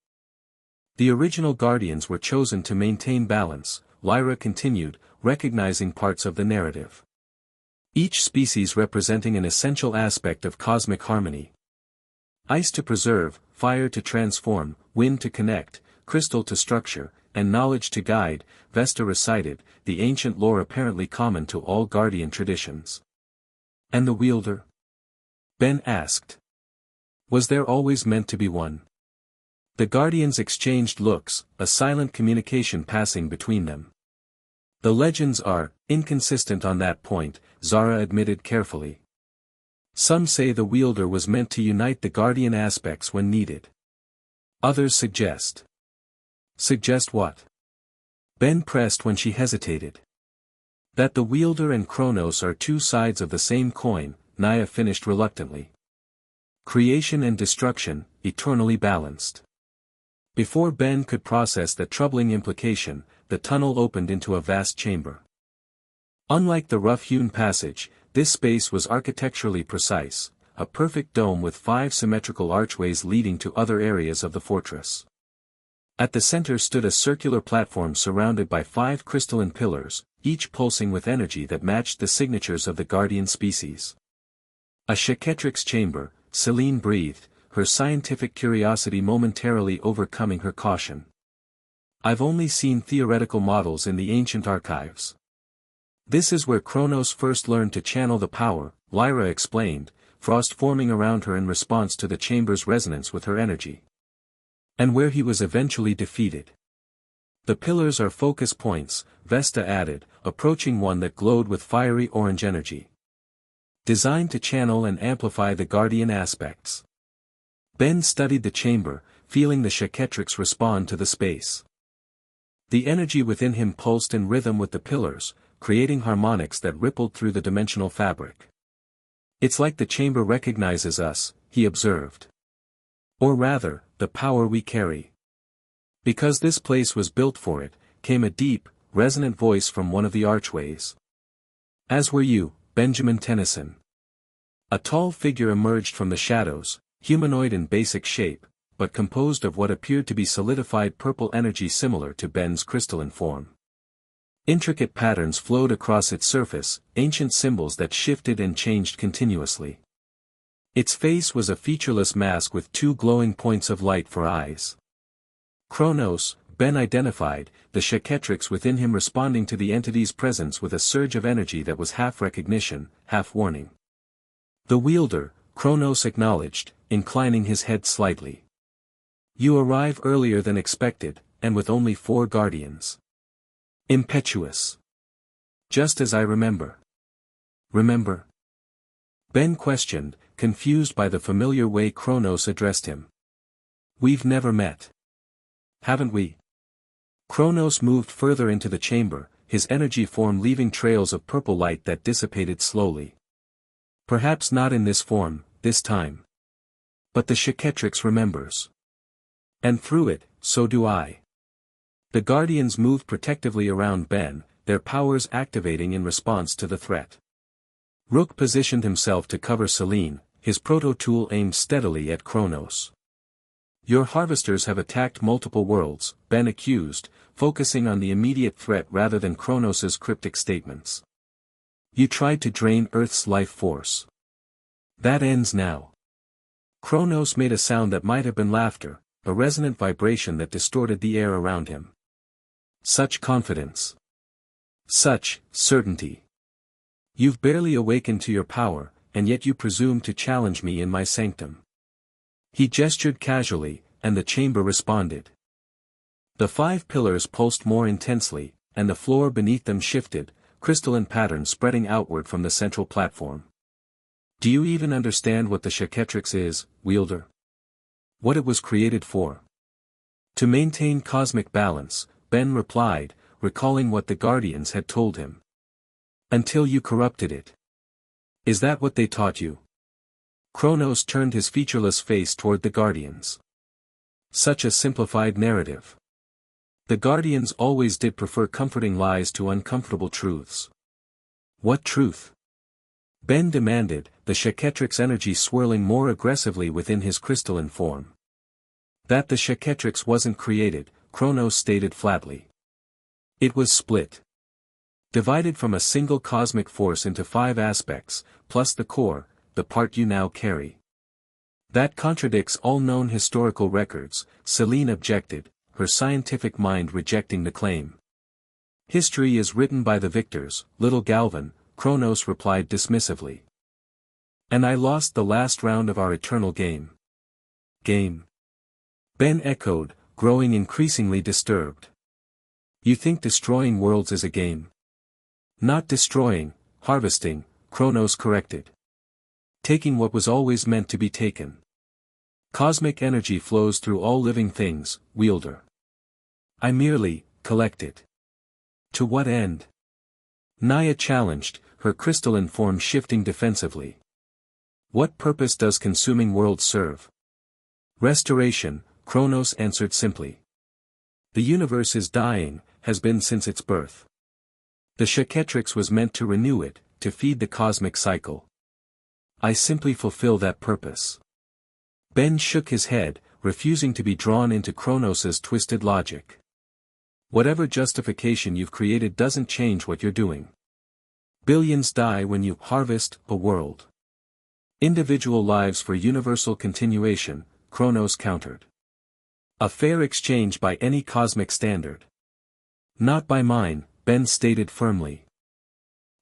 The original guardians were chosen to maintain balance, Lyra continued, recognizing parts of the narrative. Each species representing an essential aspect of cosmic harmony. Ice to preserve, fire to transform, wind to connect, crystal to structure, and knowledge to guide, Vesta recited, the ancient lore apparently common to all guardian traditions. And the wielder? Ben asked. Was there always meant to be one? The guardians exchanged looks, a silent communication passing between them. The legends are inconsistent on that point, Zara admitted carefully. Some say the wielder was meant to unite the guardian aspects when needed. Others suggest. Suggest what? Ben pressed when she hesitated. That the wielder and Kronos are two sides of the same coin, Naya finished reluctantly. Creation and destruction, eternally balanced. Before Ben could process the troubling implication, the tunnel opened into a vast chamber. Unlike the rough-hewn passage, this space was architecturally precise, a perfect dome with 5 symmetrical archways leading to other areas of the fortress. At the center stood a circular platform surrounded by 5 crystalline pillars, each pulsing with energy that matched the signatures of the guardian species. A Shaketrix chamber, Celine breathed, her scientific curiosity momentarily overcoming her caution. I've only seen theoretical models in the ancient archives. This is where Kronos first learned to channel the power, Lyra explained, frost forming around her in response to the chamber's resonance with her energy. And where he was eventually defeated. The pillars are focus points, Vesta added, approaching one that glowed with fiery orange energy. Designed to channel and amplify the guardian aspects. Ben studied the chamber, feeling the Chaquetrix respond to the space. The energy within him pulsed in rhythm with the pillars, creating harmonics that rippled through the dimensional fabric. It's like the chamber recognizes us, he observed. Or rather, the power we carry. Because this place was built for it, came a deep, resonant voice from one of the archways. As were you, Benjamin Tennyson. A tall figure emerged from the shadows, humanoid in basic shape, but composed of what appeared to be solidified purple energy similar to Ben's crystalline form. Intricate patterns flowed across its surface, ancient symbols that shifted and changed continuously. Its face was a featureless mask with two glowing points of light for eyes. Kronos, Ben identified, the Chaquetrix within him responding to the entity's presence with a surge of energy that was half recognition, half warning. The wielder, Kronos acknowledged, inclining his head slightly. You arrive earlier than expected, and with only 4 guardians. Impetuous. Just as I remember. Remember? Ben questioned, confused by the familiar way Kronos addressed him. We've never met. Haven't we? Kronos moved further into the chamber, his energy form leaving trails of purple light that dissipated slowly. Perhaps not in this form, this time. But the Chaquetrix remembers. And through it, so do I. The Guardians moved protectively around Ben, their powers activating in response to the threat. Rook positioned himself to cover Selene, his proto-tool aimed steadily at Kronos. Your harvesters have attacked multiple worlds, Ben accused, focusing on the immediate threat rather than Kronos's cryptic statements. You tried to drain Earth's life force. That ends now. Kronos made a sound that might have been laughter, a resonant vibration that distorted the air around him. Such confidence. Such certainty. You've barely awakened to your power, and yet you presume to challenge me in my sanctum. He gestured casually, and the chamber responded. The 5 pillars pulsed more intensely, and the floor beneath them shifted, crystalline patterns spreading outward from the central platform. Do you even understand what the Chaquetrix is, wielder? What it was created for? To maintain cosmic balance, Ben replied, recalling what the Guardians had told him. Until you corrupted it. Is that what they taught you? Kronos turned his featureless face toward the Guardians. Such a simplified narrative. The Guardians always did prefer comforting lies to uncomfortable truths. What truth? Ben demanded, the Chaquetrix energy swirling more aggressively within his crystalline form. That the Chaquetrix wasn't created, Kronos stated flatly. It was split. Divided from a single cosmic force into 5 aspects, plus the core, the part you now carry. That contradicts all known historical records, Selene objected, her scientific mind rejecting the claim. History is written by the victors, little Galvan, Kronos replied dismissively. And I lost the last round of our eternal game. Game? Ben echoed, growing increasingly disturbed. You think destroying worlds is a game? Not destroying, harvesting, Kronos corrected. Taking what was always meant to be taken. Cosmic energy flows through all living things, wielder. I merely collect it. To what end? Naya challenged, her crystalline form shifting defensively. What purpose does consuming worlds serve? Restoration, Kronos answered simply. The universe is dying, has been since its birth. The Chaquetrix was meant to renew it, to feed the cosmic cycle. I simply fulfill that purpose. Ben shook his head, refusing to be drawn into Kronos's twisted logic. Whatever justification you've created doesn't change what you're doing. Billions die when you harvest a world. Individual lives for universal continuation, Kronos countered. A fair exchange by any cosmic standard. Not by mine, Ben stated firmly.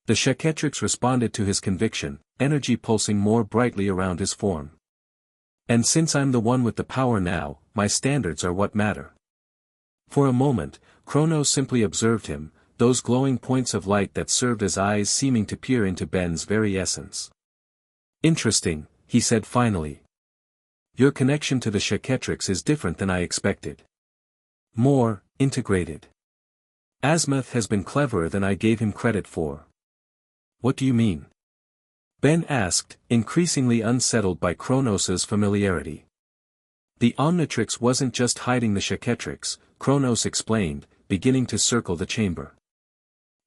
The Chaquetrix responded to his conviction, energy pulsing more brightly around his form. And since I'm the one with the power now, my standards are what matter. For a moment, Kronos simply observed him, those glowing points of light that served as eyes seeming to peer into Ben's very essence. Interesting, he said finally. Your connection to the Chaquetrix is different than I expected. More, integrated. Azimuth has been cleverer than I gave him credit for. What do you mean? Ben asked, increasingly unsettled by Kronos's familiarity. The Omnitrix wasn't just hiding the Chaquetrix, Kronos explained, beginning to circle the chamber.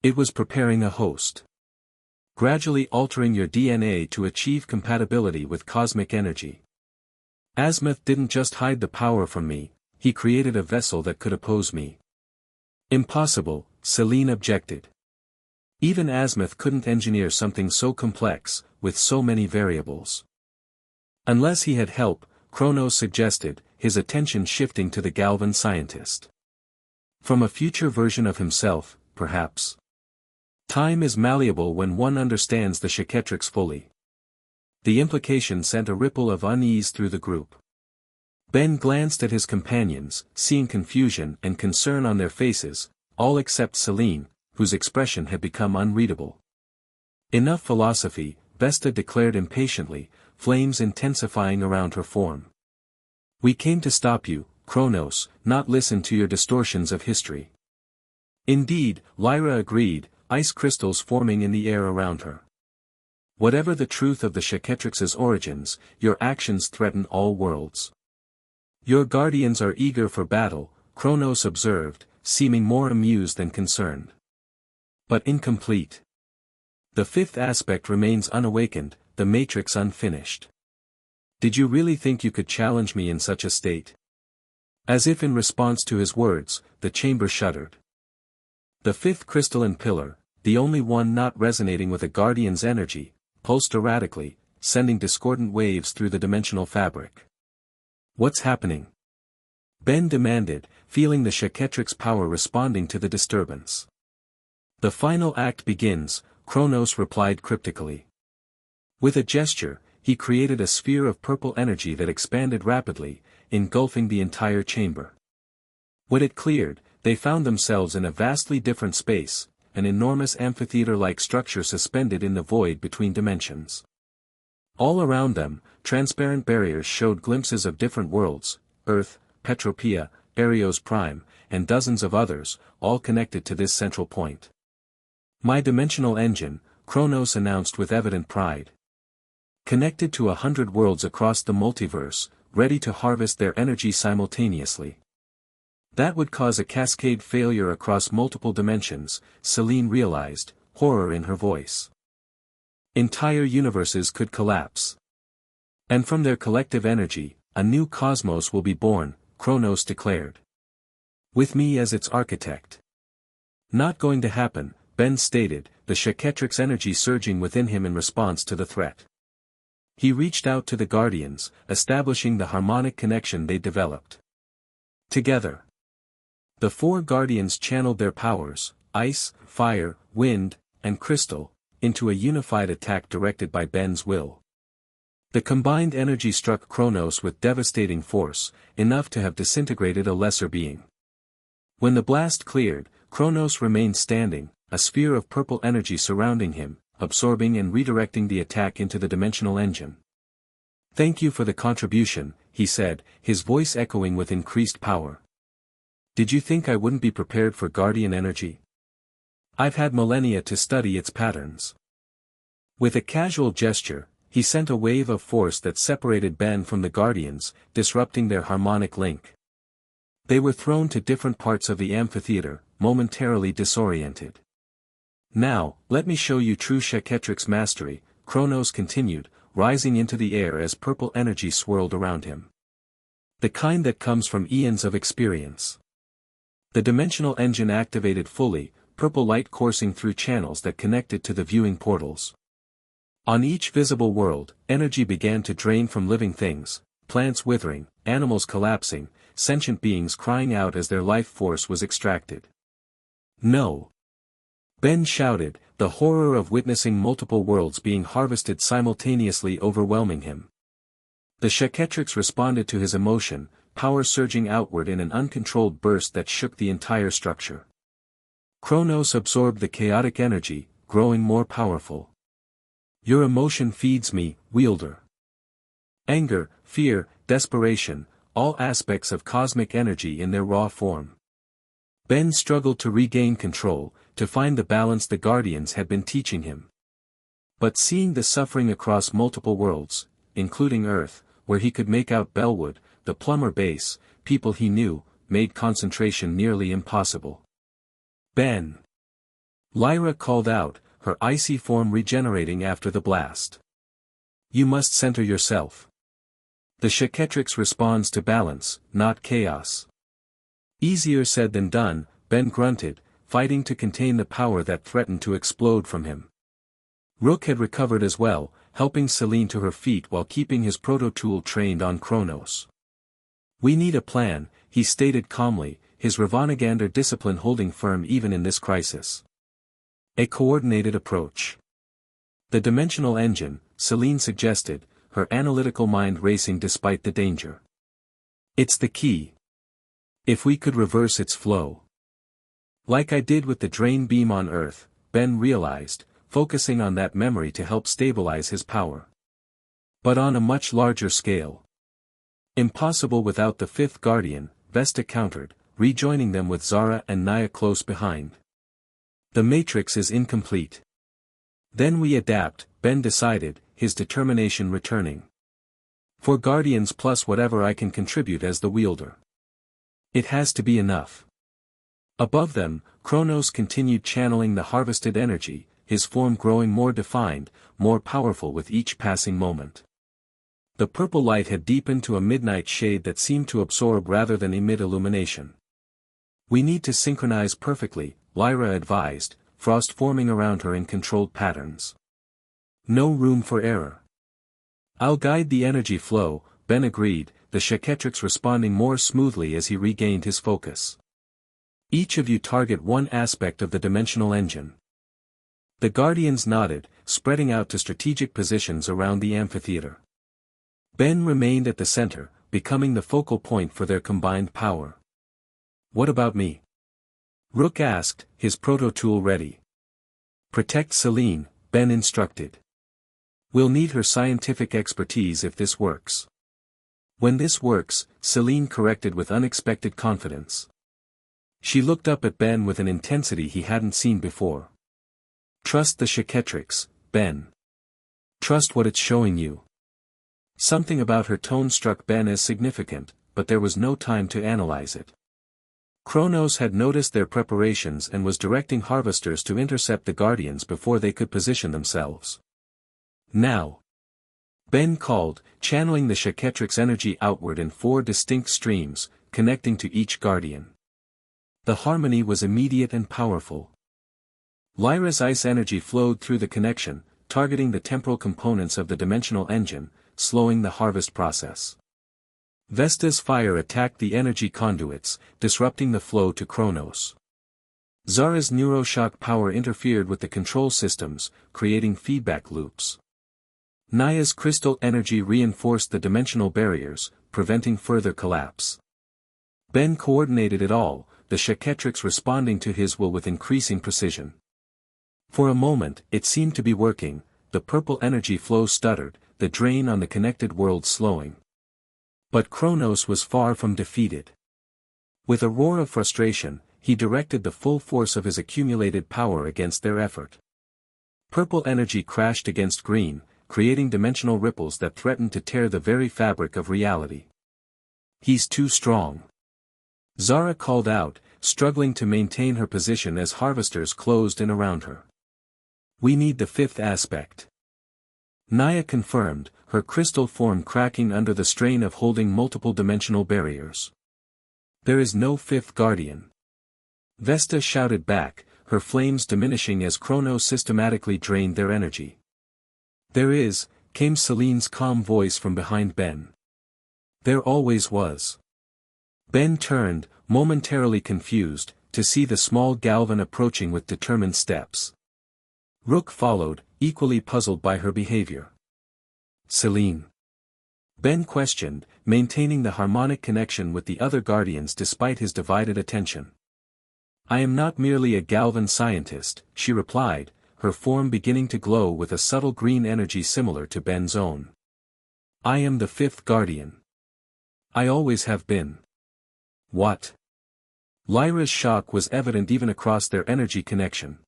It was preparing a host. Gradually altering your DNA to achieve compatibility with cosmic energy. Azimuth didn't just hide the power from me, he created a vessel that could oppose me. Impossible, Selene objected. Even Azimuth couldn't engineer something so complex, with so many variables. Unless he had help, Kronos suggested, his attention shifting to the Galvan scientist. From a future version of himself, perhaps. Time is malleable when one understands the Chaquetrix fully. The implication sent a ripple of unease through the group. Ben glanced at his companions, seeing confusion and concern on their faces, all except Selene, whose expression had become unreadable. Enough philosophy, Vesta declared impatiently, flames intensifying around her form. We came to stop you, Kronos, not listen to your distortions of history. Indeed, Lyra agreed, ice crystals forming in the air around her. Whatever the truth of the Chaquetrix's origins, your actions threaten all worlds. Your guardians are eager for battle, Kronos observed, seeming more amused than concerned. But incomplete. The fifth aspect remains unawakened, the matrix unfinished. Did you really think you could challenge me in such a state? As if in response to his words, the chamber shuddered. The fifth crystalline pillar, the only one not resonating with a guardian's energy, pulsed erratically, sending discordant waves through the dimensional fabric. What's happening? Ben demanded, feeling the Chaquetrix power responding to the disturbance. The final act begins, Kronos replied cryptically. With a gesture, he created a sphere of purple energy that expanded rapidly, engulfing the entire chamber. When it cleared, they found themselves in a vastly different space, an enormous amphitheater-like structure suspended in the void between dimensions. All around them, transparent barriers showed glimpses of different worlds, Earth, Petropia, Arios Prime, and dozens of others, all connected to this central point. My dimensional engine, Kronos announced with evident pride. Connected to 100 worlds across the multiverse, ready to harvest their energy simultaneously. That would cause a cascade failure across multiple dimensions, Selene realized, horror in her voice. Entire universes could collapse. And from their collective energy, a new cosmos will be born, Kronos declared. With me as its architect. Not going to happen, Ben stated, the Chaquetrix energy surging within him in response to the threat. He reached out to the Guardians, establishing the harmonic connection they developed. Together. The four Guardians channeled their powers, ice, fire, wind, and crystal, into a unified attack directed by Ben's will. The combined energy struck Kronos with devastating force, enough to have disintegrated a lesser being. When the blast cleared, Kronos remained standing, a sphere of purple energy surrounding him, absorbing and redirecting the attack into the dimensional engine. Thank you for the contribution, he said, his voice echoing with increased power. Did you think I wouldn't be prepared for Guardian energy? I've had millennia to study its patterns. With a casual gesture, he sent a wave of force that separated Ben from the Guardians, disrupting their harmonic link. They were thrown to different parts of the amphitheater, momentarily disoriented. Now, let me show you true Chaquetrix mastery, Kronos continued, rising into the air as purple energy swirled around him. The kind that comes from eons of experience. The dimensional engine activated fully, purple light coursing through channels that connected to the viewing portals. On each visible world, energy began to drain from living things, plants withering, animals collapsing, sentient beings crying out as their life force was extracted. No! Ben shouted, the horror of witnessing multiple worlds being harvested simultaneously overwhelming him. The Chaquetrix responded to his emotion, power surging outward in an uncontrolled burst that shook the entire structure. Kronos absorbed the chaotic energy, growing more powerful. Your emotion feeds me, wielder. Anger, fear, desperation, all aspects of cosmic energy in their raw form. Ben struggled to regain control, to find the balance the Guardians had been teaching him. But seeing the suffering across multiple worlds, including Earth, where he could make out Bellwood, the plumber base, people he knew, made concentration nearly impossible. Ben! Lyra called out, her icy form regenerating after the blast. You must center yourself. The Chaquetrix responds to balance, not chaos. Easier said than done, Ben grunted, fighting to contain the power that threatened to explode from him. Rook had recovered as well, helping Selene to her feet while keeping his proto-tool trained on Kronos. We need a plan, he stated calmly, his Ravanaгаnder discipline holding firm even in this crisis. A coordinated approach. The dimensional engine, Selene suggested, her analytical mind racing despite the danger. It's the key. If we could reverse its flow. Like I did with the drain beam on Earth, Ben realized, focusing on that memory to help stabilize his power. But on a much larger scale. Impossible without the fifth Guardian, Vesta countered, rejoining them with Zara and Naya close behind. The matrix is incomplete. Then we adapt, Ben decided, his determination returning. 4 Guardians plus whatever I can contribute as the wielder. It has to be enough. Above them, Kronos continued channeling the harvested energy, his form growing more defined, more powerful with each passing moment. The purple light had deepened to a midnight shade that seemed to absorb rather than emit illumination. We need to synchronize perfectly, Lyra advised, frost forming around her in controlled patterns. No room for error. I'll guide the energy flow, Ben agreed, the Chaquetrix responding more smoothly as he regained his focus. Each of you target one aspect of the dimensional engine. The Guardians nodded, spreading out to strategic positions around the amphitheater. Ben remained at the center, becoming the focal point for their combined power. What about me? Rook asked, his proto-tool ready. Protect Selene, Ben instructed. We'll need her scientific expertise if this works. When this works, Selene corrected with unexpected confidence. She looked up at Ben with an intensity he hadn't seen before. Trust the Chaquetrix, Ben. Trust what it's showing you. Something about her tone struck Ben as significant, but there was no time to analyze it. Kronos had noticed their preparations and was directing harvesters to intercept the Guardians before they could position themselves. Now. Ben called, channeling the Chaquetrix energy outward in 4 distinct streams, connecting to each Guardian. The harmony was immediate and powerful. Lyra's ice energy flowed through the connection, targeting the temporal components of the dimensional engine, slowing the harvest process. Vesta's fire attacked the energy conduits, disrupting the flow to Kronos. Zara's neuroshock power interfered with the control systems, creating feedback loops. Naya's crystal energy reinforced the dimensional barriers, preventing further collapse. Ben coordinated it all, the Chaquetrix responding to his will with increasing precision. For a moment, it seemed to be working, the purple energy flow stuttered, the drain on the connected world slowing. But Kronos was far from defeated. With a roar of frustration, he directed the full force of his accumulated power against their effort. Purple energy crashed against green, creating dimensional ripples that threatened to tear the very fabric of reality. He's too strong. Zara called out, struggling to maintain her position as harvesters closed in around her. We need the 5th aspect. Naya confirmed, her crystal form cracking under the strain of holding multiple dimensional barriers. There is no 5th Guardian. Vesta shouted back, her flames diminishing as Kronos systematically drained their energy. There is, came Celine's calm voice from behind Ben. There always was. Ben turned, momentarily confused, to see the small Galvan approaching with determined steps. Rook followed, equally puzzled by her behavior. Celine? Ben questioned, maintaining the harmonic connection with the other guardians despite his divided attention. I am not merely a Galvan scientist, she replied, her form beginning to glow with a subtle green energy similar to Ben's own. I am the fifth guardian. I always have been. What? Lyra's shock was evident even across their energy connection.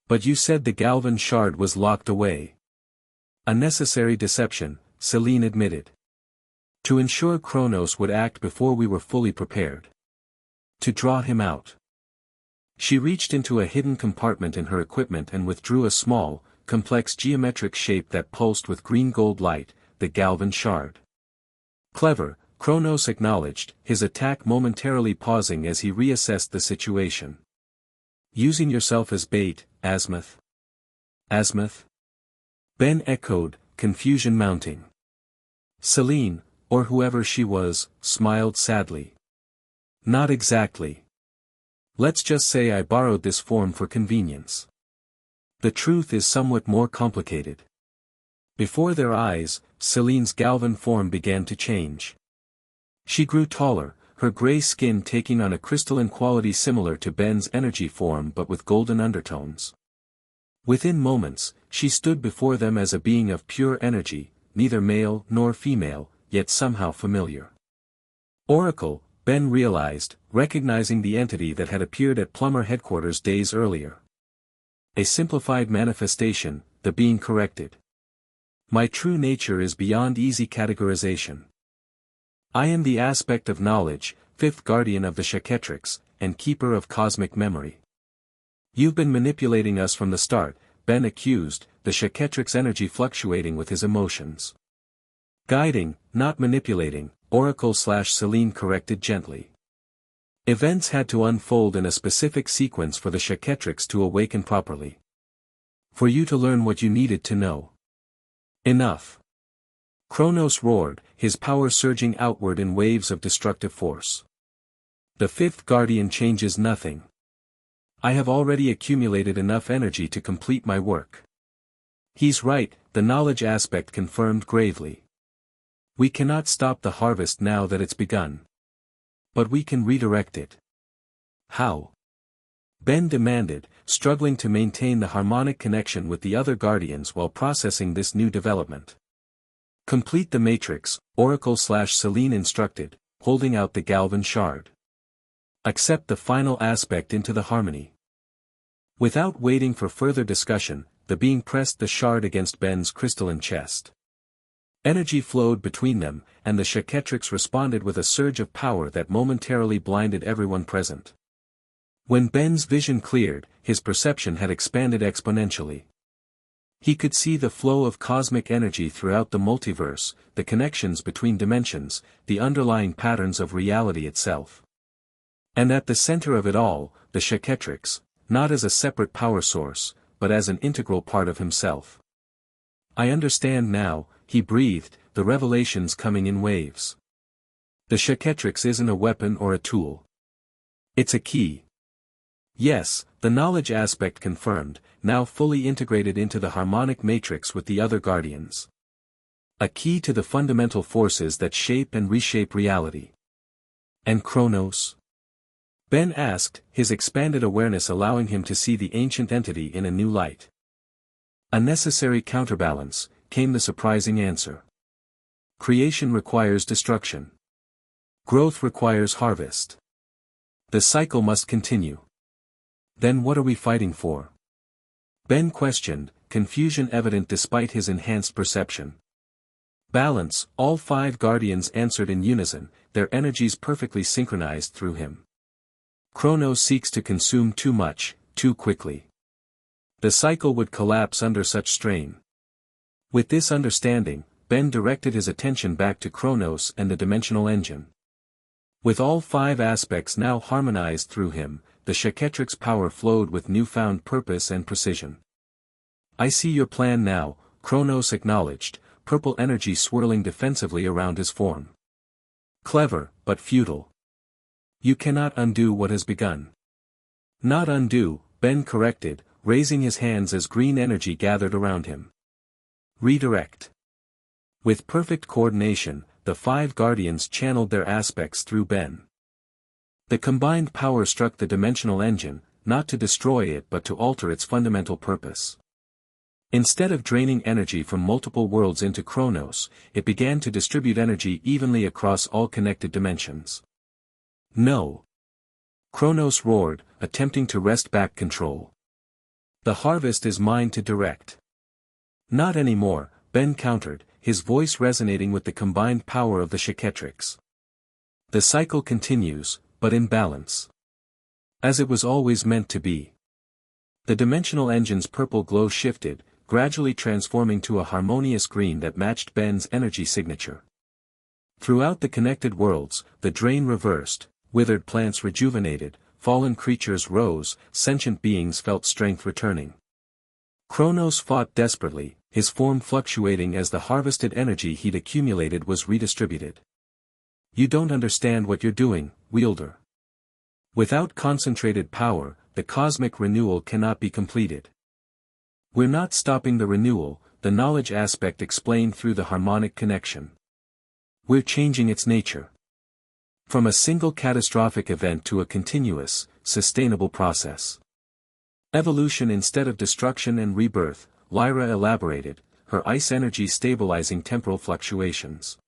But you said the Galvan shard was locked away. A necessary deception, Celine admitted. To ensure Kronos would act before we were fully prepared. To draw him out. She reached into a hidden compartment in her equipment and withdrew a small, complex geometric shape that pulsed with green-gold light, the Galvan shard. Clever, Kronos acknowledged, his attack momentarily pausing as he reassessed the situation. Using yourself as bait, Azimuth. Azimuth? Ben echoed, confusion mounting. Celine, or whoever she was, smiled sadly. Not exactly. Let's just say I borrowed this form for convenience. The truth is somewhat more complicated. Before their eyes, Celine's Galvan form began to change. She grew taller, her gray skin taking on a crystalline quality similar to Ben's energy form but with golden undertones. Within moments, she stood before them as a being of pure energy, neither male nor female, yet somehow familiar. Oracle, Ben realized, recognizing the entity that had appeared at Plumber headquarters days earlier. A simplified manifestation, the being corrected. My true nature is beyond easy categorization. I am the aspect of knowledge, fifth guardian of the Chaquetrix, and keeper of cosmic memory. You've been manipulating us from the start, Ben accused, the Chaquetrix energy fluctuating with his emotions. Guiding, not manipulating, Oracle/Celine corrected gently. Events had to unfold in a specific sequence for the Chaquetrix to awaken properly. For you to learn what you needed to know. Enough. Kronos roared, his power surging outward in waves of destructive force. The fifth guardian changes nothing. I have already accumulated enough energy to complete my work. He's right, the knowledge aspect confirmed gravely. We cannot stop the harvest now that it's begun. But we can redirect it. How? Ben demanded, struggling to maintain the harmonic connection with the other guardians while processing this new development. Complete the matrix, Oracle/Celine instructed, holding out the Galvan shard. Accept the final aspect into the harmony. Without waiting for further discussion, the being pressed the shard against Ben's crystalline chest. Energy flowed between them, and the Chaquetrix responded with a surge of power that momentarily blinded everyone present. When Ben's vision cleared, his perception had expanded exponentially. He could see the flow of cosmic energy throughout the multiverse, the connections between dimensions, the underlying patterns of reality itself. And at the center of it all, the Chaquetrix, not as a separate power source, but as an integral part of himself. I understand now, he breathed, the revelations coming in waves. The Chaquetrix isn't a weapon or a tool. It's a key. Yes, the knowledge aspect confirmed, now fully integrated into the harmonic matrix with the other guardians. A key to the fundamental forces that shape and reshape reality. And Kronos? Ben asked, his expanded awareness allowing him to see the ancient entity in a new light. A necessary counterbalance, came the surprising answer. Creation requires destruction. Growth requires harvest. The cycle must continue. Then what are we fighting for? Ben questioned, confusion evident despite his enhanced perception. Balance, all five guardians answered in unison, their energies perfectly synchronized through him. Kronos seeks to consume too much, too quickly. The cycle would collapse under such strain. With this understanding, Ben directed his attention back to Kronos and the dimensional engine. With all five aspects now harmonized through him, the Chaquetrix power flowed with newfound purpose and precision. I see your plan now, Kronos acknowledged, purple energy swirling defensively around his form. Clever, but futile. You cannot undo what has begun. Not undo, Ben corrected, raising his hands as green energy gathered around him. Redirect. With perfect coordination, the 5 guardians channeled their aspects through Ben. The combined power struck the dimensional engine, not to destroy it but to alter its fundamental purpose. Instead of draining energy from multiple worlds into Kronos, it began to distribute energy evenly across all connected dimensions. No! Kronos roared, attempting to wrest back control. The harvest is mine to direct. Not anymore, Ben countered, his voice resonating with the combined power of the Chaquetrix. The cycle continues, but in balance. As it was always meant to be. The dimensional engine's purple glow shifted, gradually transforming to a harmonious green that matched Ben's energy signature. Throughout the connected worlds, the drain reversed, withered plants rejuvenated, fallen creatures rose, sentient beings felt strength returning. Kronos fought desperately, his form fluctuating as the harvested energy he'd accumulated was redistributed. You don't understand what you're doing, wielder. Without concentrated power, the cosmic renewal cannot be completed. We're not stopping the renewal, the knowledge aspect explained through the harmonic connection. We're changing its nature. From a single catastrophic event to a continuous, sustainable process. Evolution instead of destruction and rebirth, Lyra elaborated, her ice energy stabilizing temporal fluctuations.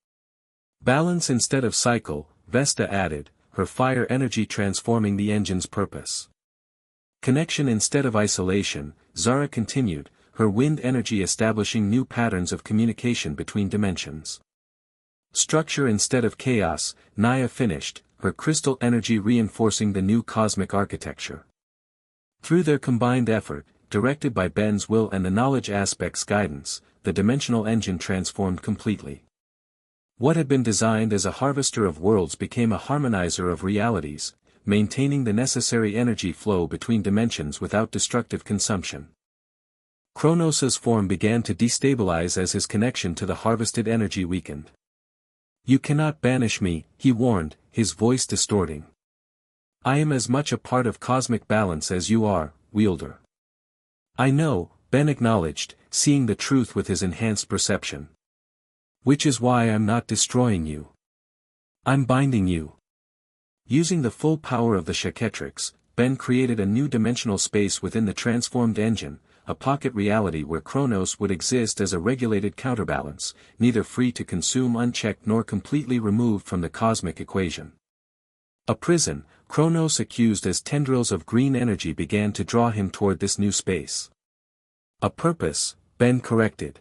Balance instead of cycle, Vesta added, her fire energy transforming the engine's purpose. Connection instead of isolation, Zara continued, her wind energy establishing new patterns of communication between dimensions. Structure instead of chaos, Naya finished, her crystal energy reinforcing the new cosmic architecture. Through their combined effort, directed by Ben's will and the knowledge aspect's guidance, the dimensional engine transformed completely. What had been designed as a harvester of worlds became a harmonizer of realities, maintaining the necessary energy flow between dimensions without destructive consumption. Kronos' form began to destabilize as his connection to the harvested energy weakened. You cannot banish me, he warned, his voice distorting. I am as much a part of cosmic balance as you are, wielder. I know, Ben acknowledged, seeing the truth with his enhanced perception. Which is why I'm not destroying you. I'm binding you. Using the full power of the Chaquetrix, Ben created a new dimensional space within the transformed engine, a pocket reality where Kronos would exist as a regulated counterbalance, neither free to consume unchecked nor completely removed from the cosmic equation. A prison, Kronos accused as tendrils of green energy began to draw him toward this new space. A purpose, Ben corrected.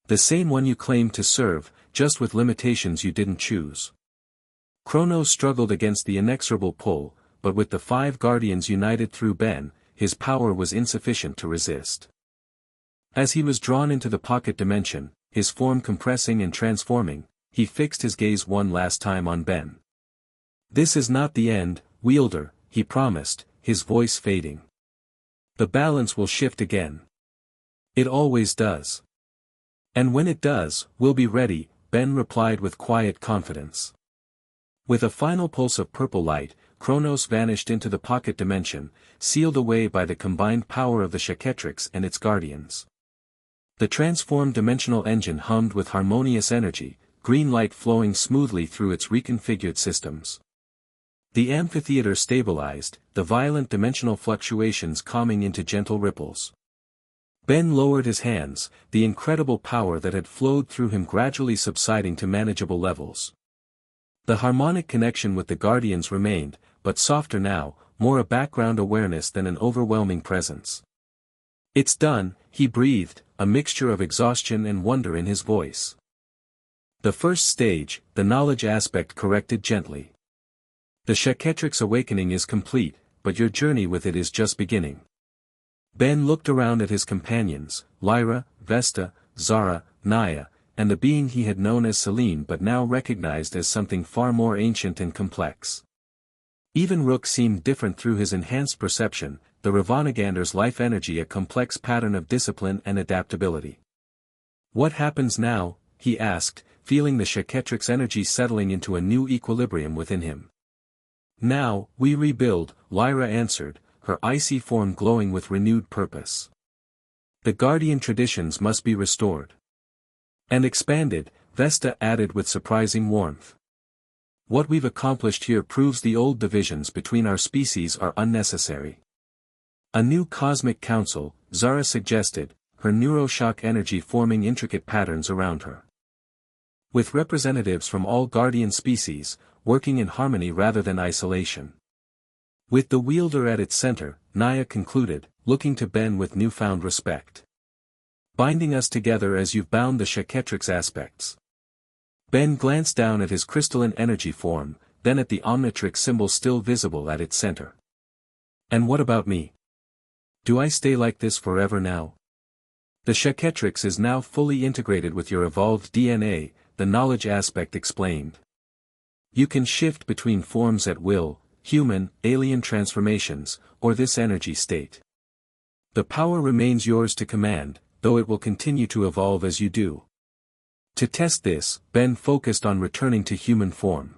The same one you claimed to serve, just with limitations you didn't choose. Kronos struggled against the inexorable pull, but with the 5 guardians united through Ben, his power was insufficient to resist. As he was drawn into the pocket dimension, his form compressing and transforming, he fixed his gaze one last time on Ben. This is not the end, wielder, he promised, his voice fading. The balance will shift again. It always does. And when it does, we'll be ready, Ben replied with quiet confidence. With a final pulse of purple light, Kronos vanished into the pocket dimension, sealed away by the combined power of the Chaquetrix and its guardians. The transformed dimensional engine hummed with harmonious energy, green light flowing smoothly through its reconfigured systems. The amphitheater stabilized, the violent dimensional fluctuations calming into gentle ripples. Ben lowered his hands, the incredible power that had flowed through him gradually subsiding to manageable levels. The harmonic connection with the guardians remained, but softer now, more a background awareness than an overwhelming presence. It's done, he breathed, a mixture of exhaustion and wonder in his voice. The first stage, the knowledge aspect corrected gently. The Chaquetrix awakening is complete, but your journey with it is just beginning. Ben looked around at his companions, Lyra, Vesta, Zara, Naya, and the being he had known as Selene but now recognized as something far more ancient and complex. Even Rook seemed different through his enhanced perception, the Ravanagander's life energy a complex pattern of discipline and adaptability. What happens now? He asked, feeling the Chaquetrix energy settling into a new equilibrium within him. Now, we rebuild, Lyra answered, her icy form glowing with renewed purpose. The guardian traditions must be restored. And expanded, Vesta added with surprising warmth. What we've accomplished here proves the old divisions between our species are unnecessary. A new cosmic council, Zara suggested, her neuroshock energy forming intricate patterns around her. With representatives from all guardian species, working in harmony rather than isolation. With the wielder at its center, Naya concluded, looking to Ben with newfound respect. Binding us together as you've bound the Chaquetrix aspects. Ben glanced down at his crystalline energy form, then at the Omnitrix symbol still visible at its center. And what about me? Do I stay like this forever now? The Chaquetrix is now fully integrated with your evolved DNA, the knowledge aspect explained. You can shift between forms at will, human, alien transformations, or this energy state. The power remains yours to command, though it will continue to evolve as you do. To test this, Ben focused on returning to human form.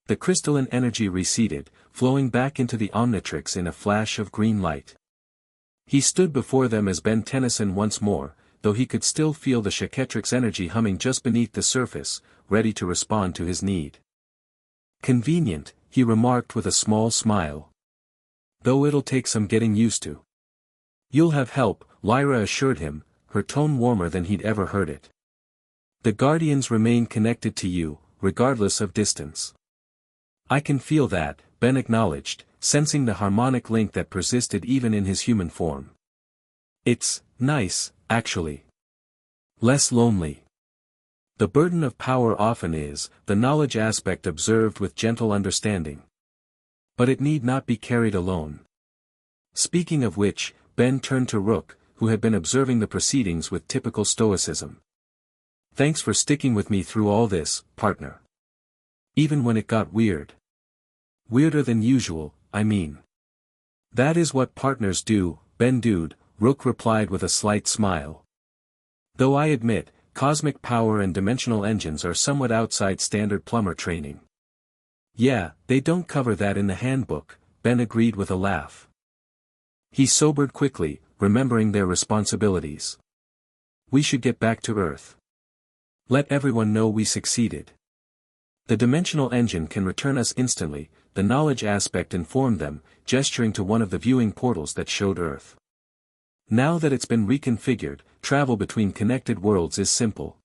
The crystalline energy receded, flowing back into the Omnitrix in a flash of green light. He stood before them as Ben Tennyson once more, though he could still feel the Chaquetrix energy humming just beneath the surface, ready to respond to his need. Convenient, he remarked with a small smile. Though it'll take some getting used to. You'll have help, Lyra assured him, her tone warmer than he'd ever heard it. The Guardians remain connected to you, regardless of distance. I can feel that, Ben acknowledged, sensing the harmonic link that persisted even in his human form. It's nice, actually. Less lonely. The burden of power often is, the knowledge aspect observed with gentle understanding. But it need not be carried alone. Speaking of which, Ben turned to Rook, who had been observing the proceedings with typical stoicism. Thanks for sticking with me through all this, partner. Even when it got weird. Weirder than usual, I mean. That is what partners do, Ben dude, Rook replied with a slight smile. Though I admit, cosmic power and dimensional engines are somewhat outside standard plumber training. Yeah, they don't cover that in the handbook, Ben agreed with a laugh. He sobered quickly, remembering their responsibilities. We should get back to Earth. Let everyone know we succeeded. The dimensional engine can return us instantly, the knowledge aspect informed them, gesturing to one of the viewing portals that showed Earth. Now that it's been reconfigured, travel between connected worlds is simple.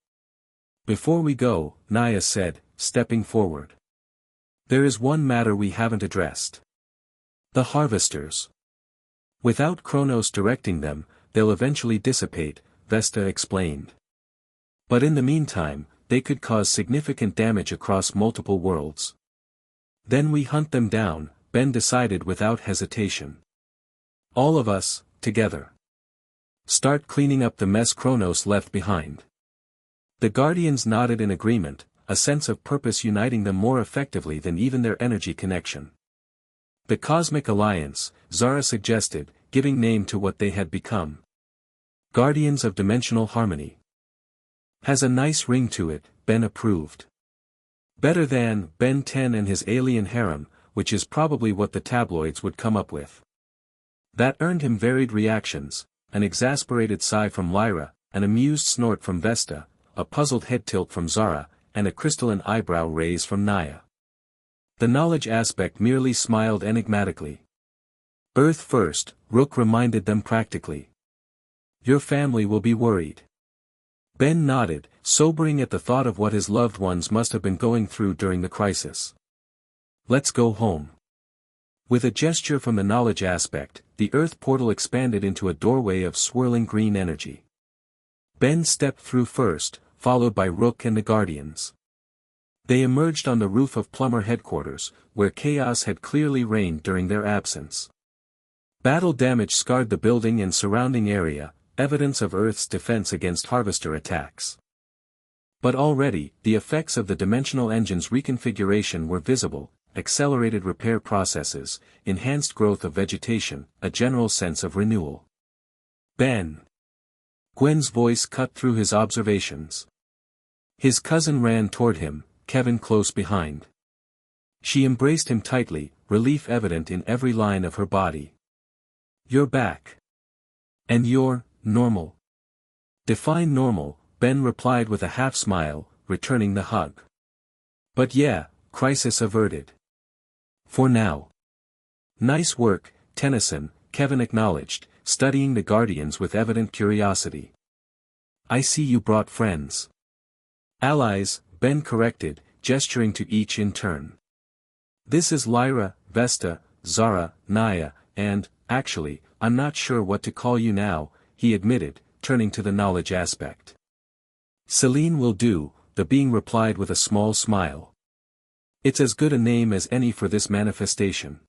Before we go, Naya said, stepping forward. There is one matter we haven't addressed. The harvesters. Without Kronos directing them, they'll eventually dissipate, Vesta explained. But in the meantime, they could cause significant damage across multiple worlds. Then we hunt them down, Ben decided without hesitation. All of us, together. Start cleaning up the mess Kronos left behind. The Guardians nodded in agreement, a sense of purpose uniting them more effectively than even their energy connection. The Cosmic Alliance, Zara suggested, giving name to what they had become. Guardians of Dimensional Harmony. Has a nice ring to it, Ben approved. Better than Ben 10 and his alien harem, which is probably what the tabloids would come up with. That earned him varied reactions, an exasperated sigh from Lyra, an amused snort from Vesta, a puzzled head tilt from Zara, and a crystalline eyebrow raise from Naya. The knowledge aspect merely smiled enigmatically. Earth first, Rook reminded them practically. Your family will be worried. Ben nodded, sobering at the thought of what his loved ones must have been going through during the crisis. Let's go home. With a gesture from the knowledge aspect, the Earth portal expanded into a doorway of swirling green energy. Ben stepped through first, followed by Rook and the Guardians. They emerged on the roof of Plumber headquarters, where chaos had clearly reigned during their absence. Battle damage scarred the building and surrounding area, evidence of Earth's defense against harvester attacks. But already, the effects of the dimensional engine's reconfiguration were visible, accelerated repair processes, enhanced growth of vegetation, a general sense of renewal. Ben. Gwen's voice cut through his observations. His cousin ran toward him, Kevin close behind. She embraced him tightly, relief evident in every line of her body. "You're back. And you're normal." "Define normal," Ben replied with a half-smile, returning the hug. "But yeah, crisis averted. For now." "Nice work, Tennyson," Kevin acknowledged, studying the Guardians with evident curiosity. "I see you brought friends." "Allies," Ben corrected, gesturing to each in turn. "This is Lyra, Vesta, Zara, Naya, and, actually, I'm not sure what to call you now," he admitted, turning to the knowledge aspect. "Celine will do," the being replied with a small smile. "It's as good a name as any for this manifestation."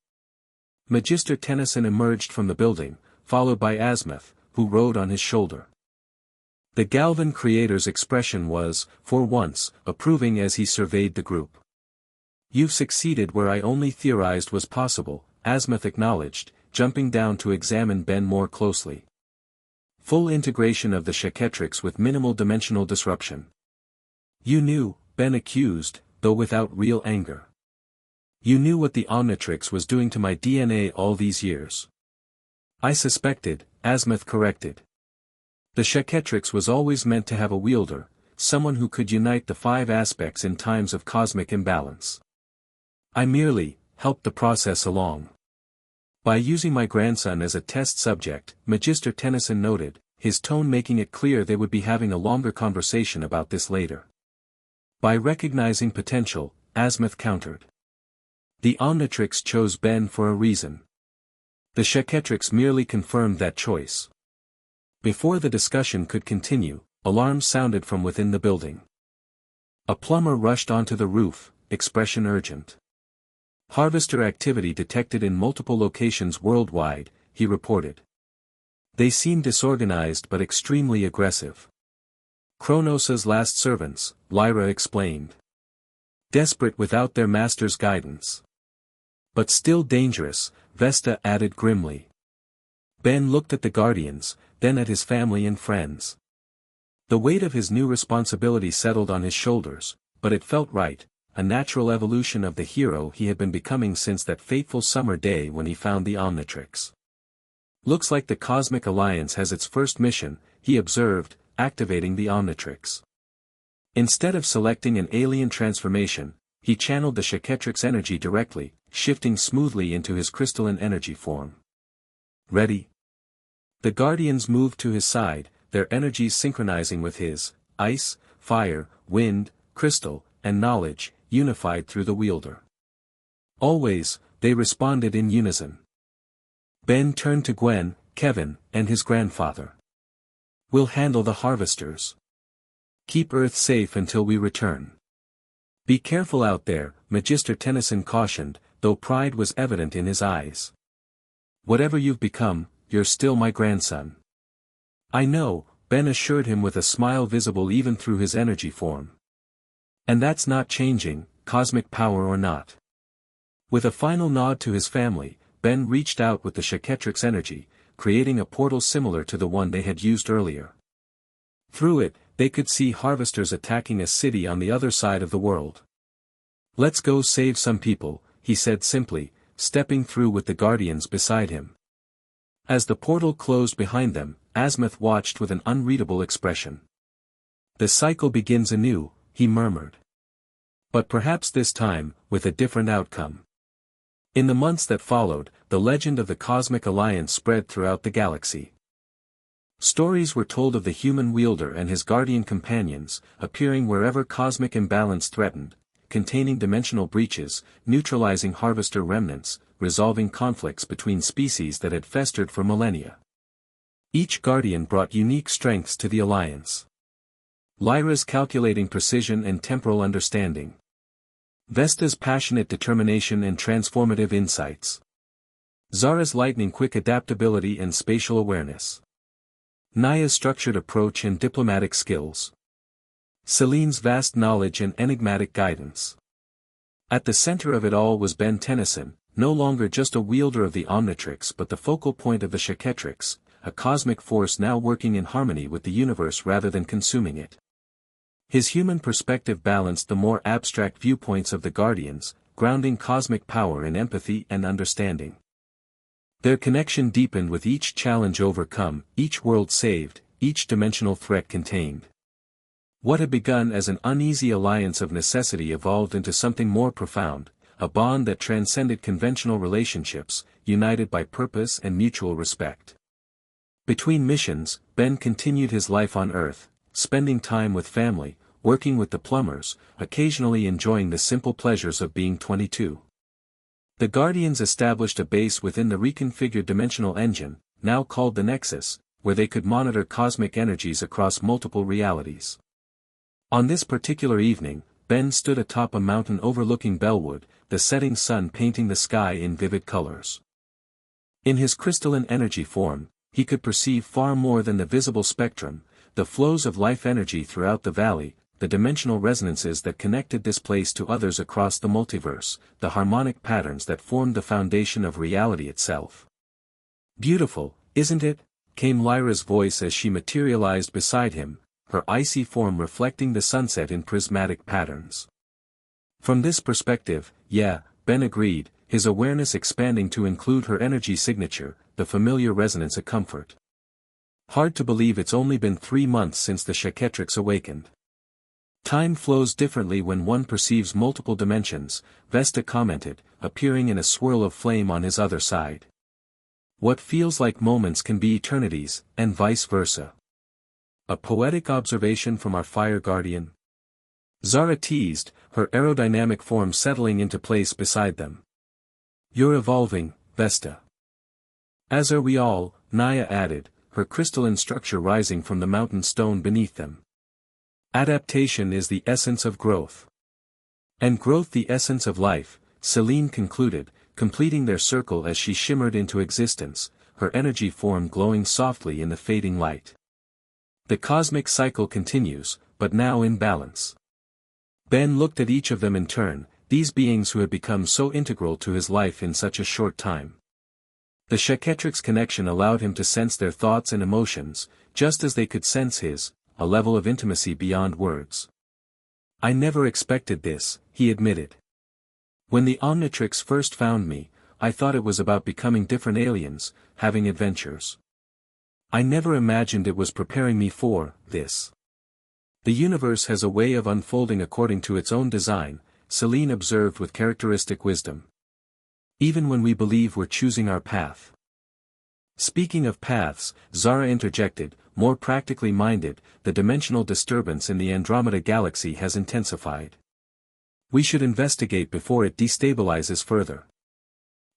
Magister Tennyson emerged from the building, followed by Azimuth, who rode on his shoulder. The Galvan creator's expression was, for once, approving as he surveyed the group. "You've succeeded where I only theorized was possible," Azimuth acknowledged, jumping down to examine Ben more closely. "Full integration of the Chaquetrix with minimal dimensional disruption." "You knew," Ben accused, though without real anger. "You knew what the Omnitrix was doing to my DNA all these years." "I suspected," Azimuth corrected. "The Chaquetrix was always meant to have a wielder, someone who could unite the 5 aspects in times of cosmic imbalance. I merely helped the process along." "By using my grandson as a test subject," Magister Tennyson noted, his tone making it clear they would be having a longer conversation about this later. "By recognizing potential," Azimuth countered. "The Omnitrix chose Ben for a reason. The Chaquetrix merely confirmed that choice." Before the discussion could continue, alarms sounded from within the building. A plumber rushed onto the roof, expression urgent. "Harvester activity detected in multiple locations worldwide," he reported. "They seem disorganized but extremely aggressive. Kronos' last servants," Lyra explained. "Desperate without their master's guidance. But still dangerous," Vesta added grimly. Ben looked at the Guardians, then at his family and friends. The weight of his new responsibility settled on his shoulders, but it felt right, a natural evolution of the hero he had been becoming since that fateful summer day when he found the Omnitrix. "Looks like the Cosmic Alliance has its first mission," he observed, activating the Omnitrix. Instead of selecting an alien transformation, he channeled the Shaketrix energy directly, shifting smoothly into his crystalline energy form. "Ready?" The Guardians moved to his side, their energies synchronizing with his, ice, fire, wind, crystal, and knowledge, unified through the wielder. "Always," they responded in unison. Ben turned to Gwen, Kevin, and his grandfather. "We'll handle the harvesters. Keep Earth safe until we return." "Be careful out there," Magister Tennyson cautioned, though pride was evident in his eyes. "Whatever you've become, you're still my grandson." "I know," Ben assured him with a smile visible even through his energy form. "And that's not changing, cosmic power or not." With a final nod to his family, Ben reached out with the Chaquetrix energy, creating a portal similar to the one they had used earlier. Through it, they could see harvesters attacking a city on the other side of the world. "Let's go save some people," he said simply, stepping through with the Guardians beside him. As the portal closed behind them, Azimuth watched with an unreadable expression. "The cycle begins anew," he murmured. "But perhaps this time, with a different outcome." In the months that followed, the legend of the Cosmic Alliance spread throughout the galaxy. Stories were told of the human wielder and his guardian companions, appearing wherever cosmic imbalance threatened, containing dimensional breaches, neutralizing harvester remnants, resolving conflicts between species that had festered for millennia. Each guardian brought unique strengths to the alliance. Lyra's calculating precision and temporal understanding. Vesta's passionate determination and transformative insights. Zara's lightning-quick adaptability and spatial awareness. Naya's structured approach and diplomatic skills. Celine's vast knowledge and enigmatic guidance. At the center of it all was Ben Tennyson, no longer just a wielder of the Omnitrix but the focal point of the Shaketrix, a cosmic force now working in harmony with the universe rather than consuming it. His human perspective balanced the more abstract viewpoints of the Guardians, grounding cosmic power in empathy and understanding. Their connection deepened with each challenge overcome, each world saved, each dimensional threat contained. What had begun as an uneasy alliance of necessity evolved into something more profound, a bond that transcended conventional relationships, united by purpose and mutual respect. Between missions, Ben continued his life on Earth, spending time with family, working with the plumbers, occasionally enjoying the simple pleasures of being 22. The Guardians established a base within the reconfigured dimensional engine, now called the Nexus, where they could monitor cosmic energies across multiple realities. On this particular evening, Ben stood atop a mountain overlooking Bellwood, the setting sun painting the sky in vivid colors. In his crystalline energy form, he could perceive far more than the visible spectrum, the flows of life energy throughout the valley, the dimensional resonances that connected this place to others across the multiverse, the harmonic patterns that formed the foundation of reality itself. "Beautiful, isn't it?" came Lyra's voice as she materialized beside him, her icy form reflecting the sunset in prismatic patterns. From this perspective, yeah, Ben agreed, his awareness expanding to include her energy signature, the familiar resonance a comfort. "Hard to believe it's only been 3 months since the Chaquetrix awakened. Time flows differently when one perceives multiple dimensions," Vesta commented, appearing in a swirl of flame on his other side. "What feels like moments can be eternities, and vice versa." "A poetic observation from our fire guardian?" Zara teased, her aerodynamic form settling into place beside them. "You're evolving, Vesta." "As are we all," Naya added, her crystalline structure rising from the mountain stone beneath them. "Adaptation is the essence of growth. And growth the essence of life," Celine concluded, completing their circle as she shimmered into existence, her energy form glowing softly in the fading light. The cosmic cycle continues, but now in balance. Ben looked at each of them in turn, these beings who had become so integral to his life in such a short time. The Chaquetrix connection allowed him to sense their thoughts and emotions, just as they could sense his, a level of intimacy beyond words. "I never expected this," he admitted. "When the Omnitrix first found me, I thought it was about becoming different aliens, having adventures. I never imagined it was preparing me for this. The universe has a way of unfolding according to its own design," Celine observed with characteristic wisdom. "Even when we believe we're choosing our path." "Speaking of paths," Zara interjected, more practically minded, "the dimensional disturbance in the Andromeda galaxy has intensified. We should investigate before it destabilizes further."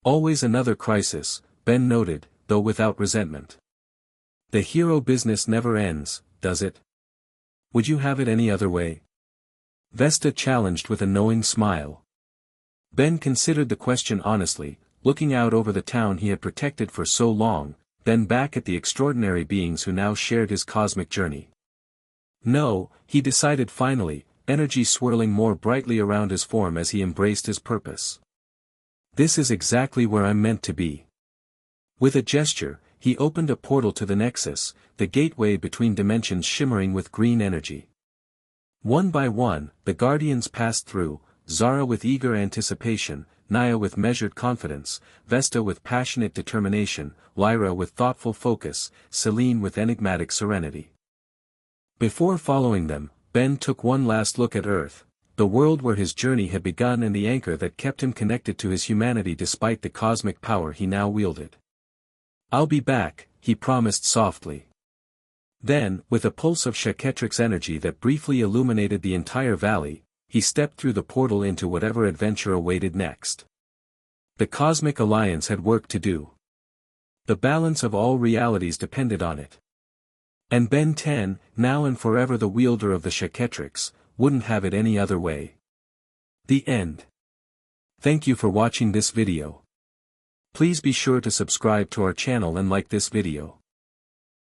"Always another crisis," Ben noted, though without resentment. "The hero business never ends, does it? Would you have it any other way?" Vesta challenged with a knowing smile. Ben considered the question honestly, looking out over the town he had protected for so long, then back at the extraordinary beings who now shared his cosmic journey. "No," he decided finally, energy swirling more brightly around his form as he embraced his purpose. "This is exactly where I'm meant to be." With a gesture, he opened a portal to the Nexus, the gateway between dimensions shimmering with green energy. One by one, the Guardians passed through, Zara with eager anticipation, Naya with measured confidence, Vesta with passionate determination, Lyra with thoughtful focus, Celine with enigmatic serenity. Before following them, Ben took one last look at Earth, the world where his journey had begun and the anchor that kept him connected to his humanity despite the cosmic power he now wielded. "I'll be back," he promised softly. Then, with a pulse of Chaquetrix energy that briefly illuminated the entire valley, he stepped through the portal into whatever adventure awaited next. The Cosmic Alliance had work to do. The balance of all realities depended on it. And Ben 10, now and forever the wielder of the Chaquetrix, wouldn't have it any other way. The end. Thank you for watching this video. Please be sure to subscribe to our channel and like this video.